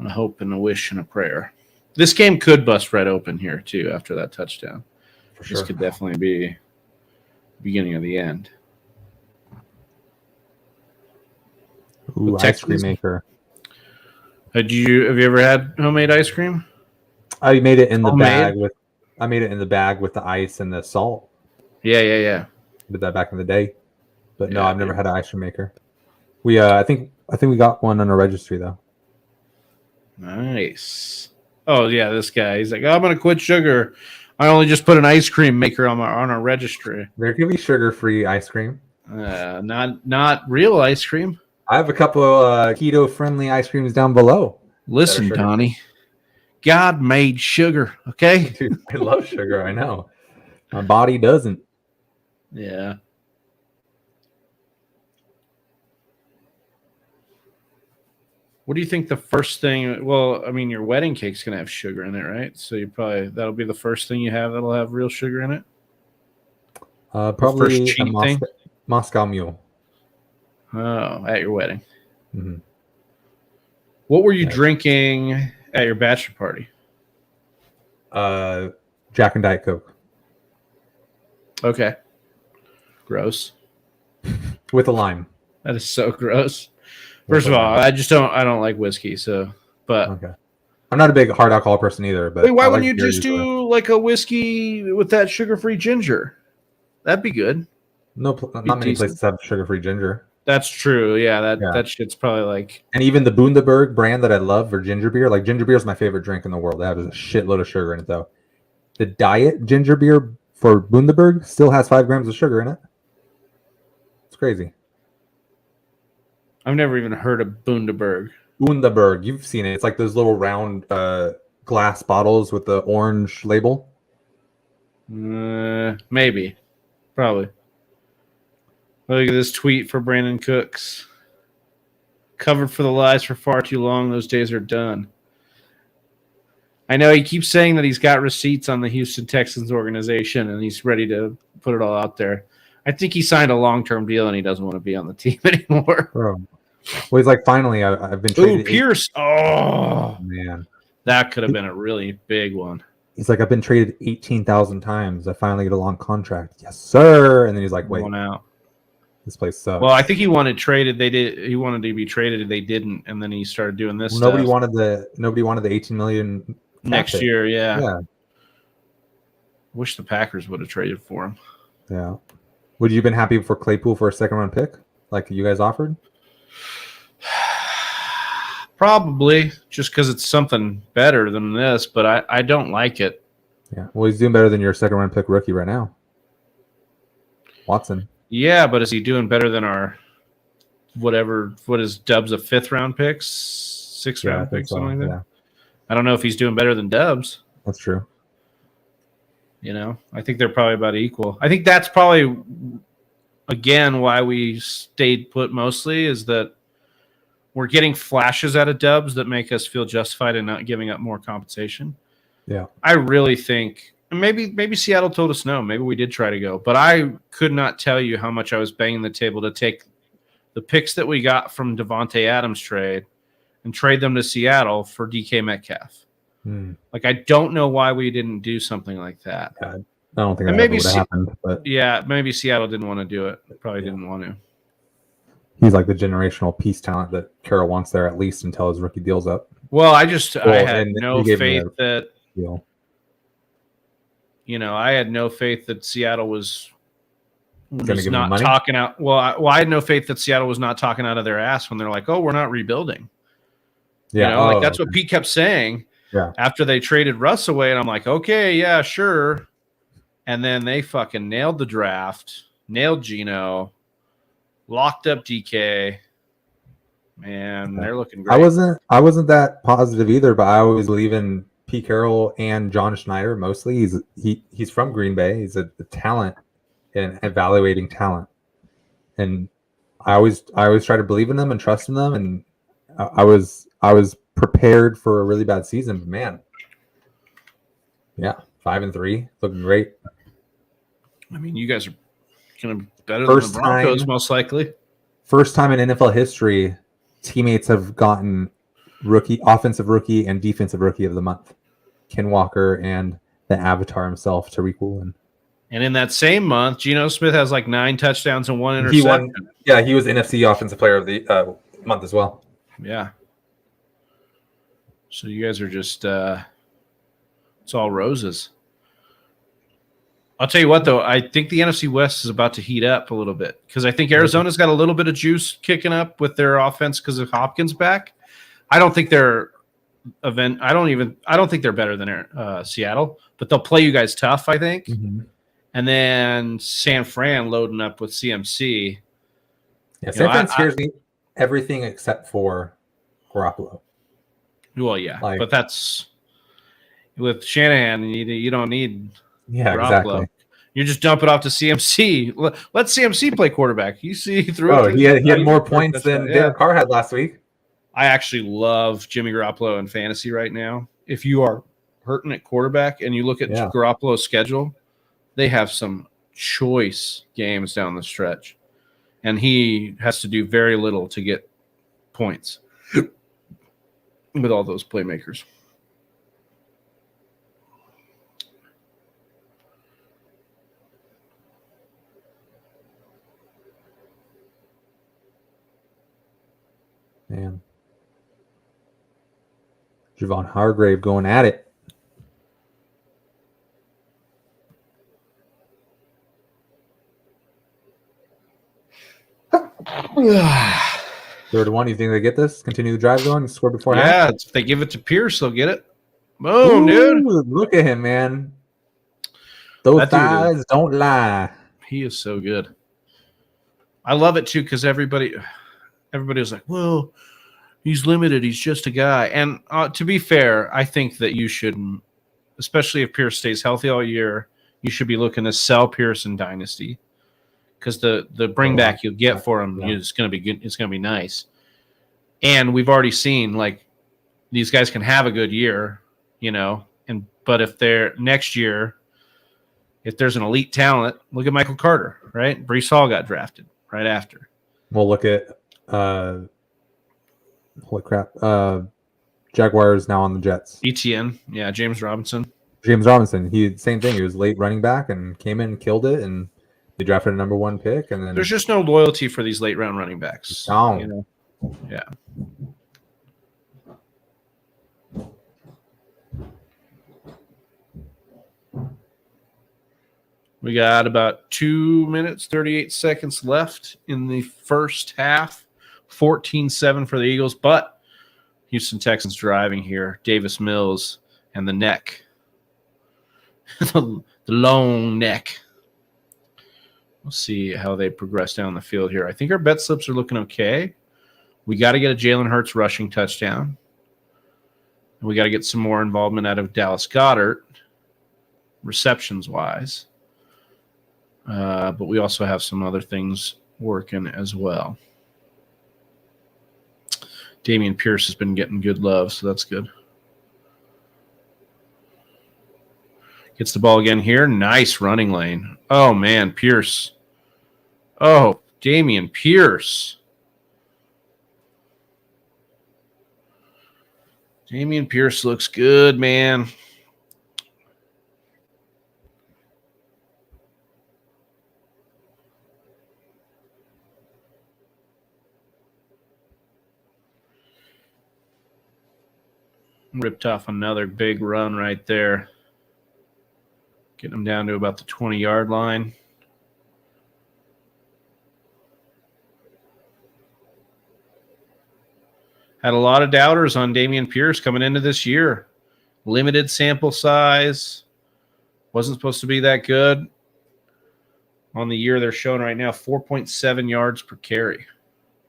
On a hope and a wish and a prayer. This game could bust right open here, too, after that touchdown. For sure. This could definitely be the beginning of the end. Ooh, ice cream maker. Have you ever had homemade ice cream? I made it in the bag with. I made it in the bag with the ice and the salt. Yeah. Did that back in the day, but no, I've never had an ice cream maker. We, I think we got one on a registry though. Nice. Oh yeah, this guy. He's like, I'm gonna quit sugar. I only just put an ice cream maker on our registry. There can be sugar-free ice cream. Not real ice cream. I have a couple keto-friendly ice creams down below. Listen, Donnie, God made sugar, okay? Dude, I love sugar, I know. My body doesn't. Yeah. What do you think the first thing? Well, I mean, your wedding cake's going to have sugar in it, right? So that'll be the first thing you have that'll have real sugar in it? Probably a Moscow Mule. Oh, at your wedding. Mm-hmm. What were you drinking at your bachelor party? Jack and Diet Coke. Okay. Gross. with a lime. That is so gross. First of all, I don't like whiskey, so but okay. I'm not a big hard alcohol person either, but wait, why I wouldn't like you beer just usually. do like a whiskey with that sugar-free ginger? That'd be good. Not many decent. places have sugar-free ginger. That's true. Yeah, Yeah. that shit's probably like. And even the Bundaberg brand that I love for ginger beer, like ginger beer is my favorite drink in the world. It has a shitload of sugar in it, though. The diet ginger beer for Bundaberg still has 5 grams of sugar in it. It's crazy. I've never even heard of Bundaberg. Bundaberg, you've seen it. It's like those little round glass bottles with the orange label. Maybe, probably. Look at this tweet for Brandon Cooks. Covered for the lies for far too long. Those days are done. I know he keeps saying that he's got receipts on the Houston Texans organization and he's ready to put it all out there. I think he signed a long-term deal and he doesn't want to be on the team anymore. Bro. Well, he's like, finally, I've been traded. Ooh, Pierce. Oh, man. That could have been a really big one. He's like, I've been traded 18,000 times. I finally get a long contract. Yes, sir. And then he's like, wait, out. This place sucks. Well, I think he wanted traded. They did. He wanted to be traded. They didn't, and then he started doing this. Nobody wanted the 18 million next year. Yeah. Wish the Packers would have traded for him. Yeah. Would you have been happy for Claypool for a second round pick, like you guys offered? Probably, just because it's something better than this, but I don't like it. Yeah. Well, he's doing better than your second round pick rookie right now, Watson. Yeah, but is he doing better than our whatever? What is Dubs a 5th round pick, 6th round pick, something like that? Yeah. I don't know if he's doing better than Dubs. That's true. You know, I think they're probably about equal. I think that's probably, again, why we stayed put mostly is that we're getting flashes out of Dubs that make us feel justified in not giving up more compensation. Yeah. I really think maybe Seattle told us no. Maybe we did try to go. But I could not tell you how much I was banging the table to take the picks that we got from Devontae Adams trade and trade them to Seattle for DK Metcalf. Like, I don't know why we didn't do something like that. Yeah, I don't think that would have happened. But yeah, maybe Seattle didn't want to do it. Probably didn't want to. He's like the generational piece talent that Carroll wants there at least until his rookie deal's up. Well, I had no faith that deal. You know, I had no faith that Seattle was not talking out. Well, I had no faith that Seattle was not talking out of their ass when they're like, "Oh, we're not rebuilding." Yeah, you know, like that's what Pete kept saying. Yeah. After they traded Russ away, and I'm like, okay, yeah, sure. And then they fucking nailed the draft, nailed Geno, locked up DK. Man, they're looking great. I wasn't that positive either, but I always believe in Pete Carroll and John Schneider mostly. He's from Green Bay. He's a talent in evaluating talent. And I always try to believe in them and trust in them. And I was prepared for a really bad season, but man. Yeah, 5-3, looking great. I mean, you guys are going to be better than the Broncos, most likely. First time in NFL history, teammates have gotten offensive rookie and defensive rookie of the month. Ken Walker and the Avatar himself, Tariq Woolen. And in that same month, Geno Smith has like 9 touchdowns and 1 interception. He was NFC Offensive Player of the month as well. Yeah. So you guys are just it's all roses. I'll tell you what, though. I think the NFC West is about to heat up a little bit because I think Arizona's got a little bit of juice kicking up with their offense because of Hopkins back. I don't think they're I don't think they're better than Seattle, but they'll play you guys tough, I think. Mm-hmm. And then San Fran loading up with CMC. Yeah, San Fran scares me everything except for Garoppolo. Well, yeah, but that's with Shanahan. You don't need Garoppolo. Exactly. You just dump it off to CMC. Let CMC play quarterback. You see through. Oh, he had more points than Derek Carr had last week. I actually love Jimmy Garoppolo in fantasy right now. If you are hurting at quarterback and you look at Garoppolo's schedule, they have some choice games down the stretch, and he has to do very little to get points with all those playmakers. Man. Javon Hargrave going at it. Third one. You think they get this? Continue the drive going? Score before half? Yeah, if they give it to Pierce, they'll get it. Boom, dude. Look at him, man. Those thighs don't lie. He is so good. I love it too because everybody was like, well, he's limited. He's just a guy. And to be fair, I think that you should, especially if Pierce stays healthy all year, you should be looking to sell Pierce in Dynasty because the bring back you'll get for him is going to be good. It's going to be nice. And we've already seen like these guys can have a good year, but if they're next year, if there's an elite talent, look at Michael Carter, right? Breece Hall got drafted right after. We'll look at holy crap. Jaguars now on the Jets. ETN, yeah, James Robinson. He same thing. He was late running back and came in and killed it, and they drafted a number 1 pick. And then there's just no loyalty for these late round running backs. No. Yeah. We got about 2 minutes, 38 seconds left in the first half. 14-7 for the Eagles, but Houston Texans driving here. Davis Mills and the neck. the long neck. We'll see how they progress down the field here. I think our bet slips are looking okay. We got to get a Jalen Hurts rushing touchdown. And we got to get some more involvement out of Dallas Goedert, receptions-wise. But we also have some other things working as well. Dameon Pierce has been getting good love, so that's good. Gets the ball again here. Nice running lane. Oh, man, Pierce. Oh, Dameon Pierce. Dameon Pierce looks good, man. Ripped off another big run right there. Getting him down to about the 20-yard line. Had a lot of doubters on Dameon Pierce coming into this year. Limited sample size. Wasn't supposed to be that good. On the year they're showing right now, 4.7 yards per carry.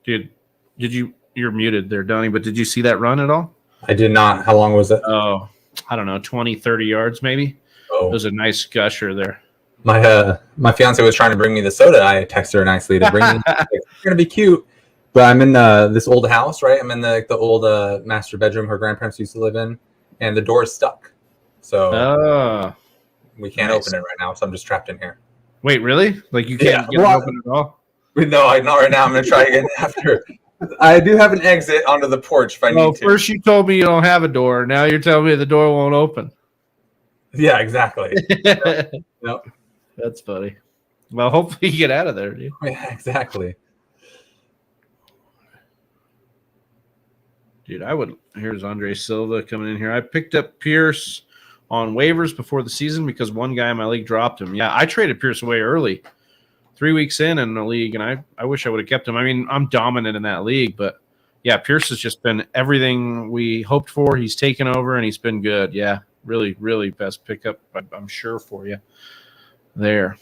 Dude, you're muted there, Donnie, but did you see that run at all? I did not. How long was it? Oh, I don't know, 20, 30 yards maybe. Oh. It was a nice gusher there. My fiance was trying to bring me the soda. I texted her nicely to bring me. It's going to be cute. But I'm in this old house, right? I'm in the old master bedroom her grandparents used to live in, and the door is stuck. So we can't open it right now, so I'm just trapped in here. Wait, really? Like you can't get it open at all? No, not right now. I'm going to try again after. I do have an exit onto the porch if I need to. First you told me you don't have a door. Now you're telling me the door won't open. Yeah, exactly. Yep. That's funny. Well, hopefully you get out of there, dude. Yeah, exactly. Dude, here's Andre Silva coming in here. I picked up Pierce on waivers before the season because one guy in my league dropped him. Yeah, I traded Pierce away early. 3 weeks in the league, and I wish I would have kept him. I mean, I'm dominant in that league, but yeah, Pierce has just been everything we hoped for. He's taken over, and he's been good. Yeah, really, really best pickup, I'm sure, for you there.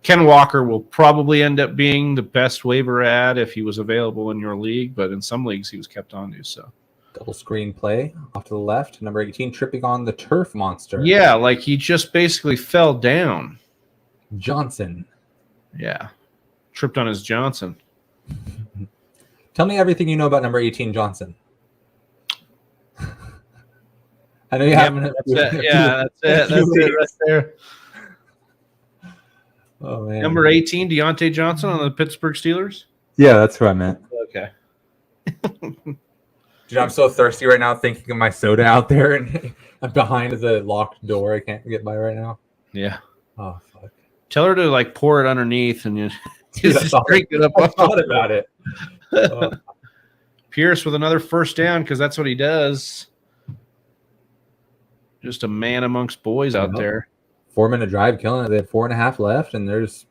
Ken Walker will probably end up being the best waiver ad if he was available in your league, but in some leagues he was kept on to. So double screen play off to the left, number 18 tripping on the turf monster. Yeah, like he just basically fell down. Johnson. Yeah, tripped on his Johnson. Tell me everything you know about number 18 Johnson. I know you haven't. That's it. Yeah, that's it right there. Oh man. Number 18, Deontay Johnson on the Pittsburgh Steelers. Yeah, that's who I meant. Okay. Dude, I'm so thirsty right now thinking of my soda out there, and I'm behind the locked door. I can't get by right now. Yeah. Oh fuck. Tell her to like pour it underneath and you Dude, just drink it up. I thought about it. Pierce with another first down because that's what he does. Just a man amongst boys out there. 4-minute drive, killing it. They have 4.5 left, and they're just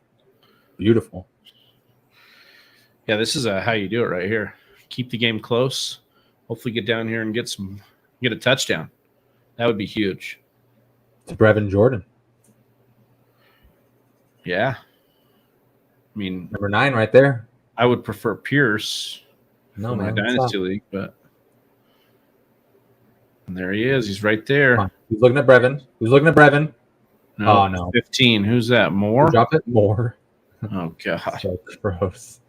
beautiful. Yeah, this is how you do it right here. Keep the game close. Hopefully get down here and get a touchdown. That would be huge. To Brevin Jordan. Yeah. I mean, number 9 right there. I would prefer Pierce for my Dynasty League, but and there he is. He's right there. He's looking at Brevin. No, oh, no. 15. Who's that? Moore? Drop it. Moore. Oh, God. So gross.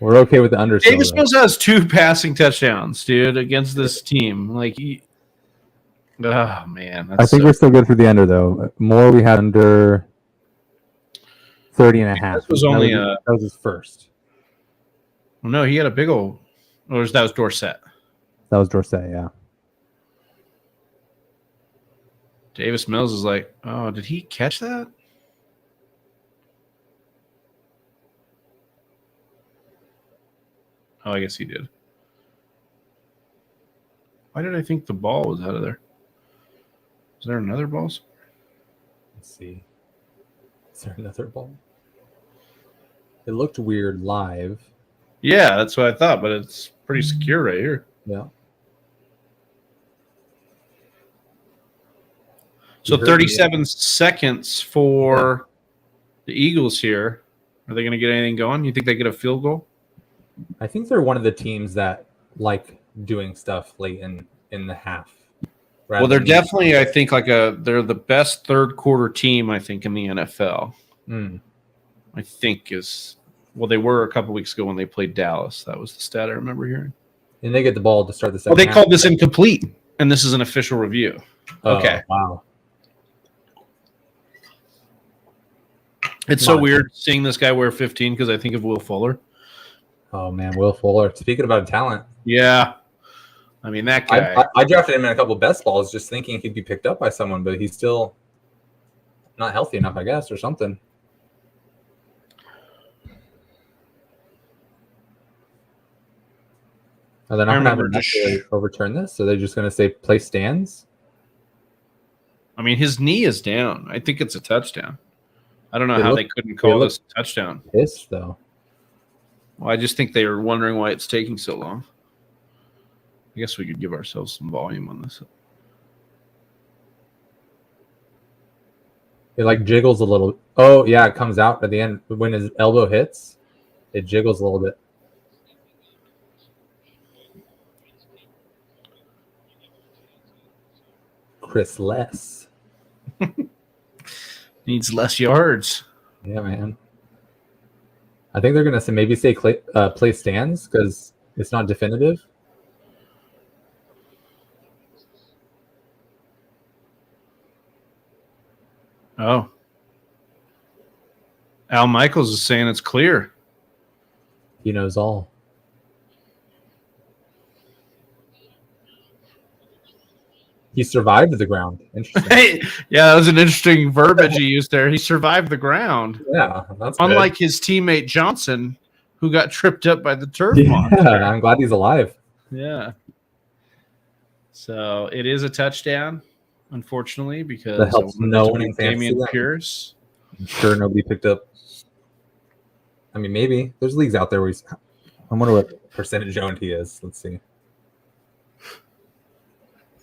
We're okay with the under. Davis Mills has 2 passing touchdowns, dude, against this team. Like, oh, man. I think we're still good for the under, though. Moore we had under 30.5. This was only that was his first. Well, no, he had a big old. Or that was Dorsett. That was Dorsett, yeah. Davis Mills is like, oh, did he catch that? Oh, I guess he did. Why did I think the ball was out of there? Is there another ball? Let's see. Is there another ball? It looked weird live. Yeah, that's what I thought, but it's pretty secure right here. Yeah. So 37 seconds for the Eagles here. Are they going to get anything going? You think they get a field goal? I think they're one of the teams that like doing stuff late in the half. Well, they're definitely, I think, they're the best third quarter team, I think, in the NFL. I think they were a couple weeks ago when they played Dallas. That was the stat I remember hearing. And they get the ball to start the second Well, they half. called this incomplete, and this is an official review. Okay. Wow. It's so weird seeing this guy wear 15 because I think of Will Fuller. Oh, man, Will Fuller. Speaking about talent. Yeah. I mean, that guy. I drafted him in a couple of best balls just thinking he'd be picked up by someone, but he's still not healthy enough, I guess, or something. Are they not going to overturn this? So they're just going to say play stands? I mean, his knee is down. I think it's a touchdown. I don't know how they couldn't call this a touchdown. Pissed, though. Well, I just think they were wondering why it's taking so long. I guess we could give ourselves some volume on this. It like jiggles a little. Oh, yeah, it comes out at the end. When his elbow hits, it jiggles a little bit. Chris Less. Needs less yards. Yeah, man. I think they're going to maybe say play stands because it's not definitive. Oh. Al Michaels is saying it's clear. He knows all. He survived the ground. Interesting. Yeah, that was an interesting verbiage he used there. He survived the ground. Yeah, that's unlike good. his teammate Johnson, who got tripped up by the turf monster. I'm glad he's alive. Yeah. So it is a touchdown, unfortunately, because that helps no one in Damian Pierce. I'm sure nobody picked up. I mean, maybe there's leagues out there where he's. I wonder what percentage owned he is. Let's see.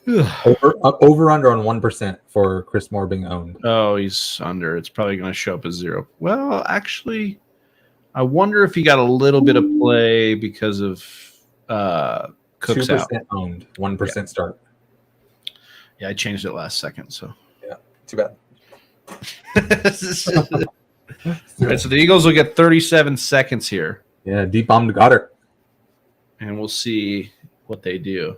over under on 1% for Chris Moore being owned. Oh, he's under. It's probably going to show up as 0. Well, actually, I wonder if he got a little bit of play because of Cook's 2% out. Owned, 1% start. Yeah, I changed it last second. So yeah, too bad. All right, so the Eagles will get 37 seconds here. Yeah, deep bomb to Goddard, and we'll see what they do.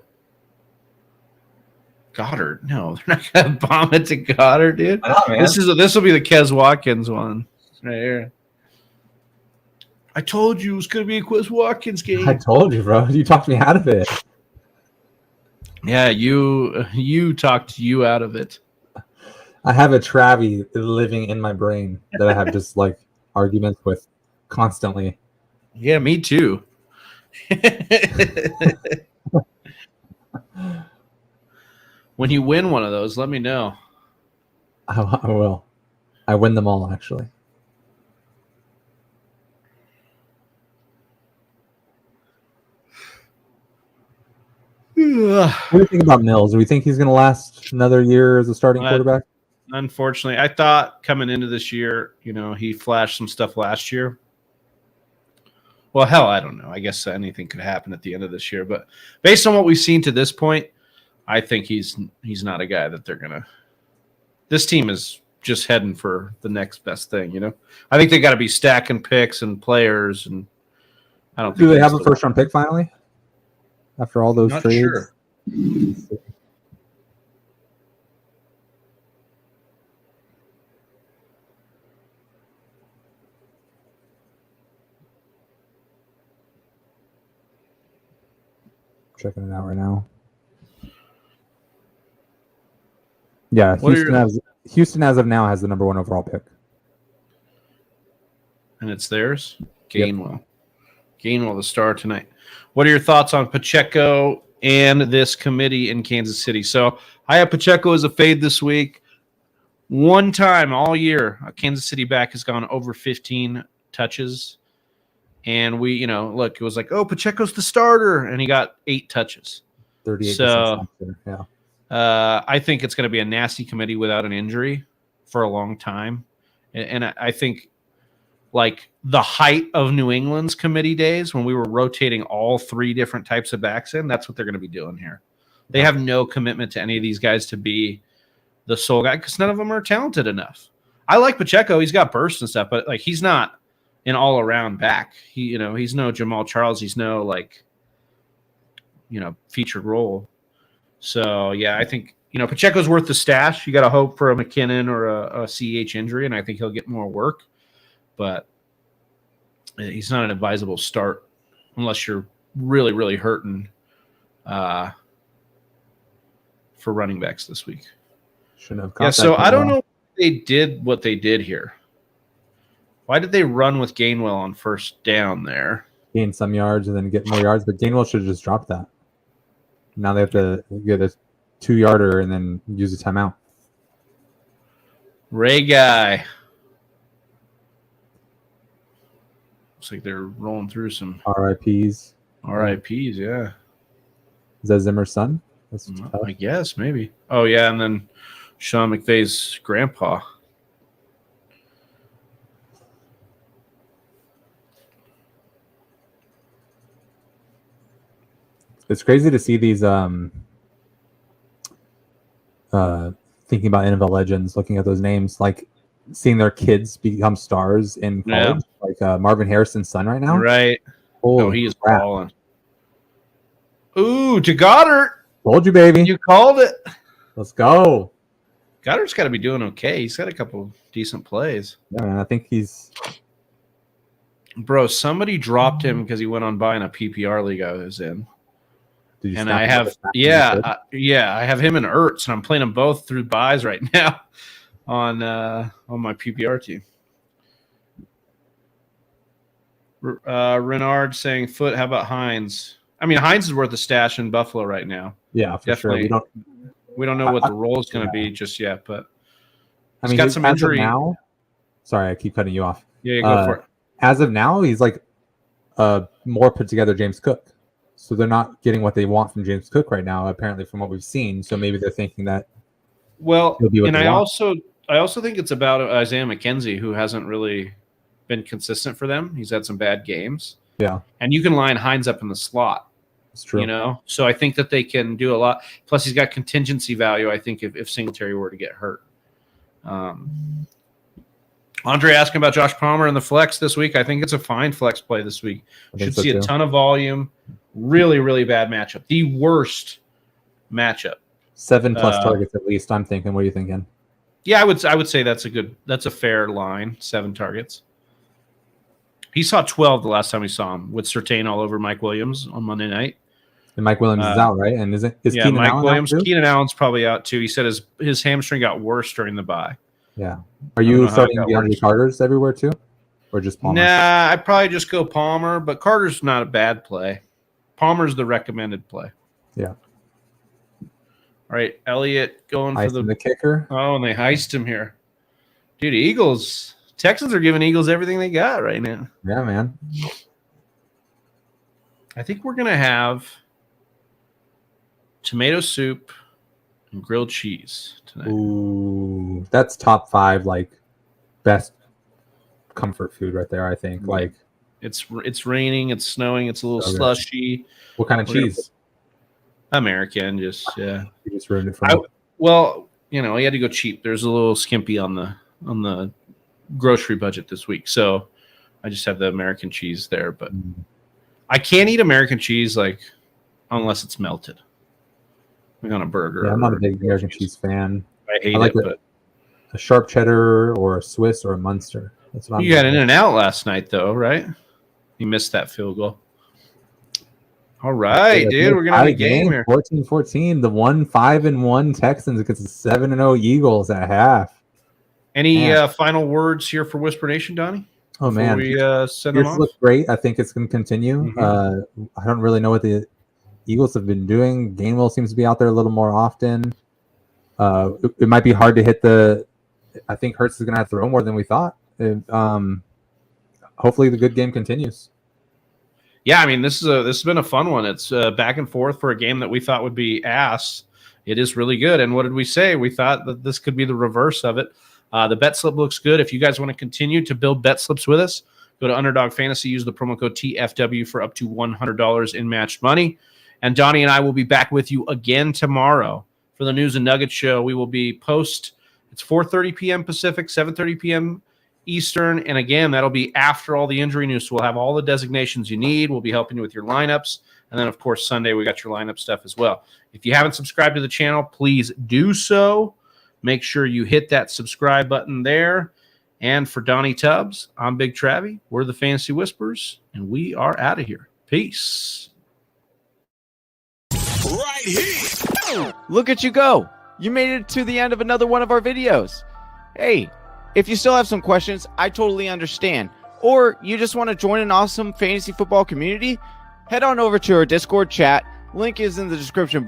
Goddard. No, they're not going to bomb it to Goddard, dude. This will be the Kez Watkins one right here. I told you it was going to be a Kez Watkins game. I told you, bro. You talked me out of it. Yeah, you talked you out of it. I have a Travie living in my brain that I have just like arguments with constantly. Yeah, me too. When you win one of those, let me know. I will. I win them all, actually. What do you think about Mills? Do we think he's going to last another year as a starting quarterback? Unfortunately, I thought coming into this year, he flashed some stuff last year. Well, hell, I don't know. I guess anything could happen at the end of this year. But based on what we've seen to this point, I think he's not a guy that they're going to – this team is just heading for the next best thing, I think they got to be stacking picks and players, and I don't think – Do they have a first-round pick finally after all those trades? Sure. Checking it out right now. Yeah, Houston as of now has the number 1 overall pick. And it's theirs? Gainwell. Yep. Gainwell, the star tonight. What are your thoughts on Pacheco and this committee in Kansas City? So I have Pacheco as a fade this week. One time all year, a Kansas City back has gone over 15 touches. And we, look, it was like, oh, Pacheco's the starter. And he got 8 touches. 38%. So, yeah. I think it's going to be a nasty committee without an injury for a long time. And I think, like, the height of New England's committee days when we were rotating all 3 different types of backs in, that's what they're going to be doing here. They have no commitment to any of these guys to be the sole guy because none of them are talented enough. I like Pacheco. He's got bursts and stuff, but, like, he's not an all-around back. He's no Jamal Charles. He's no, featured role. So, yeah, I think, Pacheco's worth the stash. You got to hope for a McKinnon or a CEH injury, and I think he'll get more work. But he's not an advisable start unless you're really, really hurting for running backs this week. Shouldn't have. Yeah, so I don't know what they did here. Why did they run with Gainwell on first down there? Gain some yards and then get more yards, but Gainwell should have just dropped that. Now they have to get a 2-yarder and then use a timeout. Ray Guy. Looks like they're rolling through some RIPs. RIPs, yeah. Is that Zimmer's son? I guess, maybe. Oh, yeah, and then Sean McVay's grandpa. It's crazy to see these thinking about NFL legends, looking at those names, like seeing their kids become stars in college, like Marvin Harrison's son right now. Right. Oh, he is balling. Ooh, to Goddard. Told you, baby. You called it. Let's go. Goddard's got to be doing okay. He's got a couple decent plays. Yeah, man, I think he's... Bro, somebody dropped him because he went on by in a PPR league I was in. And I have, I have him and Ertz, and I'm playing them both through buys right now on my PPR team. Renard saying, "Foot, how about Hines?" I mean, Hines is worth a stash in Buffalo right now. Yeah, for definitely. Sure. We don't know what the role is going to be just yet, but I mean, he's got some injury now. Sorry, I keep cutting you off. Yeah, go for it. As of now, he's like more put together James Cook. So they're not getting what they want from James Cook right now, apparently, from what we've seen. So maybe they're thinking that. Well, and I also think it's about Isaiah McKenzie, who hasn't really been consistent for them. He's had some bad games. Yeah. And you can line Hines up in the slot. It's true. So I think that they can do a lot. Plus, he's got contingency value, I think, if Singletary were to get hurt. Andre asking about Josh Palmer in the flex this week. I think it's a fine flex play this week. Should see a ton of volume. Really, really bad matchup. The worst matchup. 7+ targets at least, I'm thinking. What are you thinking? Yeah, I would say that's a fair line. 7 targets. He saw 12 the last time we saw him with Surtain all over Mike Williams on Monday night. And Mike Williams is out, right? And is Keenan Mike Allen Williams. out too? Keenan Allen's probably out too. He said his hamstring got worse during the bye. Yeah. Are you starting DeAndre Carter's everywhere too? Or just Palmer? Nah, I'd probably just go Palmer, but Carter's not a bad play. Palmer's the recommended play. Yeah. All right, Elliott going for the kicker. Oh, and they heist him here. Dude, Eagles. Texans are giving Eagles everything they got right now. Yeah, man. I think we're going to have tomato soup and grilled cheese tonight. Ooh, that's top 5, like, best comfort food right there, I think. Like, it's raining, it's snowing, it's a little slushy. What kind of cheese? American, just yeah. You just ruined it for me. Well, you know, you had to go cheap. There's a little skimpy on the grocery budget this week, so I just have the American cheese there. But I can't eat American cheese like unless it's melted, like on a burger. Yeah, I'm not a big American cheese fan. I hate like it, but a sharp cheddar or a Swiss or a Munster. That's what you got In-N-Out last night, though, right? You missed that field goal. All right, dude, we're gonna have a game here. 14-14. The 1-5-1 Texans against the 7-0 Eagles at half. Any final words here for Whisper Nation, Donnie? Oh man, we send them off? Looks great. I think it's going to continue. I don't really know what the Eagles have been doing. Gainwell seems to be out there a little more often. It might be hard to hit I think Hurts is going to have to throw more than we thought. Hopefully, the good game continues. Yeah, I mean, this has been a fun one. It's back and forth for a game that we thought would be ass. It is really good. And what did we say? We thought that this could be the reverse of it. The bet slip looks good. If you guys want to continue to build bet slips with us, go to Underdog Fantasy. Use the promo code TFW for up to $100 in matched money. And Donnie and I will be back with you again tomorrow for the News and Nuggets show. We will be it's 4:30 p.m. Pacific, 7:30 p.m. Eastern. And again, that'll be after all the injury news. So we'll have all the designations you need. We'll be helping you with your lineups. And then, of course, Sunday, we got your lineup stuff as well. If you haven't subscribed to the channel, please do so. Make sure you hit that subscribe button there. And for Donnie Tubbs, I'm Big Travie. We're the Fantasy Whispers, and we are out of here. Peace. Right here. Look at you go. You made it to the end of another one of our videos. Hey, if you still have some questions, I totally understand. Or you just want to join an awesome fantasy football community, head on over to our Discord chat. Link is in the description